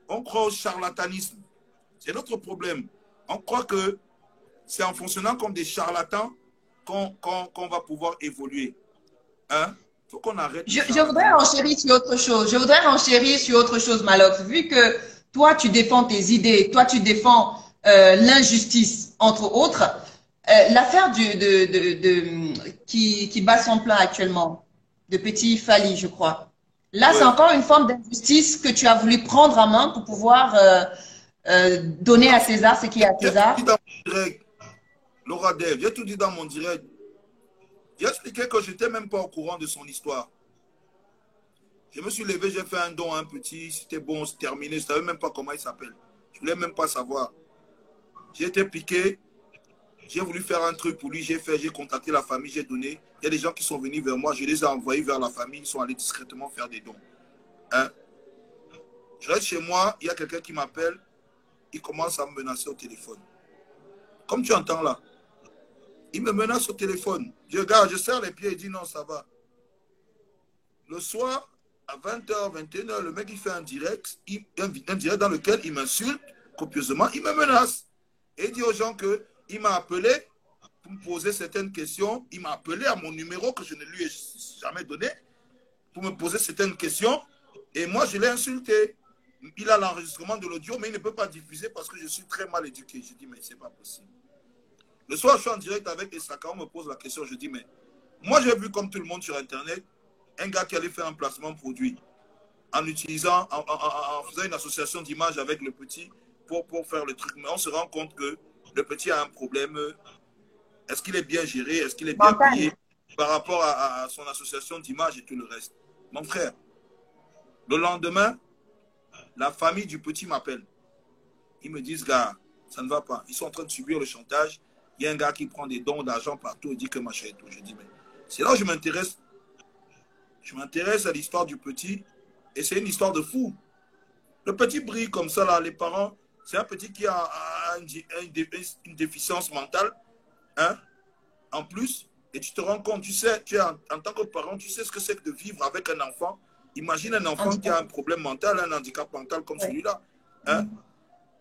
au charlatanisme. C'est notre problème. On croit que c'est en fonctionnant comme des charlatans qu'on va pouvoir évoluer. Hein? Faut qu'on arrête. Je voudrais enchérir sur autre chose. Je voudrais enchérir sur autre chose, Malox. Vu que toi, tu défends tes idées, toi, tu défends l'injustice, entre autres, l'affaire qui bat son plein actuellement, de Petit Fally, je crois. Là, Ouais. c'est encore une forme d'injustice que tu as voulu prendre en main pour pouvoir donner à César ce qui est à César. J'ai tout dit dans mon direct, Laura Dev, j'ai tout dit dans mon direct. J'ai expliqué que je n'étais même pas au courant de son histoire. Je me suis levé, j'ai fait un don à un petit, c'était bon, c'est terminé. Je ne savais même pas comment il s'appelle. Je ne voulais même pas savoir. J'ai été piqué, j'ai voulu faire un truc pour lui, j'ai contacté la famille, j'ai donné. Il y a des gens qui sont venus vers moi, je les ai envoyés vers la famille, ils sont allés discrètement faire des dons. Hein? Je reste chez moi, il y a quelqu'un qui m'appelle, il commence à me menacer au téléphone. Comme tu entends là. Il me menace au téléphone. Je regarde, je serre les pieds, il dit non, ça va. Le soir, à 20h, 21h, le mec, il fait un direct dans lequel il m'insulte copieusement, il me menace. Et il dit aux gens qu'il m'a appelé pour me poser certaines questions. Il m'a appelé à mon numéro que je ne lui ai jamais donné pour me poser certaines questions. Et moi, je l'ai insulté. Il a l'enregistrement de l'audio, mais il ne peut pas diffuser parce que je suis très mal éduqué. Je dis, mais c'est pas possible. Le soir, je suis en direct avec Essaka, on me pose la question, je dis, mais moi, j'ai vu comme tout le monde sur Internet, un gars qui allait faire un placement produit en utilisant, en faisant une association d'images avec le petit pour faire le truc. Mais on se rend compte que le petit a un problème. Est-ce qu'il est bien géré? Est-ce qu'il est bien payé par rapport à son association d'images et tout le reste? Mon frère, le lendemain, la famille du petit m'appelle. Ils me disent, gars, ça ne va pas. Ils sont en train de subir le chantage. Il y a un gars qui prend des dons d'argent partout et dit que machin et tout. Je dis, mais c'est là où je m'intéresse. Je m'intéresse à l'histoire du petit et c'est une histoire de fou. Le petit brille comme ça, là, les parents, c'est un petit qui a une déficience mentale, hein, en plus, et tu te rends compte, tu sais, en tant que parent, tu sais ce que c'est que de vivre avec un enfant. Imagine un enfant qui a un problème mental, un handicap mental comme celui-là. Hein.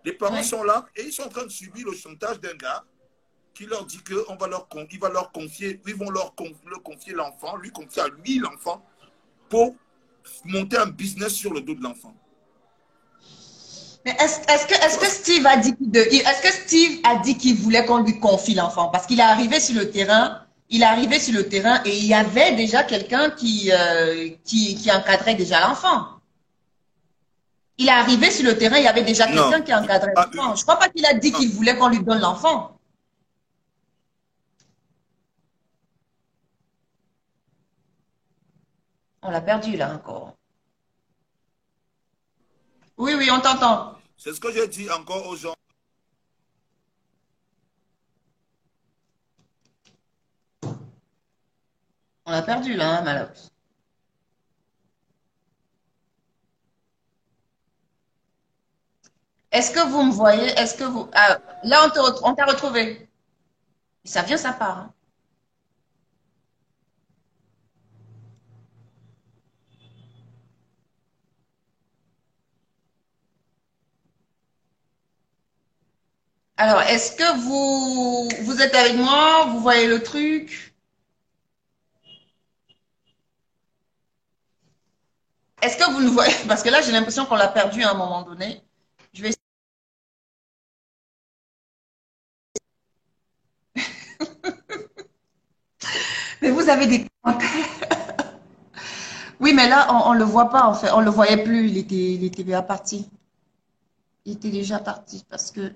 Les parents sont là et ils sont en train de subir le chantage d'un gars qui leur dit qu'on va leur confier, ils vont leur confier l'enfant, lui confier à lui l'enfant pour monter un business sur le dos de l'enfant. Mais est-ce que Steve a dit qu'il voulait qu'on lui confie l'enfant? Parce qu'il est arrivé sur le terrain, et il y avait déjà quelqu'un qui encadrait déjà l'enfant. Il est arrivé sur le terrain, il y avait déjà quelqu'un qui encadrait l'enfant. Je ne crois pas qu'il a dit qu'il voulait qu'on lui donne l'enfant. On l'a perdu là encore. Oui, oui, on t'entend. C'est ce que j'ai dit encore aux gens. On l'a perdu là, hein, Malox. Est-ce que vous me voyez? Est-ce que vous... Ah, là, on t'a retrouvé. Ça vient, ça part. Hein. Alors, est-ce que vous êtes avec moi? Vous voyez le truc? Est-ce que vous nous voyez? Parce que là, j'ai l'impression qu'on l'a perdu à un moment donné. Je vais... Mais vous avez des commentaires. Oui, mais là, on ne le voit pas, en fait. On ne le voyait plus. Il était déjà parti. Il était déjà parti parce que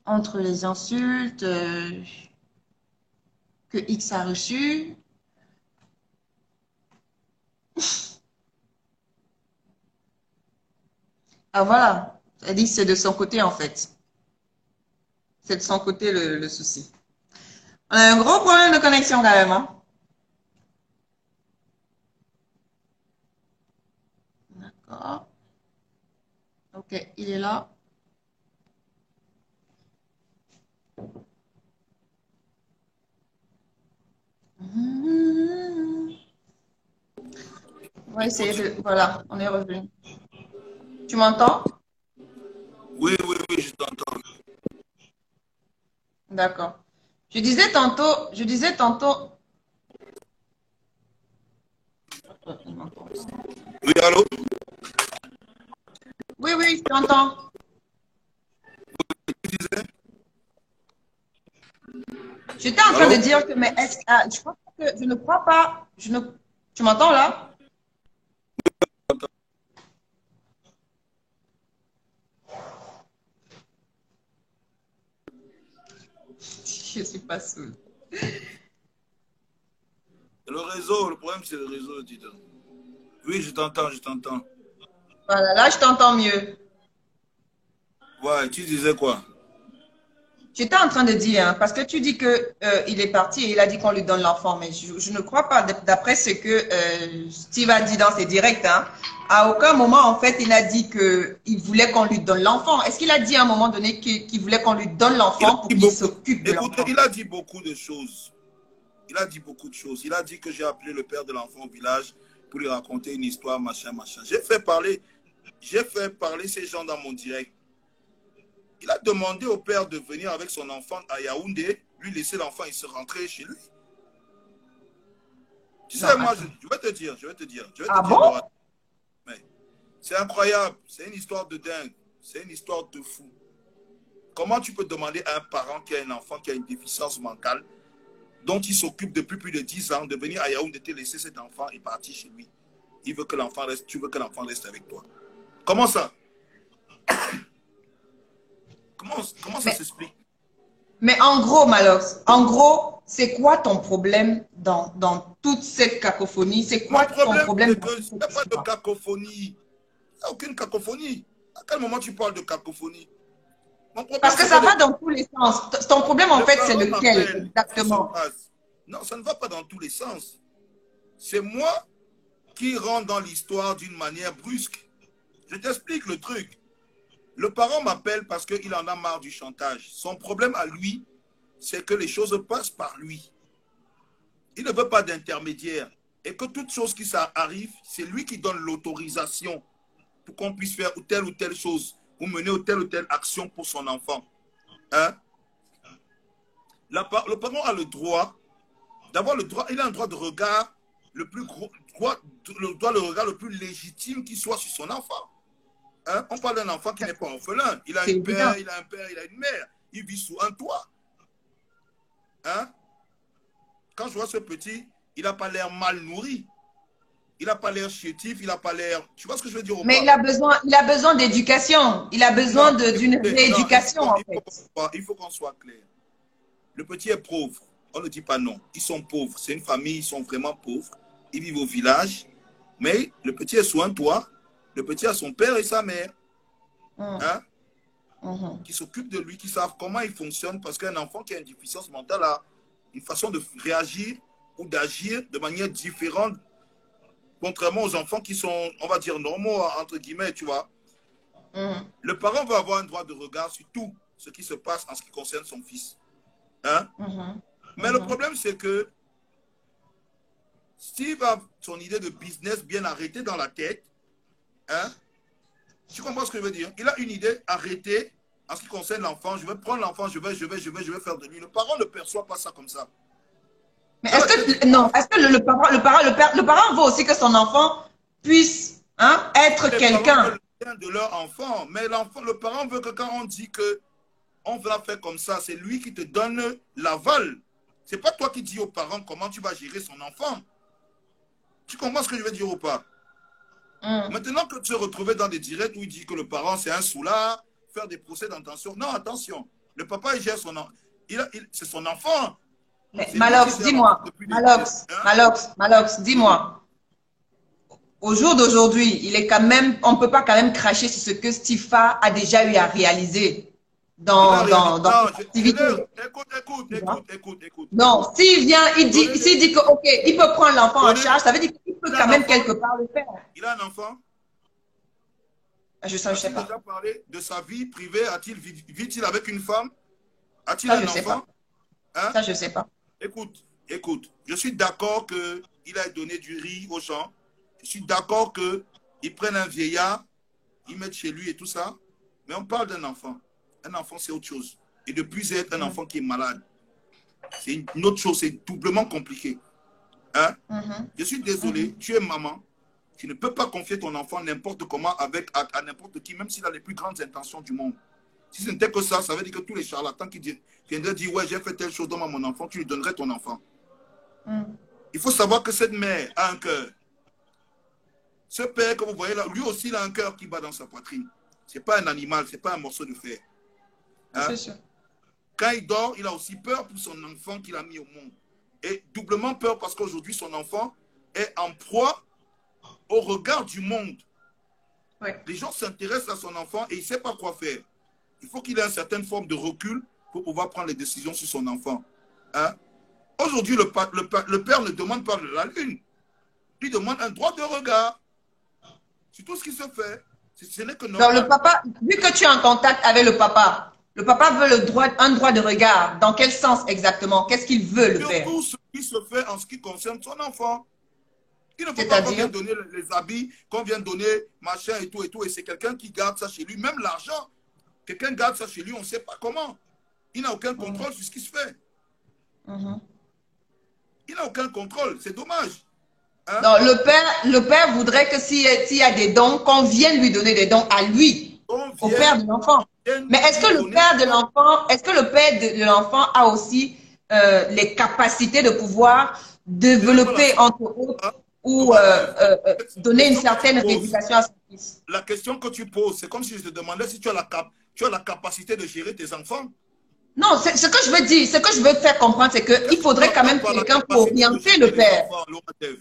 entre les insultes que X a reçues, ah voilà, elle dit que c'est de son côté en fait. C'est de son côté le souci. On a un gros problème de connexion quand même. Hein? D'accord. Ok, il est là. On va essayer de... Voilà, on est revenu. Tu m'entends? Oui, oui, oui, je t'entends. D'accord. Je disais tantôt, il m'entend aussi. Oui, allô? Oui, oui, je t'entends. Tu disais? J'étais en train de Allô? dire que, mais est-ce je crois que je ne crois pas, tu m'entends là? Je suis pas sûre. Le réseau, le problème c'est le réseau, dis-donc. Oui, je t'entends, je t'entends. Voilà, là, je t'entends mieux. Ouais, tu disais quoi? J'étais en train de dire, hein, parce que tu dis que il est parti et il a dit qu'on lui donne l'enfant, mais je ne crois pas, d'après ce que Steve a dit dans ses directs, hein, à aucun moment, en fait, il a dit qu'il voulait qu'on lui donne l'enfant. Est-ce qu'il a dit à un moment donné qu'il voulait qu'on lui donne Il a l'enfant pour dit qu'il beaucoup. s'occupe de Écoutez, l'enfant? il a dit beaucoup de choses. Il a dit beaucoup de choses. Il a dit que j'ai appelé le père de l'enfant au village pour lui raconter une histoire, machin, machin. J'ai fait parler ces gens dans mon direct. Il a demandé au père de venir avec son enfant à Yaoundé, lui laisser l'enfant et se rentrer chez lui. Tu Non, sais, moi, attends. je vais te dire, Ah bon? c'est incroyable, c'est une histoire de dingue, c'est une histoire de fou. Comment tu peux demander à un parent qui a un enfant qui a une déficience mentale, dont il s'occupe depuis plus de 10 ans, de venir à Yaoundé te laisser cet enfant et partir chez lui? Il veut que l'enfant reste, tu veux que l'enfant reste avec toi. Comment ça? Comment ça Mais, s'explique? mais en gros, Malox, en gros, c'est quoi ton problème dans toute cette cacophonie? C'est Mon quoi ton problème, problème c'est dans qu'il toute n'y a cette pas de histoire? cacophonie. Il n'y a aucune cacophonie. À quel moment tu parles de cacophonie? Mon problème, Parce que c'est que ça va dans tous les sens. Ton problème, en le fait, c'est parent lequel m'appelle sur ce exactement? base. Non, ça ne va pas dans tous les sens. C'est moi qui rentre dans l'histoire d'une manière brusque. Je t'explique le truc. Le parent m'appelle parce qu'il en a marre du chantage. Son problème à lui, c'est que les choses passent par lui. Il ne veut pas d'intermédiaire. Et que toute chose qui ça arrive, c'est lui qui donne l'autorisation pour qu'on puisse faire ou telle chose, ou mener telle ou telle action pour son enfant. Hein? Le parent a le droit d'avoir le droit, il a un droit de regard le plus gros, le regard le plus légitime qui soit sur son enfant. Hein? On parle d'un enfant qui n'est pas orphelin. Il a C'est un évident. père, il a une mère. Il vit sous un toit. Hein? Quand je vois ce petit, il n'a pas l'air mal nourri. Il n'a pas l'air chétif, il n'a pas l'air... Tu vois ce que je veux dire ou Mais pas? il a besoin d'éducation. Il a besoin Non, d'une écoutez, non, rééducation, en fait. il faut qu'on soit clair. Le petit est pauvre. On ne dit pas non. Ils sont pauvres. C'est une famille, ils sont vraiment pauvres. Ils vivent au village. Mais le petit est sous un toit. Le petit a son père et sa mère. Hein? Qui s'occupent de lui, qui savent comment il fonctionne. Parce qu'un enfant qui a une déficience mentale a une façon de réagir ou d'agir de manière différente. Contrairement aux enfants qui sont, on va dire, normaux, entre guillemets, tu vois. Le parent va avoir un droit de regard sur tout ce qui se passe en ce qui concerne son fils. Hein? Mais le problème, c'est que Steve a son idée de business bien arrêtée dans la tête. Hein? Tu comprends ce que je veux dire? Il a une idée arrêtée en ce qui concerne l'enfant. Je vais prendre l'enfant, je vais faire de lui. Le parent ne perçoit pas ça comme ça. Mais est-ce que, non, est-ce que le parent veut aussi que son enfant puisse être Les parents quelqu'un? veulent le bien de leur enfant, mais le parent veut que quand on dit que on va faire comme ça, c'est lui qui te donne l'aval. C'est pas toi qui dis aux parents comment tu vas gérer son enfant. Tu comprends ce que je veux dire ou pas? Maintenant que tu te retrouves dans des directs où il dit que le parent c'est un soulard, faire des procès d'intention. Non, attention. Le papa, il gère son enfant. C'est son enfant. Malox, dis-moi. Malox, dis-moi. Au jour d'aujourd'hui, il est quand même, on ne peut pas quand même cracher sur ce que Stifa a déjà eu à réaliser dans cette activité. Écoute. Non, s'il vient, s'il dit que, ok, il peut prendre l'enfant en charge, ça veut dire qu'il peut quand même quelque part le faire. Il a un enfant? Je sais pas. A-t-il déjà parlé de sa vie privée? Vit-il avec une femme? A-t-il Ça, un je sais enfant? pas. Hein? Ça, je sais pas. Écoute. Je suis d'accord qu'il a donné du riz aux gens. Je suis d'accord qu'il prenne un vieillard ils mettent chez lui et tout ça. Mais on parle d'un enfant. Un enfant, c'est autre chose. Et depuis être un enfant qui est malade, c'est une autre chose, c'est doublement compliqué. Hein? Je suis désolé, tu es maman. Tu ne peux pas confier ton enfant n'importe comment à n'importe qui, même s'il a les plus grandes intentions du monde. Si ce n'était que ça veut dire que tous les charlatans qui viendraient dire « Ouais, j'ai fait telle chose dans mon enfant », tu lui donnerais ton enfant. Il faut savoir que cette mère a un cœur. Ce père que vous voyez là, lui aussi, il a un cœur qui bat dans sa poitrine. Ce n'est pas un animal, ce n'est pas un morceau de fer. Hein? C'est sûr. Quand il dort, il a aussi peur pour son enfant qu'il a mis au monde. Et doublement peur parce qu'aujourd'hui, son enfant est en proie au regard du monde. Ouais. Les gens s'intéressent à son enfant et il ne sait pas quoi faire. Il faut qu'il ait une certaine forme de recul pour pouvoir prendre les décisions sur son enfant. Hein? Aujourd'hui, le père ne demande pas de la lune. Il demande un droit de regard. C'est tout ce qui se fait. Ce n'est que normal. Donc, le papa, vu que tu es en contact avec le papa veut un droit de regard. Dans quel sens exactement? Qu'est-ce qu'il veut, le père? Tout ce qui se fait en ce qui concerne son enfant. Il ne faut pas qu'on vienne donner les habits, qu'on vienne donner machin et tout et tout. Et c'est quelqu'un qui garde ça chez lui. Même l'argent, quelqu'un garde ça chez lui, on ne sait pas comment. Il n'a aucun contrôle sur ce qui se fait. Il n'a aucun contrôle. C'est dommage. Hein? Non, le père voudrait que s'il y a des dons, qu'on vienne lui donner des dons à lui, au père de l'enfant. Mais est-ce que le père de l'enfant a aussi les capacités de pouvoir développer entre autres ou donner une certaine réputation à son fils? La question que tu poses, c'est comme si je te demandais si tu as la capacité de gérer tes enfants. Non, ce que je veux dire, ce que je veux faire comprendre, c'est qu'il faudrait quand même quelqu'un pour orienter le père.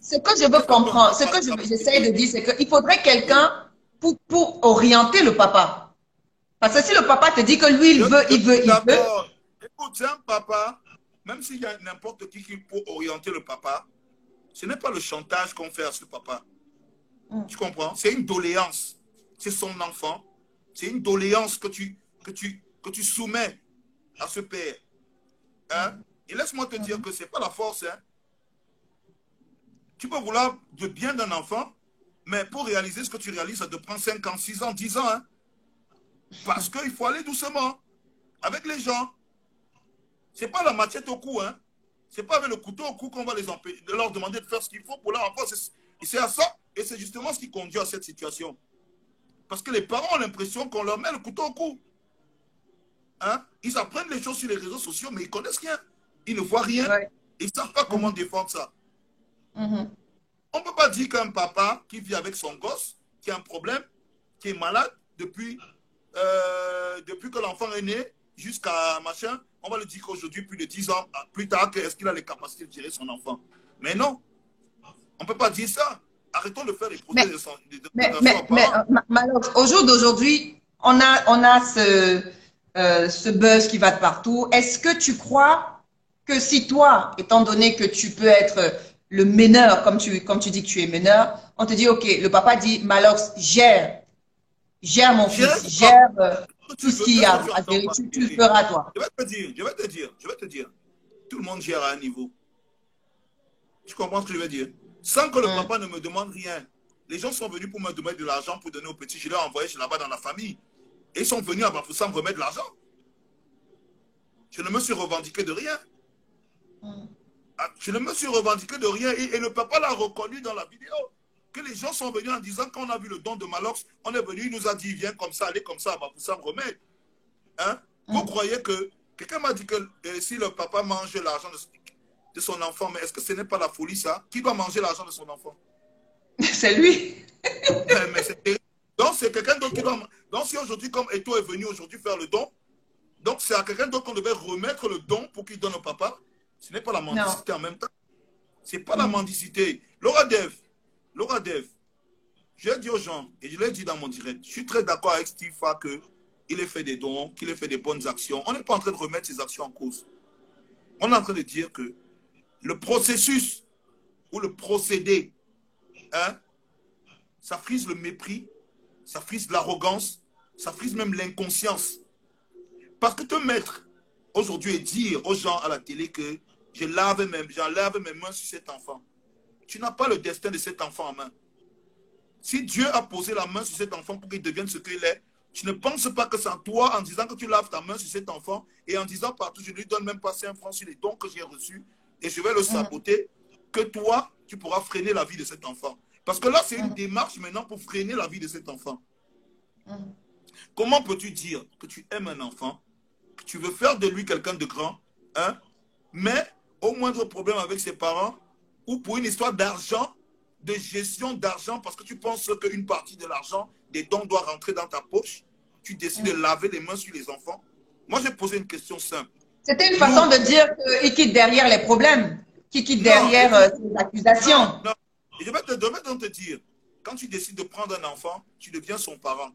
Ce que je veux comprendre, ce que j'essaie de dire, c'est qu'il faudrait quelqu'un pour orienter le papa. Parce que si le papa te dit que lui, il veut. Écoute, c'est un papa, même s'il y a n'importe qui peut orienter le papa, ce n'est pas le chantage qu'on fait à ce papa. Tu comprends? C'est une doléance. C'est son enfant. C'est une doléance que tu soumets à ce père. Hein? Et laisse-moi te dire que ce n'est pas la force. Hein? Tu peux vouloir du bien d'un enfant, mais pour réaliser ce que tu réalises, ça te prend 5 ans, 6 ans, 10 ans. Hein? Parce qu'il faut aller doucement avec les gens. Ce n'est pas la machette au cou. Hein? Ce n'est pas avec le couteau au cou qu'on va leur demander de faire ce qu'il faut pour leur enfant. C'est à ça. Et c'est justement ce qui conduit à cette situation. Parce que les parents ont l'impression qu'on leur met le couteau au cou. Hein? Ils apprennent les choses sur les réseaux sociaux, mais ils ne connaissent rien. Ils ne voient rien. Ouais. Ils ne savent pas comment défendre ça. On ne peut pas dire qu'un papa qui vit avec son gosse, qui a un problème, qui est malade depuis que l'enfant est né jusqu'à machin, on va lui dire qu'aujourd'hui, plus de 10 ans plus tard, est-ce qu'il a les capacités de gérer son enfant? Mais non. On ne peut pas dire ça. Arrêtons de faire les procès de son au jour d'aujourd'hui, on a ce buzz qui va de partout. Est-ce que tu crois que si toi, étant donné que tu peux être le meneur, comme tu dis que tu es meneur, on te dit, OK, le papa dit, Malox, gère mon fils, gère tout ce qu'il y a à gérer, tu le feras toi. Je vais te dire, tout le monde gère à un niveau. Tu comprends ce que je veux dire? Sans que le papa ne me demande rien. Les gens sont venus pour me demander de l'argent pour donner aux petits. Je leur ai envoyé là-bas dans la famille. Et ils sont venus à Bafoussam me remettre de l'argent. Je ne me suis revendiqué de rien. Je ne me suis revendiqué de rien. Et le papa l'a reconnu dans la vidéo. Que les gens sont venus en disant, quand on a vu le don de Malox, on est venu, il nous a dit, viens comme ça, allez comme ça à Bafoussam remettre. Hein? Vous croyez que... Quelqu'un m'a dit que si le papa mange l'argent de son enfant, mais est-ce que ce n'est pas la folie, ça? Qui doit manger l'argent de son enfant? C'est lui. Donc, c'est quelqu'un d'autre qui doit... Donc, si aujourd'hui, comme Eto est venu aujourd'hui faire le don, donc c'est à quelqu'un d'autre qu'on devait remettre le don pour qu'il donne au papa. Ce n'est pas la mendicité en même temps. Ce n'est pas la mendicité. Laura Dev, je l'ai dit aux gens, et je l'ai dit dans mon direct, je suis très d'accord avec Steve Fa qu'il ait fait des dons, qu'il ait fait des bonnes actions. On n'est pas en train de remettre ces actions en cause. On est en train de dire que le processus ou le procédé, hein, ça frise le mépris, ça frise l'arrogance, ça frise même l'inconscience. Parce que te mettre aujourd'hui et dire aux gens à la télé que j'enlève mes mains sur cet enfant, tu n'as pas le destin de cet enfant en main. Si Dieu a posé la main sur cet enfant pour qu'il devienne ce qu'il est, tu ne penses pas que c'est en toi, en disant que tu laves ta main sur cet enfant et en disant partout, je ne lui donne même pas 5 francs sur les dons que j'ai reçus et je vais le saboter, que toi, tu pourras freiner la vie de cet enfant. Parce que là, c'est une démarche maintenant pour freiner la vie de cet enfant. Comment peux-tu dire que tu aimes un enfant, que tu veux faire de lui quelqu'un de grand, hein, mais au moindre problème avec ses parents ou pour une histoire d'argent, de gestion d'argent, parce que tu penses qu'une partie de l'argent, des dons doit rentrer dans ta poche, tu décides de laver les mains sur les enfants. Moi, j'ai posé une question simple. C'était une façon de dire qu'il quitte derrière les problèmes, qu'il quitte derrière ces accusations. Non. Et je vais te dire, quand tu décides de prendre un enfant, tu deviens son parent.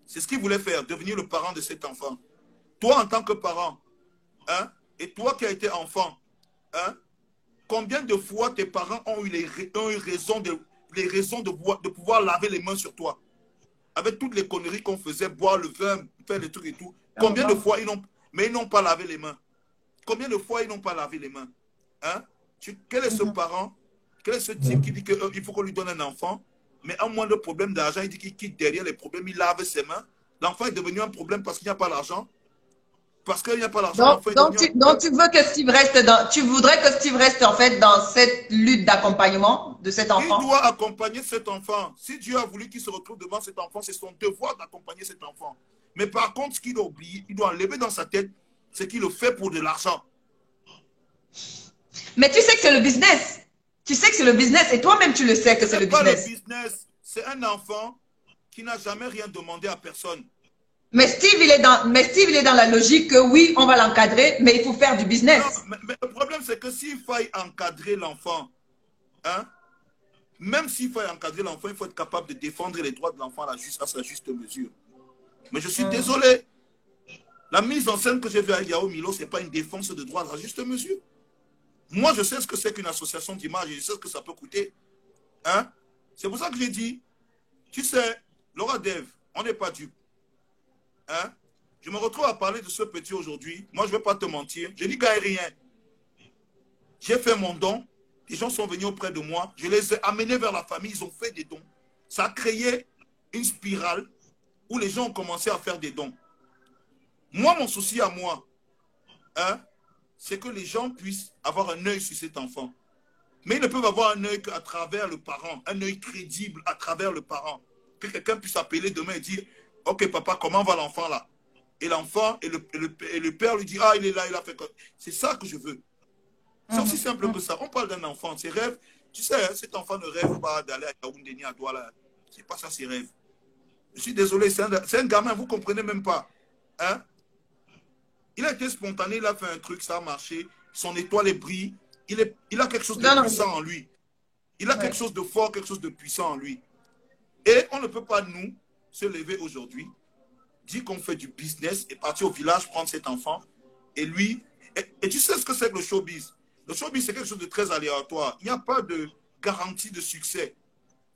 C'est ce qu'il voulait faire, devenir le parent de cet enfant. Toi, en tant que parent, hein, et toi qui as été enfant, hein, combien de fois tes parents ont eu raison de pouvoir laver les mains sur toi? Avec toutes les conneries qu'on faisait, boire le vin, faire les trucs et tout. Combien de fois ils n'ont pas lavé les mains? Combien de fois ils n'ont pas lavé les mains? Hein? Quel est ce parent? Quel est ce type qui dit qu'il faut qu'on lui donne un enfant, mais à moins de problème d'argent, il dit qu'il quitte derrière les problèmes, il lave ses mains. L'enfant est devenu un problème parce qu'il n'y a pas d'argent. Parce qu'il n'y a pas d'argent. Donc tu veux que Steve reste tu voudrais que Steve reste en fait dans cette lutte d'accompagnement de cet enfant? Il doit accompagner cet enfant. Si Dieu a voulu qu'il se retrouve devant cet enfant, c'est son devoir d'accompagner cet enfant. Mais par contre, ce qu'il doit oublier, il doit enlever dans sa tête, c'est qu'il le fait pour de l'argent. Mais tu sais que c'est le business. Tu sais que c'est le business et toi-même tu le sais que c'est le business. C'est pas le business, c'est un enfant qui n'a jamais rien demandé à personne. Mais Steve, il est dans la logique que oui, on va l'encadrer, mais il faut faire du business. Non, mais le problème, c'est que s'il faille encadrer l'enfant, hein, même s'il faille encadrer l'enfant, il faut être capable de défendre les droits de l'enfant à sa juste mesure. Mais je suis désolé. La mise en scène que j'ai vue avec Yao Milo, ce n'est pas une défense de droits à sa juste mesure. Moi, je sais ce que c'est qu'une association d'image et je sais ce que ça peut coûter. Hein? C'est pour ça que j'ai dit, tu sais, Laura Dev, on n'est pas dupe. Hein? Je me retrouve à parler de ce petit aujourd'hui. Moi, je ne vais pas te mentir. Je dis rien. J'ai fait mon don. Les gens sont venus auprès de moi. Je les ai amenés vers la famille. Ils ont fait des dons. Ça a créé une spirale où les gens ont commencé à faire des dons. Moi, mon souci à moi, hein, c'est que les gens puissent avoir un œil sur cet enfant. Mais ils ne peuvent avoir un œil qu'à travers le parent, un œil crédible à travers le parent. Que quelqu'un puisse appeler demain et dire, ok papa, comment va l'enfant là? Et l'enfant et le père lui dit, ah il est là, il a fait quoi? C'est ça que je veux. C'est aussi simple que ça. On parle d'un enfant, ses rêves. Tu sais, hein, cet enfant ne rêve pas d'aller à Yaoundé ni à Douala. C'est pas ça ses rêves. Je suis désolé, c'est un gamin, vous ne comprenez même pas. Hein? Il a été spontané, il a fait un truc, ça a marché. Son étoile est brille. Il a quelque chose de puissant en lui. Il a quelque chose de fort, quelque chose de puissant en lui. Et on ne peut pas, nous, se lever aujourd'hui, dire qu'on fait du business et partir au village prendre cet enfant. Et lui, et tu sais ce que c'est que le showbiz? Le showbiz, c'est quelque chose de très aléatoire. Il n'y a pas de garantie de succès.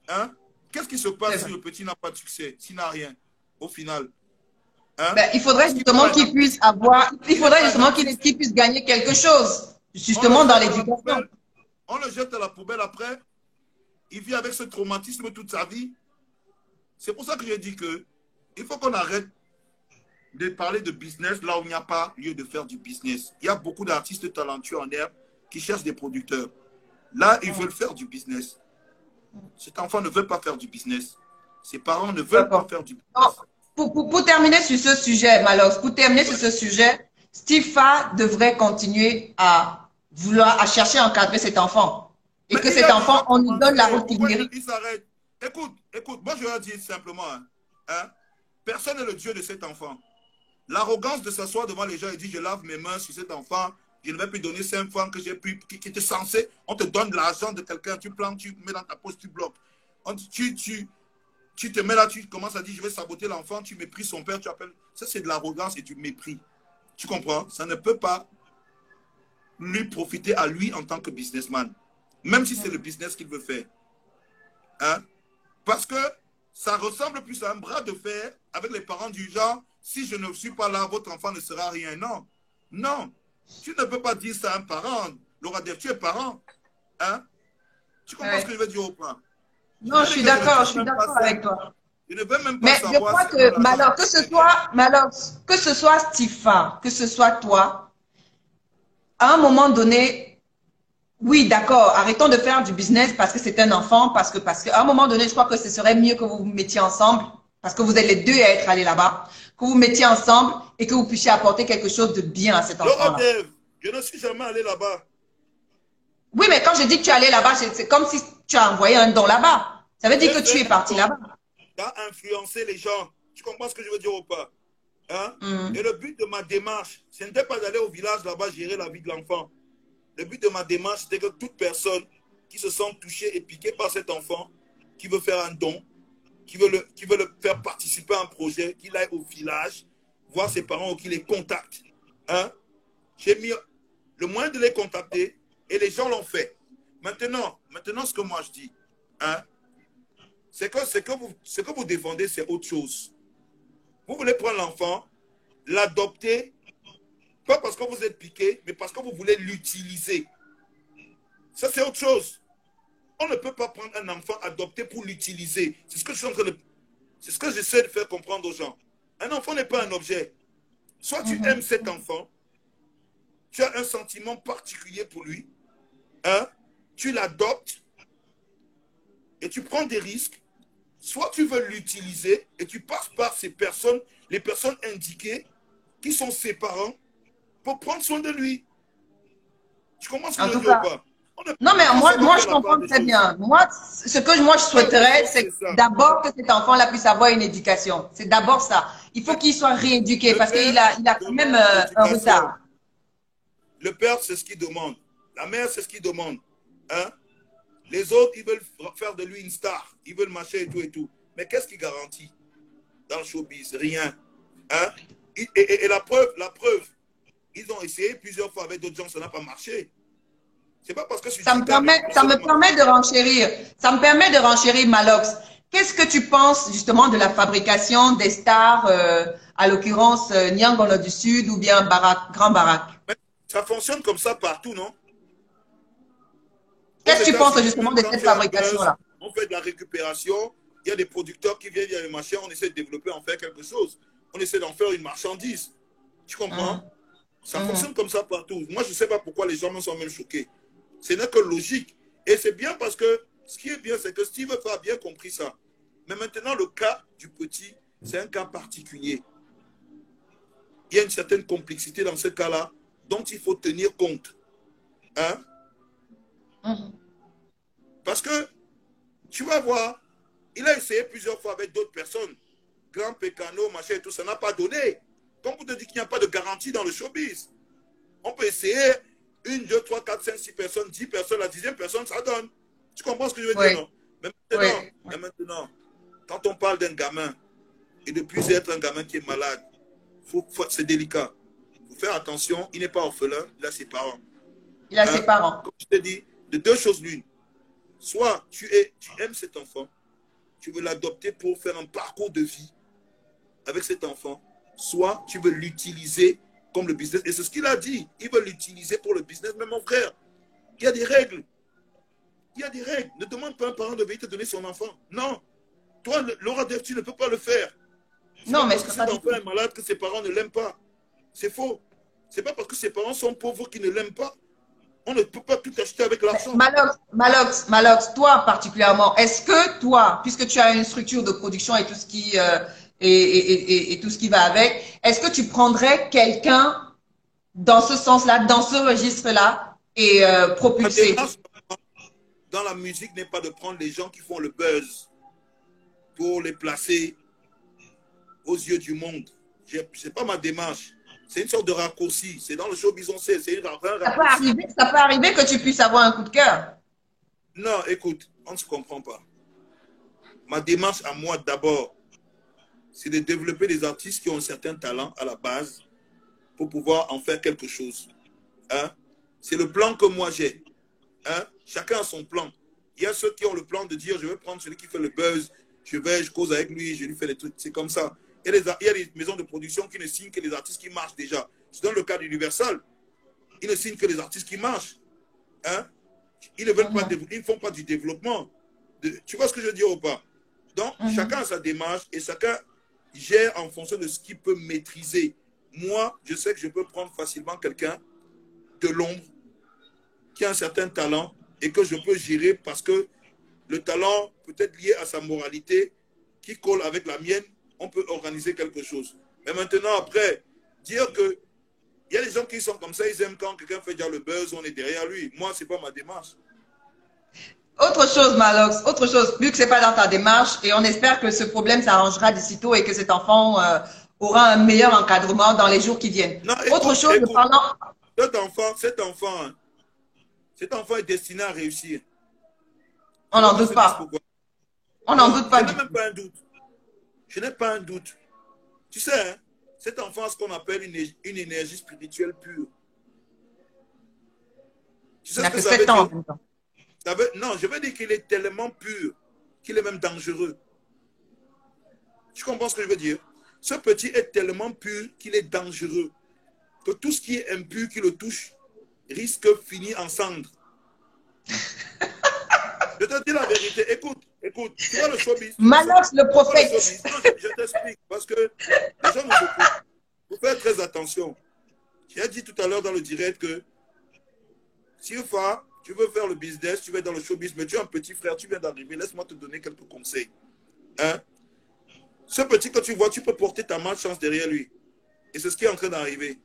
Hein? Qu'est-ce qui se passe si le petit n'a pas de succès, s'il n'a rien, au final? Hein? Ben, il faudrait justement qu'il puisse avoir, il faudrait justement qu'il puisse gagner quelque chose, justement dans l'éducation. On le jette à la poubelle après, il vit avec ce traumatisme toute sa vie. C'est pour ça que j'ai dit que il faut qu'on arrête de parler de business là où il n'y a pas lieu de faire du business. Il y a beaucoup d'artistes talentueux en herbe qui cherchent des producteurs. Là, ils veulent faire du business. Cet enfant ne veut pas faire du business. Ses parents ne veulent pas faire du business. Pour terminer sur ce sujet, Malox, pour terminer sur ce sujet, Stifa devrait continuer à chercher à encadrer cet enfant. Et que cet enfant, on lui donne la route qu'il mérite. Il s'arrête. Écoute, moi je vais dire simplement, hein, personne n'est le Dieu de cet enfant. L'arrogance de s'asseoir devant les gens et dire je lave mes mains sur cet enfant, je ne vais plus donner 5 francs que j'ai pris, qui était censé, on te donne l'argent de quelqu'un, tu plantes, tu mets dans ta poche, tu bloques. Tu te mets là, tu commences à dire je vais saboter l'enfant, tu méprises son père, tu appelles. Ça c'est de l'arrogance et du mépris. Tu comprends? Ça ne peut pas lui profiter à lui en tant que businessman. Même si c'est le business qu'il veut faire. Hein? Parce que ça ressemble plus à un bras de fer avec les parents du genre, si je ne suis pas là, votre enfant ne sera rien. Non. Non. Tu ne peux pas dire ça à un parent. Laura Dev, tu es parent. Hein? Tu comprends ce que je veux dire ou pas? Non, je suis d'accord, je suis même pas d'accord ça. avec toi. Je ne veux même pas Mais je savoir crois si on a que, l'argent. que ce soit Stifa, que ce soit toi, à un moment donné, oui, d'accord, arrêtons de faire du business parce que c'est un enfant, parce qu'à un moment donné, je crois que ce serait mieux que vous vous mettiez ensemble, parce que vous êtes les deux à être allés là-bas, que vous vous mettiez ensemble et que vous puissiez apporter quelque chose de bien à cet Laura enfant-là. Dave, je ne suis jamais allé là-bas. Oui, mais quand je dis que tu es allé là-bas, c'est comme si tu as envoyé un don là-bas. Ça veut dire J'ai que tu fait es un parti don là-bas. à influencer les gens. Tu comprends ce que je veux dire ou pas? Hein? Et Mm. le but de ma démarche, ce n'était pas d'aller au village là-bas gérer la vie de l'enfant. Le but de ma démarche, c'était que toute personne qui se sent touchée et piquée par cet enfant, qui veut faire un don, qui veut le faire participer à un projet, qu'il aille au village, voir ses parents ou qu'il les contacte. Hein? J'ai mis le moyen de les contacter et les gens l'ont fait. Maintenant, ce que moi je dis, hein, c'est que ce que vous défendez, c'est autre chose. Vous voulez prendre l'enfant, l'adopter, pas parce que vous êtes piqué, mais parce que vous voulez l'utiliser. Ça, c'est autre chose. On ne peut pas prendre un enfant adopté pour l'utiliser. C'est ce que c'est ce que j'essaie de faire comprendre aux gens. Un enfant n'est pas un objet. Soit tu aimes cet enfant, tu as un sentiment particulier pour lui, hein, tu l'adoptes et tu prends des risques. Soit tu veux l'utiliser et tu passes par ces personnes, les personnes indiquées qui sont ses parents pour prendre soin de lui. Tu comprends ce que En je veux tout dire ou cas, pas? non, mais On essaie de moi, faire je la part comprends des très choses. bien. Moi, ce que moi, je souhaiterais, c'est C'est ça. d'abord que cet enfant-là puisse avoir une éducation. C'est d'abord ça. Il faut qu'il soit rééduqué Le parce père qu'il a quand même demande un l'éducation. retard. Le père, c'est ce qu'il demande. La mère, c'est ce qu'il demande. Hein? Les autres, ils veulent faire de lui une star. Ils veulent marcher et tout et tout. Mais qu'est-ce qui garantit dans le showbiz? Rien. Hein? Et la preuve, ils ont essayé plusieurs fois avec d'autres gens, ça n'a pas marché. C'est pas parce que sur Ça me TikTok, permet de renchérir. Ça me permet de renchérir, Malox. Qu'est-ce que tu penses justement de la fabrication des stars, à l'occurrence Nyangolo du Sud ou bien Grand Barak? ça fonctionne comme ça partout, non? Aux Qu'est-ce que tu penses États-Unis, justement même de quand cette il y a un buzz, fabrication-là? on fait de la récupération. Il y a des producteurs qui viennent, il y a des machins, on essaie de développer, en faire quelque chose. On essaie d'en faire une marchandise. Tu comprends? Ça fonctionne comme ça partout. Moi, je ne sais pas pourquoi les gens me sont même choqués. Ce n'est que logique. Et c'est bien parce que ce qui est bien, c'est que Steve a bien compris ça. Mais maintenant, le cas du petit, c'est un cas particulier. Il y a une certaine complexité dans ce cas-là dont il faut tenir compte. Hein? Parce que, tu vas voir, il a essayé plusieurs fois avec d'autres personnes. Grand Pécano, machin et tout, ça n'a pas donné. Comme vous te dites qu'il n'y a pas de garantie dans le showbiz. On peut essayer 1, 2, 3, 4, 5, 6 personnes, 10 personnes, la 10e personne, ça donne. Tu comprends ce que je veux dire, non? Mais maintenant, quand on parle d'un gamin, et de plus être un gamin qui est malade, c'est délicat. Il faut faire attention, il n'est pas orphelin, il a ses parents. Il a ses parents. Comme je te dis, de deux choses l'une. Soit tu aimes cet enfant, tu veux l'adopter pour faire un parcours de vie avec cet enfant, soit tu veux l'utiliser comme le business. Et c'est ce qu'il a dit. Il veut l'utiliser pour le business. Mais mon frère, il y a des règles. Il y a des règles. Ne demande pas à un parent de venir te donner son enfant. Non. Toi, Laura Def, tu ne peux pas le faire. Non, mais parce que cet enfant est malade que ses parents ne l'aiment pas. C'est faux. C'est pas parce que ses parents sont pauvres qu'ils ne l'aiment pas. On ne peut pas tout acheter avec l'argent. Malox, toi particulièrement, est-ce que toi, puisque tu as une structure de production et tout ce qui et tout ce qui va avec, est-ce que tu prendrais quelqu'un dans ce sens-là, dans ce registre-là, et propulser? Dans la musique n'est pas de prendre les gens qui font le buzz pour les placer aux yeux du monde. C'est pas ma démarche. C'est une sorte de raccourci. C'est dans le showbiz, on sait. C'est un raccourci. Ça peut arriver que tu puisses avoir un coup de cœur. Non, écoute, on ne se comprend pas. Ma démarche à moi, d'abord, c'est de développer des artistes qui ont un certain talent à la base pour pouvoir en faire quelque chose. Hein? C'est le plan que moi j'ai. Hein? Chacun a son plan. Il y a ceux qui ont le plan de dire, je vais prendre celui qui fait le buzz, je cause avec lui, je lui fais des trucs. C'est comme ça. Il y a des maisons de production qui ne signent que les artistes qui marchent déjà. C'est dans le cas d'Universal. Ils ne signent que les artistes qui marchent. Hein? Ils ne veulent pas, ils ne font pas du développement. Tu vois ce que je veux dire ou pas? Donc, chacun a sa démarche et chacun gère en fonction de ce qu'il peut maîtriser. Moi, je sais que je peux prendre facilement quelqu'un de l'ombre qui a un certain talent et que je peux gérer parce que le talent peut être lié à sa moralité qui colle avec la mienne. On peut organiser quelque chose. Mais maintenant, après, dire que il y a des gens qui sont comme ça, ils aiment quand quelqu'un fait déjà le buzz, on est derrière lui. Moi, ce n'est pas ma démarche. Autre chose, Malox, autre chose, vu que c'est pas dans ta démarche, et on espère que ce problème s'arrangera d'ici tôt et que cet enfant aura un meilleur encadrement dans les jours qui viennent. Non, Autre écoute, chose, écoute, parlant... cet enfant est destiné à réussir. On n'en doute pas. On n'en doute pas. Je n'ai même pas un doute. Je n'ai pas un doute. Tu sais, hein, cet enfant a ce qu'on appelle une énergie spirituelle pure. Tu sais ce que ça veut dire? Non, je veux dire qu'il est tellement pur qu'il est même dangereux. Tu comprends ce que je veux dire? Ce petit est tellement pur qu'il est dangereux. Que tout ce qui est impur qui le touche risque de finir en cendres. Je te dis la vérité. Écoute. Tu vois le showbiz. Malox, le prophète. Non, je t'explique. Parce que les gens nous écoutent. Il faut faire très attention. J'ai dit tout à l'heure dans le direct que si tu veux faire le business, tu vas dans le showbiz, mais tu es un petit frère, tu viens d'arriver, laisse-moi te donner quelques conseils. Hein? Ce petit que tu vois, tu peux porter ta malchance derrière lui. Et c'est ce qui est en train d'arriver.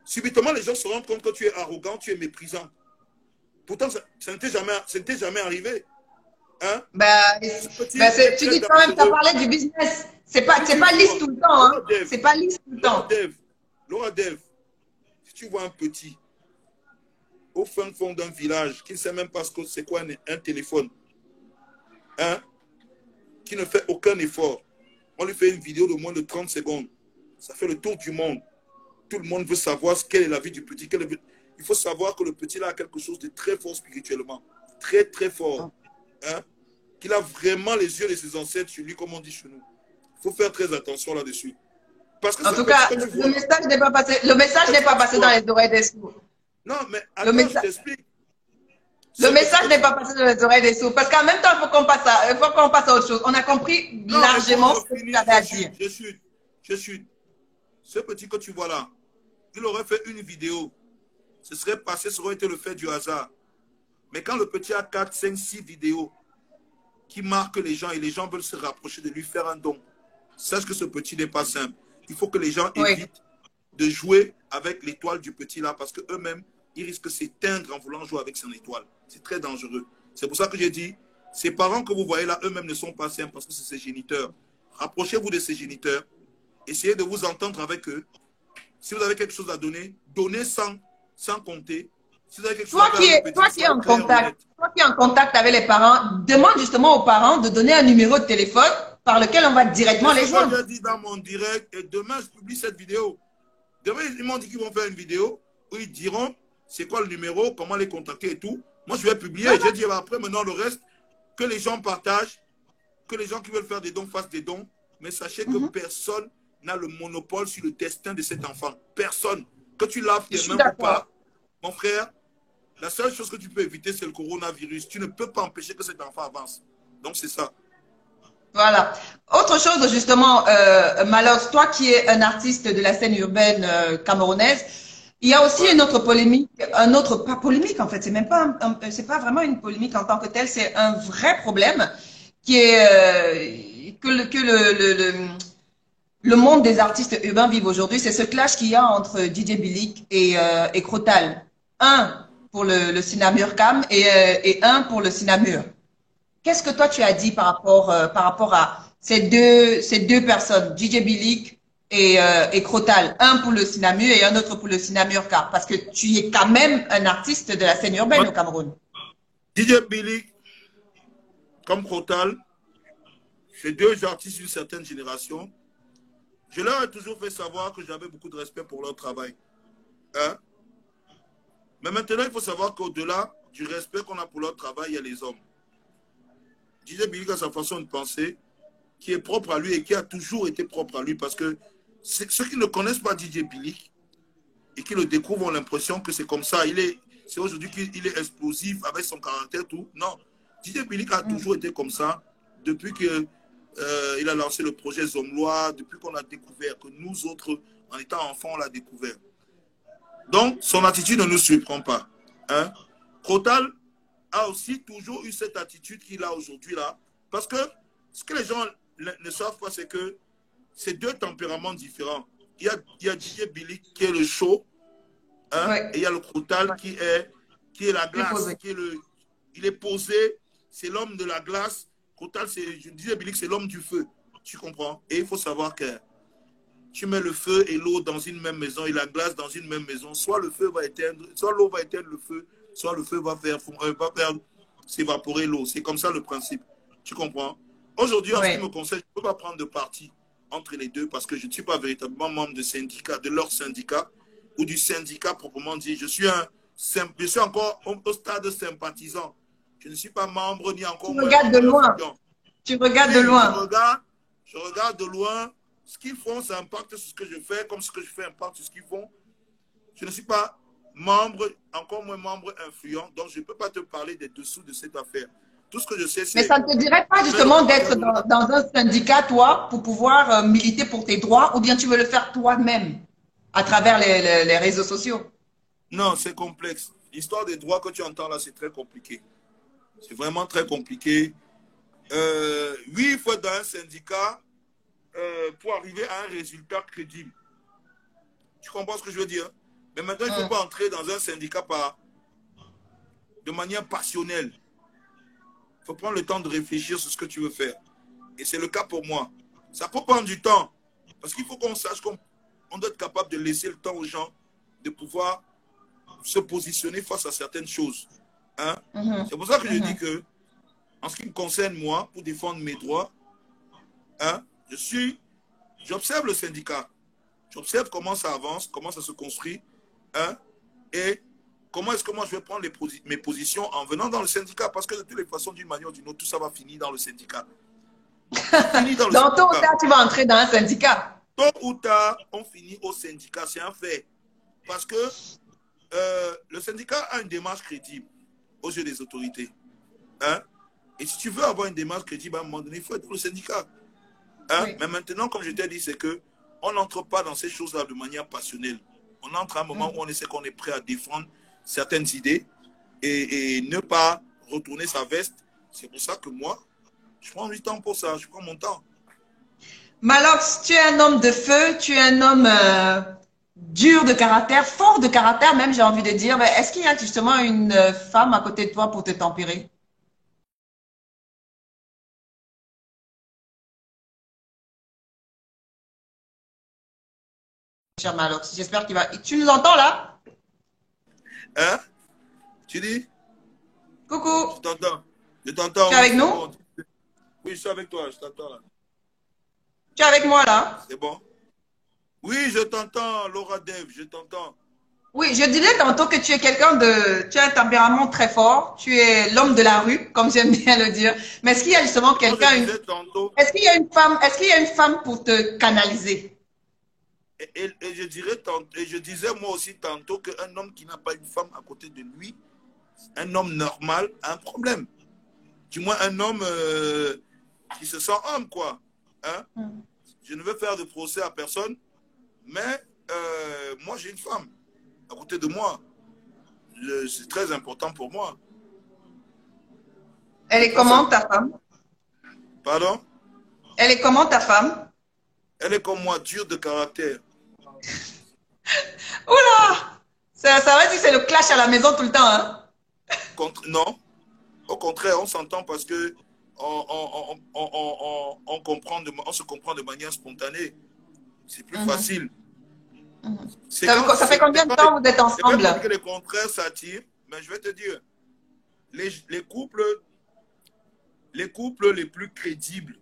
Subitement, les gens se rendent compte que tu es arrogant, tu es méprisant. Pourtant, ça n'était jamais arrivé. Hein? Tu dis quand même, tu as parlé du business. C'est pas lisse tout le temps. Hein? C'est pas lisse tout le temps. Laura Dev, si tu vois un petit au fin fond d'un village qui ne sait même pas ce que c'est quoi un téléphone, hein? Qui ne fait aucun effort, on lui fait une vidéo de moins de 30 secondes. Ça fait le tour du monde. Tout le monde veut savoir quelle est la vie du petit. Il faut savoir que le petit là a quelque chose de très fort spirituellement. Très, très fort. Hein? Qu'il a vraiment les yeux de ses ancêtres sur lui, comme on dit chez nous. Il faut faire très attention là-dessus. Parce que en tout cas, le message n'est pas passé, dans les oreilles des sourds. Non, mais attends, je t'explique. Le message n'est pas passé dans les oreilles des sourds. Parce qu'en même temps, il faut qu'on passe à autre chose. On a compris largement ce que tu avais à dire. Je suis. Ce petit que tu vois là, il aurait fait une vidéo. Ce serait passé, ça aurait été le fait du hasard. Mais quand le petit a 4, 5, 6 vidéos qui marquent les gens et les gens veulent se rapprocher de lui, faire un don, sache que ce petit n'est pas simple. Il faut que les gens évitent de jouer avec l'étoile du petit là parce qu'eux-mêmes, ils risquent de s'éteindre en voulant jouer avec son étoile. C'est très dangereux. C'est pour ça que j'ai dit, ces parents que vous voyez là, eux-mêmes ne sont pas simples parce que c'est ses géniteurs. Rapprochez-vous de ces géniteurs. Essayez de vous entendre avec eux. Si vous avez quelque chose à donner, donnez sans compter. Si vous avez quelque chose à faire, toi qui es en contact avec les parents, demande justement aux parents de donner un numéro de téléphone par lequel on va directement les joindre. J'ai dit dans mon direct et demain je publie cette vidéo. Demain ils m'ont dit qu'ils vont faire une vidéo où ils diront c'est quoi le numéro, comment les contacter et tout. Moi je vais publier. J'ai dit après maintenant le reste que les gens partagent, que les gens qui veulent faire des dons fassent des dons. Mais sachez que personne n'a le monopole sur le destin de cet enfant. Personne. Que tu laves tes mains ou pas, mon frère, la seule chose que tu peux éviter, c'est le coronavirus. Tu ne peux pas empêcher que cet enfant avance. Donc, c'est ça. Voilà. Autre chose, justement, Malox, toi qui es un artiste de la scène urbaine camerounaise, il y a aussi une autre polémique, pas polémique en fait, c'est même pas, c'est pas vraiment une polémique en tant que telle, c'est un vrai problème qui est le monde des artistes urbains vivent aujourd'hui, c'est ce clash qu'il y a entre DJ Bilic et Crotal. Un pour le Sinamur Cam et un pour le Sinamur. Qu'est-ce que toi tu as dit par rapport à ces deux personnes, DJ Bilic et Crotal, un pour le Sinamur et un autre pour le Sinamur Cam, parce que tu es quand même un artiste de la scène urbaine au Cameroun. DJ Bilic, comme Crotal, c'est deux artistes d'une certaine génération. Je leur ai toujours fait savoir que j'avais beaucoup de respect pour leur travail. Hein? Mais maintenant, il faut savoir qu'au-delà du respect qu'on a pour leur travail, il y a les hommes. DJ Bilic a sa façon de penser qui est propre à lui et qui a toujours été propre à lui parce que ceux qui ne connaissent pas DJ Bilic et qui le découvrent ont l'impression que c'est comme ça. c'est aujourd'hui qu'il est explosif avec son caractère, tout. Non. DJ Billy a toujours été comme ça depuis que il a lancé le projet Zomlois, depuis qu'on a découvert, que nous autres, en étant enfants, on l'a découvert. Donc, son attitude ne nous surprend pas. Hein? Crotal a aussi toujours eu cette attitude qu'il a aujourd'hui là. Parce que ce que les gens ne savent pas, c'est que c'est deux tempéraments différents. Il y a DJ Billy qui est le chaud, hein? Ouais. Et il y a le Crotal qui est la glace, il est posé, c'est l'homme de la glace. Crotal, je disais Billy, c'est l'homme du feu. Tu comprends? Et il faut savoir que tu mets le feu et l'eau dans une même maison et la glace dans une même maison. Soit le feu va éteindre, soit l'eau va éteindre le feu, soit le feu va faire s'évaporer l'eau. C'est comme ça le principe. Tu comprends? Aujourd'hui, en ce qui me concerne, je ne peux pas prendre de parti entre les deux parce que je ne suis pas véritablement membre de syndicat, de leur syndicat ou du syndicat proprement dit. Je suis encore au stade sympathisant. Je ne suis pas membre ni encore... Tu regardes de loin. Tu regardes de loin. Je regarde de loin. Ce qu'ils font, ça impacte sur ce que je fais, comme ce que je fais impacte sur ce qu'ils font. Je ne suis pas membre, encore moins membre influent, donc je ne peux pas te parler des dessous de cette affaire. Tout ce que je sais, c'est... Mais ça ne te dirait pas justement d'être dans un syndicat, toi, pour pouvoir militer pour tes droits, ou bien tu veux le faire toi-même à travers les réseaux sociaux? Non, c'est complexe. L'histoire des droits que tu entends là, c'est très compliqué. C'est vraiment très compliqué. Oui, il faut être dans un syndicat pour arriver à un résultat crédible. Tu comprends ce que je veux dire? Mais maintenant, il ne faut pas entrer dans un syndicat de manière passionnelle. Il faut prendre le temps de réfléchir sur ce que tu veux faire. Et c'est le cas pour moi. Ça peut prendre du temps. Parce qu'il faut qu'on sache qu'on doit être capable de laisser le temps aux gens de pouvoir se positionner face à certaines choses. Hein? C'est pour ça que je dis que, en ce qui me concerne, moi, pour défendre mes droits, hein, j'observe le syndicat. J'observe comment ça avance, comment ça se construit, hein, et comment est-ce que moi je vais prendre mes positions en venant dans le syndicat. Parce que de toutes les façons, d'une manière ou d'une autre, tout ça va finir dans le syndicat. Donc, tôt ou tard, tu vas entrer dans un syndicat. Tôt ou tard, on finit au syndicat. C'est un fait. Parce que le syndicat a une démarche crédible aux yeux des autorités. Hein? Et si tu veux avoir une démarche crédible, à un moment donné, il faut être dans le syndicat. Hein? Oui. Mais maintenant, comme je t'ai dit, c'est que on n'entre pas dans ces choses-là de manière passionnelle. On entre à un moment où on sait qu'on est prêt à défendre certaines idées et ne pas retourner sa veste. C'est pour ça que moi, je prends du temps pour ça. Je prends mon temps. Malox, tu es un homme de feu, tu es un homme dur de caractère, fort de caractère même, j'ai envie de dire. Est-ce qu'il y a justement une femme à côté de toi pour te tempérer? Cher Malox, j'espère qu'il va... Tu nous entends là? Hein? Tu dis? Coucou. Je t'entends. Je t'entends. Tu es avec nous? Oui, je suis avec toi, je t'entends là. Tu es avec moi là? C'est bon? Oui, je t'entends, Laura Dev, je t'entends. Oui, je disais tantôt que tu es quelqu'un de... Tu as un tempérament très fort, tu es l'homme de la rue, comme j'aime bien le dire. Mais est-ce qu'il y a justement quelqu'un... Est-ce qu'il y a une femme pour te canaliser? Et je disais moi aussi tantôt qu'un homme qui n'a pas une femme à côté de lui, un homme normal a un problème. Du moins un homme qui se sent homme, quoi. Hein? Je ne veux faire de procès à personne, mais moi j'ai une femme à côté de moi. C'est très important pour moi. Elle est comment ta femme? Pardon? Elle est comment ta femme? Elle est comme moi, dure de caractère. Oula! Ça va dire que c'est le clash à la maison tout le temps, hein? Non. Au contraire, on s'entend parce que on se comprend de manière spontanée. C'est plus facile. Ça fait combien de temps vous êtes ensemble? C'est pas que les contraires s'attirent, mais je vais te dire, les couples les plus crédibles,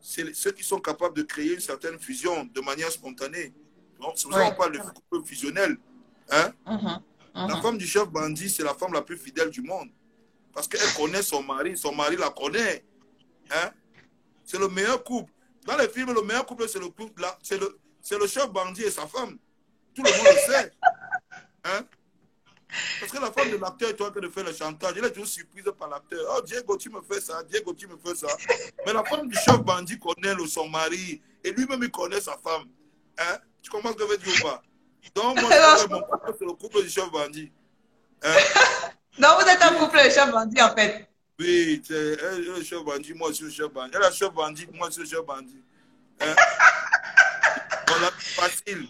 c'est ceux qui sont capables de créer une certaine fusion de manière spontanée. C'est pour ça qu'on parle de couple fusionnel. Hein? La femme du chef bandit, c'est la femme la plus fidèle du monde. Parce qu'elle connaît son mari la connaît. Hein? C'est le meilleur couple. Dans les films, le meilleur couple, c'est le couple là, c'est le chef bandit et sa femme. Tout le monde le sait. Hein? Parce que la femme de l'acteur est en train de faire le chantage. Elle est toujours surprise par l'acteur. Oh, Diego, tu me fais ça. Diego, tu me fais ça. Mais la femme du chef bandit connaît son mari. Et lui-même, il connaît sa femme. Hein? Tu comprends ce que je veux dire ou pas? Donc, moi, mon couple, c'est le couple du chef bandit. Hein? Donc, vous êtes un couple de chef bandit, en fait. Oui, elle est le chef bandit, moi, je suis le chef bandit. Elle est le chef bandit, moi, je suis le chef bandit. Hein? Voilà, facile.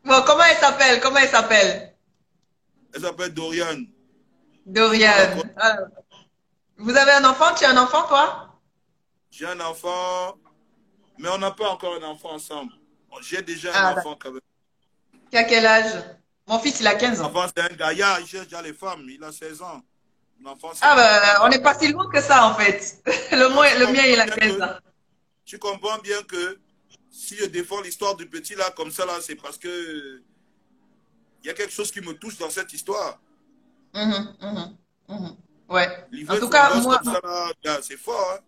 Bon, comment elle s'appelle? Comment elle s'appelle? Elle s'appelle Dorian. Dorian. Alors, vous avez un enfant? Tu as un enfant, toi? J'ai un enfant, mais on n'a pas encore un enfant ensemble. J'ai déjà un enfant quand même. Qui a quel âge? Mon fils, il a 15 ans. L'enfant, c'est un gaillard, il cherche déjà les femmes. Il a 16 ans. On n'est pas si loin que ça, en fait. Le mien, il a 15 ans. Tu comprends bien que si je défends l'histoire du petit là, comme ça, là, c'est parce que il y a quelque chose qui me touche dans cette histoire. Ouais. En tout cas, moi... C'est fort. Hein?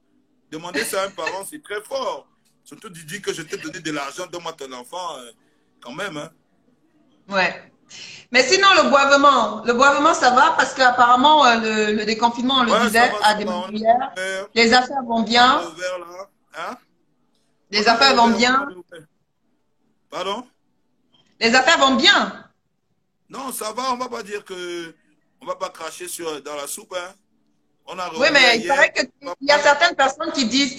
Demander ça à un parent, c'est très fort. Surtout de dire que je t'ai donné de l'argent, donne-moi ton enfant, quand même. Hein? Ouais. Mais sinon, le boivement, ça va parce qu'apparemment, le déconfinement, on le disait, a démarré hier. Les affaires vont bien. Hein? Les affaires vont bien. Pardon? Les affaires vont bien. Non, ça va, on va pas dire que on va pas cracher dans la soupe. Hein? Oui, mais il paraît qu'il y a certaines personnes qui disent,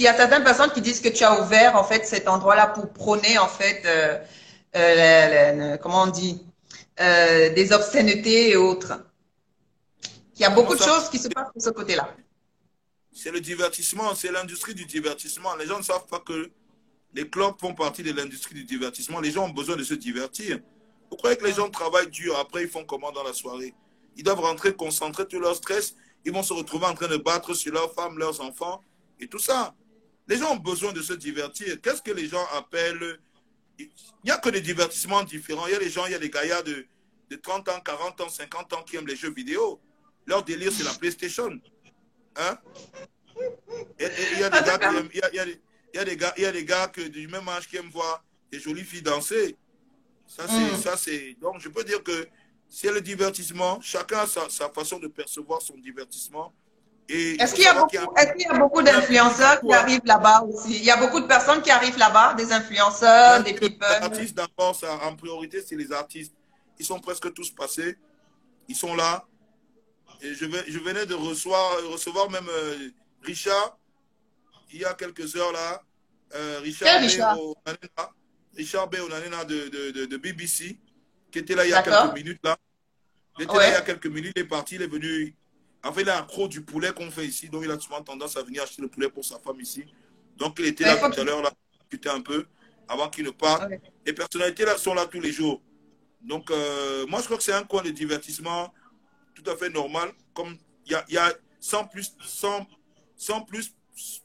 que tu as ouvert en fait cet endroit-là pour prôner en fait, comment on dit, des obscénités et autres. Il y a beaucoup de choses qui se passent de ce côté-là. C'est le divertissement, c'est l'industrie du divertissement. Les gens ne savent pas que les clubs font partie de l'industrie du divertissement. Les gens ont besoin de se divertir. Vous croyez que les gens travaillent dur, après ils font comment dans la soirée? Ils doivent rentrer, concentrer tout leur stress. Ils vont se retrouver en train de battre sur leurs femmes, leurs enfants et tout ça. Les gens ont besoin de se divertir. Qu'est-ce que les gens appellent... Il n'y a que des divertissements différents. Il y a des gens, il y a des gaillards de 30 ans, 40 ans, 50 ans qui aiment les jeux vidéo. Leur délire, c'est la PlayStation. Hein? Il y a des gars qui aiment, il y a des gars du même âge qui aiment voir des jolies filles danser. Ça, c'est... Donc, je peux dire que c'est le divertissement. Chacun a sa façon de percevoir son divertissement. Est-ce qu'il y a beaucoup d'influenceurs qui arrivent là-bas aussi? Il y a beaucoup de personnes qui arrivent là-bas, des influenceurs, des people. Les artistes, d'abord, en priorité, c'est les artistes. Ils sont presque tous passés. Ils sont là. Et je venais de recevoir même Richard, il y a quelques heures là. Richard B. Onanena de BBC, qui était là il y a quelques minutes là. Il était là il y a quelques minutes, il est parti, il est venu. En fait, il a accro du poulet qu'on fait ici, donc il a souvent tendance à venir acheter le poulet pour sa femme ici. Donc il était là tout à l'heure, là, discuter un peu, avant qu'il ne parte. Les personnalités là sont là tous les jours. Donc, moi je crois que c'est un coin de divertissement tout à fait normal, comme il y a sans plus,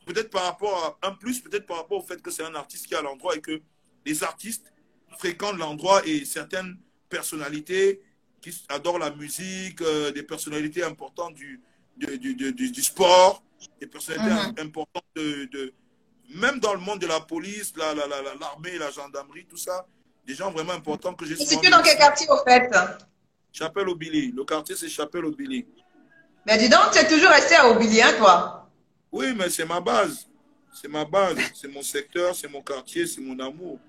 peut-être par rapport au fait que c'est un artiste qui est à l'endroit et que les artistes fréquentent l'endroit et certaines personnalités qui adorent la musique, des personnalités importantes du sport, des personnalités importantes même dans le monde de la police, l'armée, la gendarmerie, tout ça, des gens vraiment importants que j'ai souvent... Tu es dans quel quartier au fait? Chapelle-Aubily. Le quartier, c'est Chapelle-Aubily. Mais dis donc, tu es toujours resté à Aubily, hein, toi? Oui, mais c'est ma base. C'est ma base. C'est mon secteur, c'est mon quartier, c'est mon amour.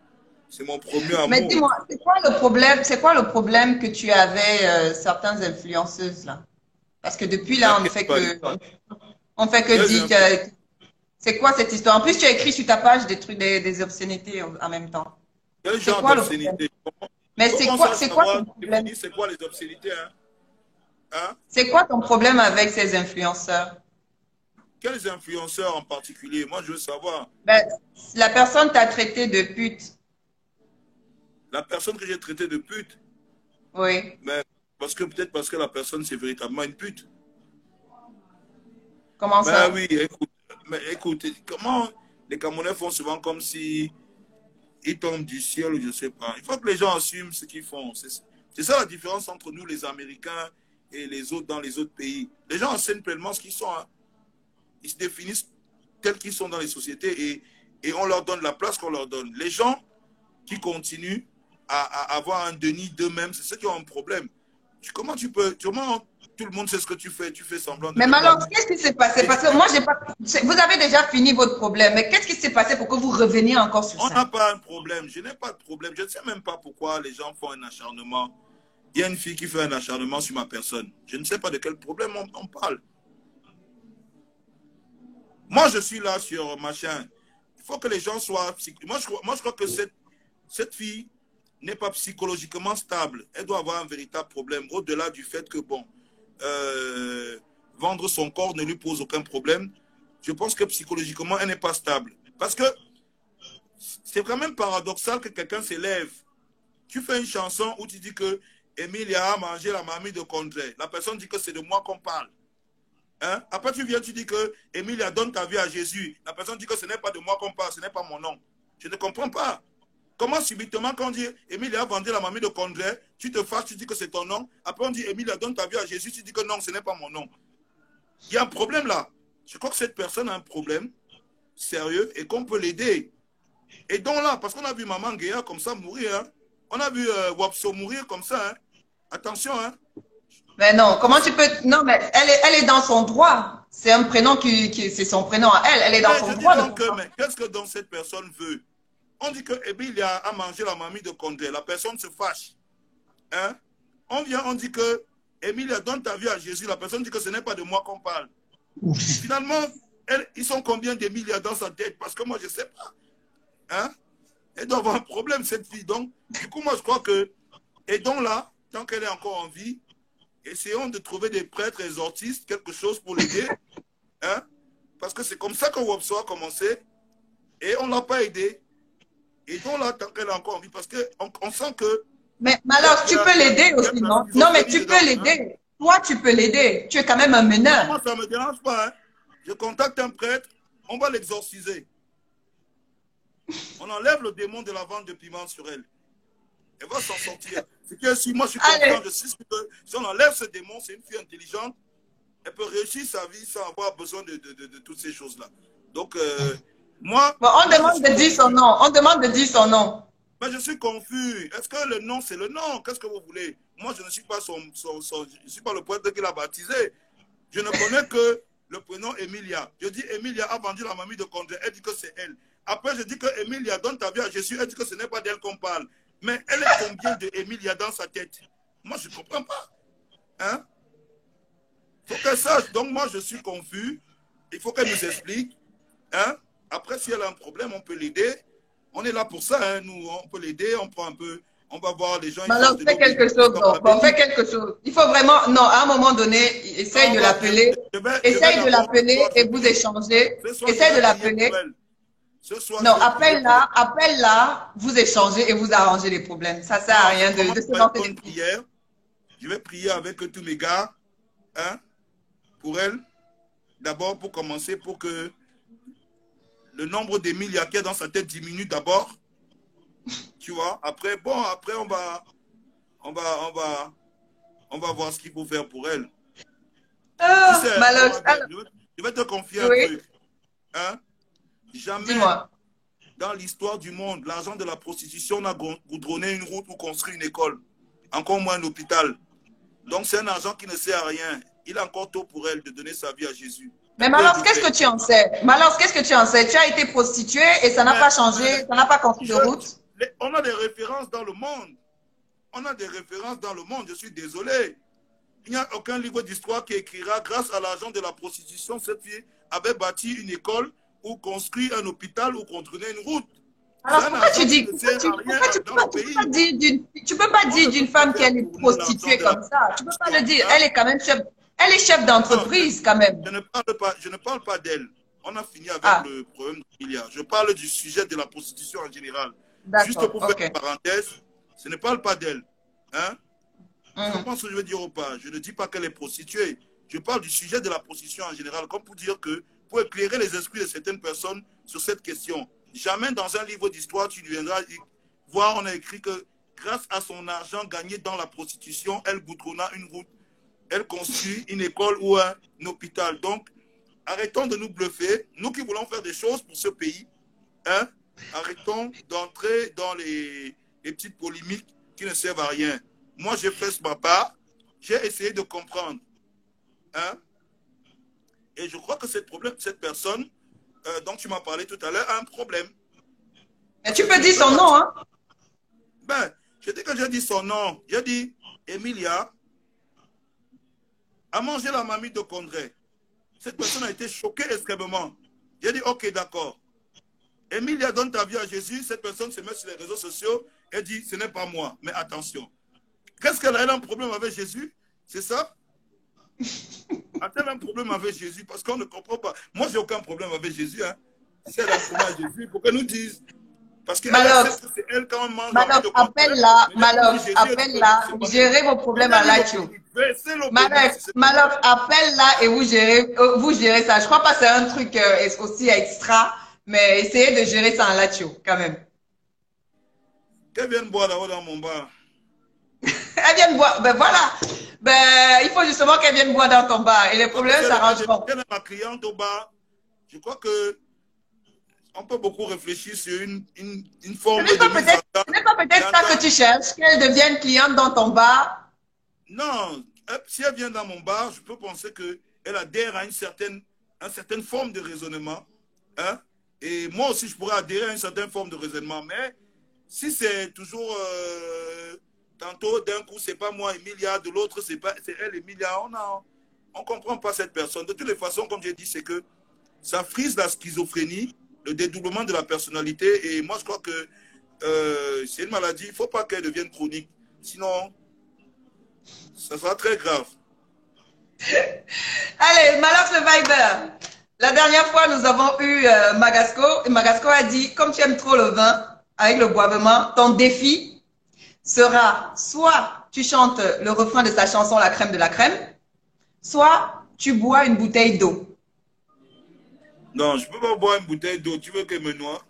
C'est mon premier amour. Mais dis-moi, c'est quoi le problème que tu avais certaines influenceuses, là? Parce que depuis là, on ne fait que dire... C'est quoi cette histoire? En plus, tu as écrit sur ta page des trucs, des obscénités en même temps. Quel genre d'obscénité? Mais c'est quoi ton problème? C'est quoi les obscénités, hein? C'est quoi ton problème avec ces influenceurs? Quels influenceurs en particulier? Moi, je veux savoir. Ben, la personne t'a traité de pute. La personne que j'ai traitée de pute? Oui. Mais peut-être parce que la personne, c'est véritablement une pute. Comment ça? Oui, écoute, comment les Camerounais font souvent comme si ils tombent du ciel, je ne sais pas. Il faut que les gens assument ce qu'ils font. C'est ça la différence entre nous, les Américains, et les autres dans les autres pays. Les gens enseignent pleinement ce qu'ils sont. Hein. Ils se définissent tels qu'ils sont dans les sociétés et on leur donne la place qu'on leur donne. Les gens qui continuent à avoir un déni d'eux-mêmes, c'est ceux qui ont un problème. Comment tu peux, comment tout le monde sait ce que tu fais semblant de Mais ne Malok, pas. qu'est-ce qui s'est passé? Parce que moi, j'ai pas. Vous avez déjà fini votre problème, mais qu'est-ce qui s'est passé pour que vous reveniez encore sur On ça? n'a pas un problème. Je n'ai pas de problème. Je ne sais même pas pourquoi les gens font un acharnement. Il y a une fille qui fait un acharnement sur ma personne. Je ne sais pas de quel problème on parle. Moi, je suis là sur machin. Il faut que les gens soient... Moi, je crois que cette fille n'est pas psychologiquement stable. Elle doit avoir un véritable problème. Au-delà du fait que, bon, vendre son corps ne lui pose aucun problème. Je pense que psychologiquement, elle n'est pas stable. Parce que c'est quand même paradoxal que quelqu'un s'élève. Tu fais une chanson où tu dis que Emilia a mangé la mamie de Condré. La personne dit que c'est de moi qu'on parle. Hein? Après, tu viens, tu dis que Emilia donne ta vie à Jésus. La personne dit que ce n'est pas de moi qu'on parle, ce n'est pas mon nom. Je ne comprends pas. Comment subitement, quand on dit Emilia a vendu la mamie de Condré, tu te fâches, tu dis que c'est ton nom. Après, on dit Emilia donne ta vie à Jésus, tu dis que non, ce n'est pas mon nom. Il y a un problème là. Je crois que cette personne a un problème sérieux et qu'on peut l'aider. Et donc là, parce qu'on a vu Maman Guéa comme ça mourir, hein? On a vu Wapso mourir comme ça. Hein? Attention. Hein? Mais non, comment tu peux... Non, mais elle est dans son droit. C'est un prénom c'est son prénom à elle. Elle est dans son droit. Mais qu'est-ce que donc cette personne veut? On dit que Emilia a mangé la mamie de Condé. La personne se fâche. Hein? On vient, on dit que Emilia donne ta vie à Jésus. La personne dit que ce n'est pas de moi qu'on parle. Finalement, ils sont combien d'Emilia dans sa tête? Parce que moi, je ne sais pas. Hein? Elle doit avoir un problème, cette fille. Donc, du coup, moi, je crois que... Et donc là, tant qu'elle est encore en vie, essayons de trouver des prêtres exorcistes, quelque chose pour l'aider. Hein? Parce que c'est comme ça que Wapso a commencé. Et on ne l'a pas aidé. Et donc là, tant qu'elle est encore en vie, parce qu'on sent que... Mais alors, tu peux l'aider aussi, non? Non, mais tu peux l'aider. Toi, tu peux l'aider. Tu es quand même un meneur. Moi, ça ne me dérange pas. Hein? Je contacte un prêtre, on va l'exorciser. On enlève le démon de la vente de piment sur elle. Elle va s'en sortir. C'est que si moi je suis confiant, je sais que si on enlève ce démon, c'est une fille intelligente, elle peut réussir sa vie sans avoir besoin de toutes ces choses-là. Donc, moi... Bon, on demande de dire son nom. On demande de dire son nom. Mais je suis confus. Est-ce que le nom, c'est le nom? Qu'est-ce que vous voulez? Moi, je ne suis pas je suis pas le prêtre qui l'a baptisé. Je ne connais que le prénom Emilia. Je dis Emilia a vendu la mamie de Condé. Elle dit que c'est elle. Après, je dis que Emilia donne ta vie à Jésus. Elle dit que ce n'est pas d'elle qu'on parle. Mais elle est combien de Emilia dans sa tête? Moi, je ne comprends pas. Hein? Il faut qu'elle sache. Donc, moi, je suis confus. Il faut qu'elle nous explique. Hein? Après, si elle a un problème, on peut l'aider. On est là pour ça. Hein? Nous, on peut l'aider. On prend un peu. On va voir les gens. Alors, fais quelque chose. Bon, fais quelque chose. Il faut vraiment... Non, à un moment donné, essaye de l'appeler. Essaye de l'appeler et vous échangez. Essaye de l'appeler. Non, appelle-la, vous échangez et vous arrangez les problèmes. Ça ne sert à rien de se lancer des prières. Je vais prier avec tous mes gars, hein, pour elle. D'abord, pour commencer, pour que le nombre d'Emilia qui est dans sa tête diminue d'abord. Tu vois, après, bon, après, on va voir ce qu'il faut faire pour elle. Oh, tu sais, je vais te confier un truc. Hein? Jamais dans l'histoire du monde, l'argent de la prostitution n'a goudronné une route ou construit une école, encore moins un hôpital. Donc c'est un argent qui ne sert à rien. Il est encore tôt pour elle de donner sa vie à Jésus. Mais Malors, qu'est-ce que tu en sais? Malors, qu'est-ce que tu en sais? Tu as été prostituée et ça n'a pas changé, ça n'a pas construit de route. On a des références dans le monde. On a des références dans le monde, je suis désolé. Il n'y a aucun livre d'histoire qui écrira grâce à l'argent de la prostitution, cette fille avait bâti une école ou construit un hôpital ou construit une route. Alors pourquoi tu dis, tu peux pas dire d'une femme qu'elle est prostituée comme ça. Tu peux pas le dire. Elle est quand même chef, elle est chef d'entreprise quand même. Je ne parle pas d'elle. On a fini avec le problème qu'il y a. Je parle du sujet de la prostitution en général. Juste pour faire une parenthèse, je ne parle pas d'elle. Hein? Tu comprends ce que je veux dire ou pas? Je ne dis pas qu'elle est prostituée. Je parle du sujet de la prostitution en général, comme pour dire que, pour éclairer les esprits de certaines personnes sur cette question. Jamais dans un livre d'histoire, tu viendras voir, on a écrit que grâce à son argent gagné dans la prostitution, elle goudronna une route, elle construit une école ou un hôpital. Donc, arrêtons de nous bluffer. Nous qui voulons faire des choses pour ce pays, hein, arrêtons d'entrer dans les petites polémiques qui ne servent à rien. Moi, j'ai fait ma part. j'ai essayé de comprendre. Hein? Et je crois que cette personne dont tu m'as parlé tout à l'heure a un problème. Mais tu peux dire son nom, hein? Ben, je dis que j'ai dit son nom. J'ai dit, Emilia a mangé la mamie de Condré. Cette personne a été choquée extrêmement. J'ai dit, ok, d'accord. Emilia donne ta vie à Jésus. Cette personne se met sur les réseaux sociaux et dit, ce n'est pas moi. Mais attention. Qu'est-ce qu'elle a un problème avec Jésus? C'est ça? A-t-elle un problème avec Jésus? Parce qu'on ne comprend pas. Moi, j'ai aucun problème avec Jésus. Hein. Si elle a un problème avec Jésus, il faut qu'elle nous dise. Parce que c'est elle quand on mange. Malox, appelle-la. Malox, appelle-la. Gérez vos problèmes à l'Acho. Malox, appelle-la et vous gérez ça. Je crois pas que c'est un truc aussi extra, mais essayez de gérer ça à l'Acho, quand même. Qu'elle vienne boire là-haut dans mon bar. Elle vient boire. Ben voilà. Ben, il faut justement qu'elle vienne boire dans ton bar. Et les problèmes s'arrangeront. Elle est ma cliente au bar. Je crois que on peut beaucoup réfléchir sur une forme de... Ce n'est pas peut-être ça que tu cherches, qu'elle devienne cliente dans ton bar. Non. Si elle vient dans mon bar, je peux penser qu'elle adhère à une certaine forme de raisonnement. Hein? Et moi aussi, je pourrais adhérer à une certaine forme de raisonnement. Mais si c'est toujours... tantôt, d'un coup, c'est pas moi, Emilia, de l'autre, c'est elle, Emilia. On ne comprend pas cette personne. De toutes les façons, comme j'ai dit, c'est que ça frise la schizophrénie, le dédoublement de la personnalité. Et moi, je crois que c'est une maladie. Il ne faut pas qu'elle devienne chronique. Sinon, ça sera très grave. Allez, Malox le Viber. La dernière fois, nous avons eu Magasco. Et Magasco a dit, comme tu aimes trop le vin, avec le boivement, ton défi sera soit tu chantes le refrain de sa chanson La crème de la crème, soit tu bois une bouteille d'eau. Non, je ne peux pas boire une bouteille d'eau. Tu veux qu'elle me noie?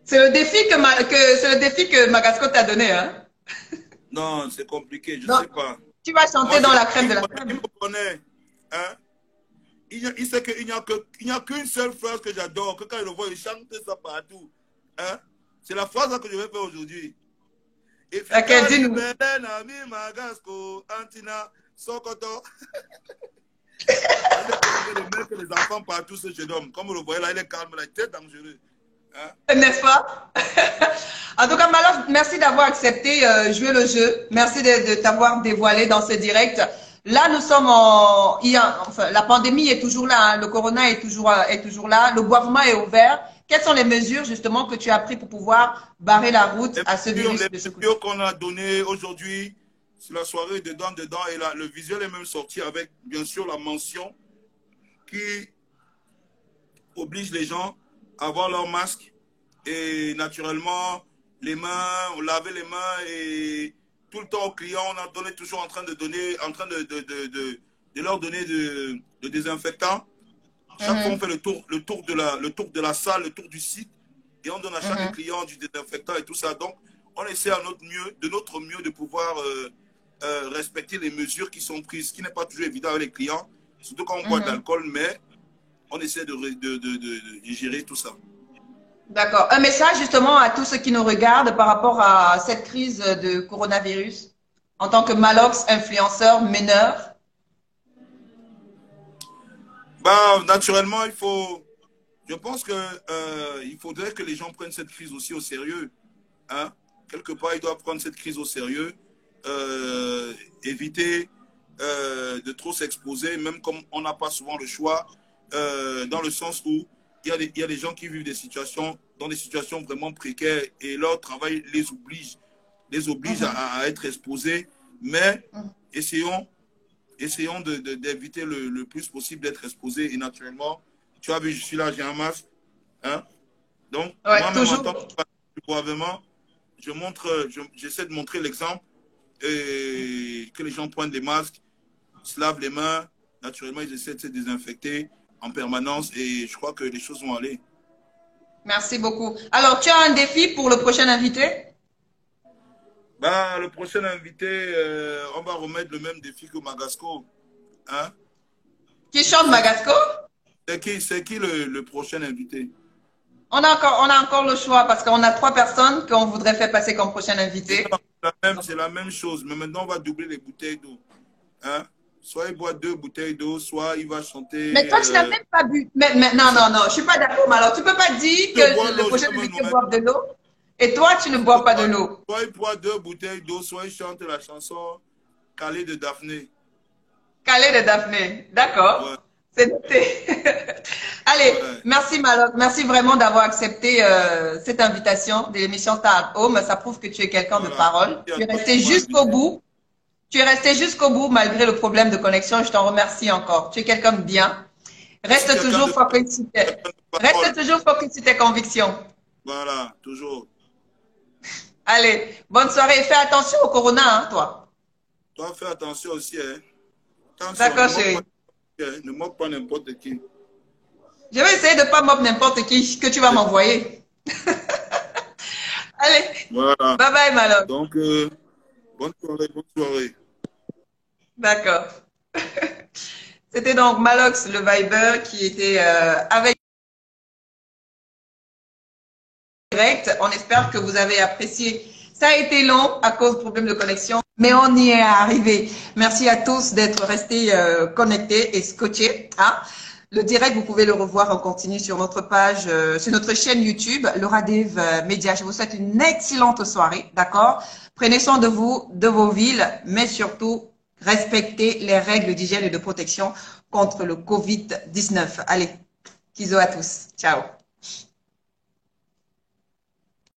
C'est le défi que Magasco t'a donné, hein? Non, c'est compliqué, je ne sais pas. Tu vas chanter dans la crème de la crème. Il me connaît, hein? Il sait qu'il n'y a qu'une seule phrase que j'adore, que quand il le voit, il chante ça partout. Hein? C'est la phrase que je vais faire aujourd'hui. Ok, dis-nous. Magasco, Antina, Sokoto. Les enfants partout, ce jeune homme. Comme vous le voyez là, il est calme, il est très dangereux. Hein? N'est-ce pas? En tout cas, Malox, merci d'avoir accepté jouer le jeu. Merci de t'avoir dévoilé dans ce direct. Là, nous sommes enfin, la pandémie est toujours là, hein, le corona est toujours là, le boivement est ouvert. Quelles sont les mesures justement que tu as prises pour pouvoir barrer la route à ce virus? Les mesures qu'on a données aujourd'hui, c'est la soirée dedans, et là, le visuel est même sorti avec, bien sûr, la mention qui oblige les gens à avoir leur masque et naturellement, les mains, on lavait les mains et tout le temps aux clients, on a donné toujours en train de leur donner de désinfectant. Chaque fois, on fait le tour de la salle, le tour du site et on donne à chaque client du désinfectant et tout ça. Donc, on essaie de notre mieux de pouvoir respecter les mesures qui sont prises, ce qui n'est pas toujours évident avec les clients, surtout quand on boit de l'alcool, mais on essaie de gérer tout ça. D'accord. Un message justement à tous ceux qui nous regardent par rapport à cette crise de coronavirus en tant que Malox, influenceur, meneur. Bah, naturellement, je pense que il faudrait que les gens prennent cette crise aussi au sérieux. Hein? Quelque part, ils doivent prendre cette crise au sérieux, éviter de trop s'exposer, même comme on n'a pas souvent le choix, dans le sens où il y a des gens qui vivent dans des situations vraiment précaires et leur travail les oblige à être exposés. Mais essayons d'éviter le plus possible d'être exposés. Et naturellement, tu as vu, je suis là, j'ai un masque. Hein? Donc, moi-même, en tant que boivement, j'essaie de montrer l'exemple et que les gens prennent des masques, se lavent les mains. Naturellement, ils essaient de se désinfecter en permanence et je crois que les choses vont aller. Merci beaucoup. Alors, tu as un défi pour le prochain invité? Bah, le prochain invité, on va remettre le même défi que Magasco. Hein? Qui chante Magasco? C'est qui le prochain invité? On a encore le choix parce qu'on a 3 personnes qu'on voudrait faire passer comme prochain invité. c'est la même chose. Mais maintenant, on va doubler les bouteilles d'eau. Hein? Soit il boit 2 bouteilles d'eau, soit il va chanter. Mais toi, tu n'as même pas bu. Non, non, non, je ne suis pas d'accord. Mais alors, tu ne peux pas dire que le prochain invité boive de l'eau et toi, tu ne bois pas de l'eau. Soit il boit 2 bouteilles d'eau, soit il chante la chanson Calais de Daphné. Calais de Daphné, d'accord. Ouais. C'est noté. Allez, Ouais. merci Maloc. Merci vraiment d'avoir accepté cette invitation de l'émission Star Home. Ça prouve que tu es quelqu'un de parole. Tu es resté jusqu'au bout. Tu es resté jusqu'au bout malgré le problème de connexion. Je t'en remercie encore. Tu es quelqu'un de bien. Reste toujours focus sur tes convictions. Voilà, toujours. Allez, bonne soirée et fais attention au corona, hein, toi. Toi, fais attention aussi. Hein. D'accord, chérie. Ne moque pas n'importe qui. Je vais essayer de ne pas mobber n'importe qui que tu vas m'envoyer. Allez, voilà. Bye bye, Maloc. Donc, bonne soirée, bonne soirée. D'accord. C'était donc Malox, le Viber, qui était avec direct. On espère que vous avez apprécié. Ça a été long à cause de problèmes de connexion, mais on y est arrivé. Merci à tous d'être restés connectés et scotchés. Hein? Le direct, vous pouvez le revoir en continu sur notre page, sur notre chaîne YouTube, Laura Dev Média. Je vous souhaite une excellente soirée, d'accord? Prenez soin de vous, de vos villes, mais surtout, respectez les règles d'hygiène et de protection contre le Covid-19. Allez, bisous à tous. Ciao.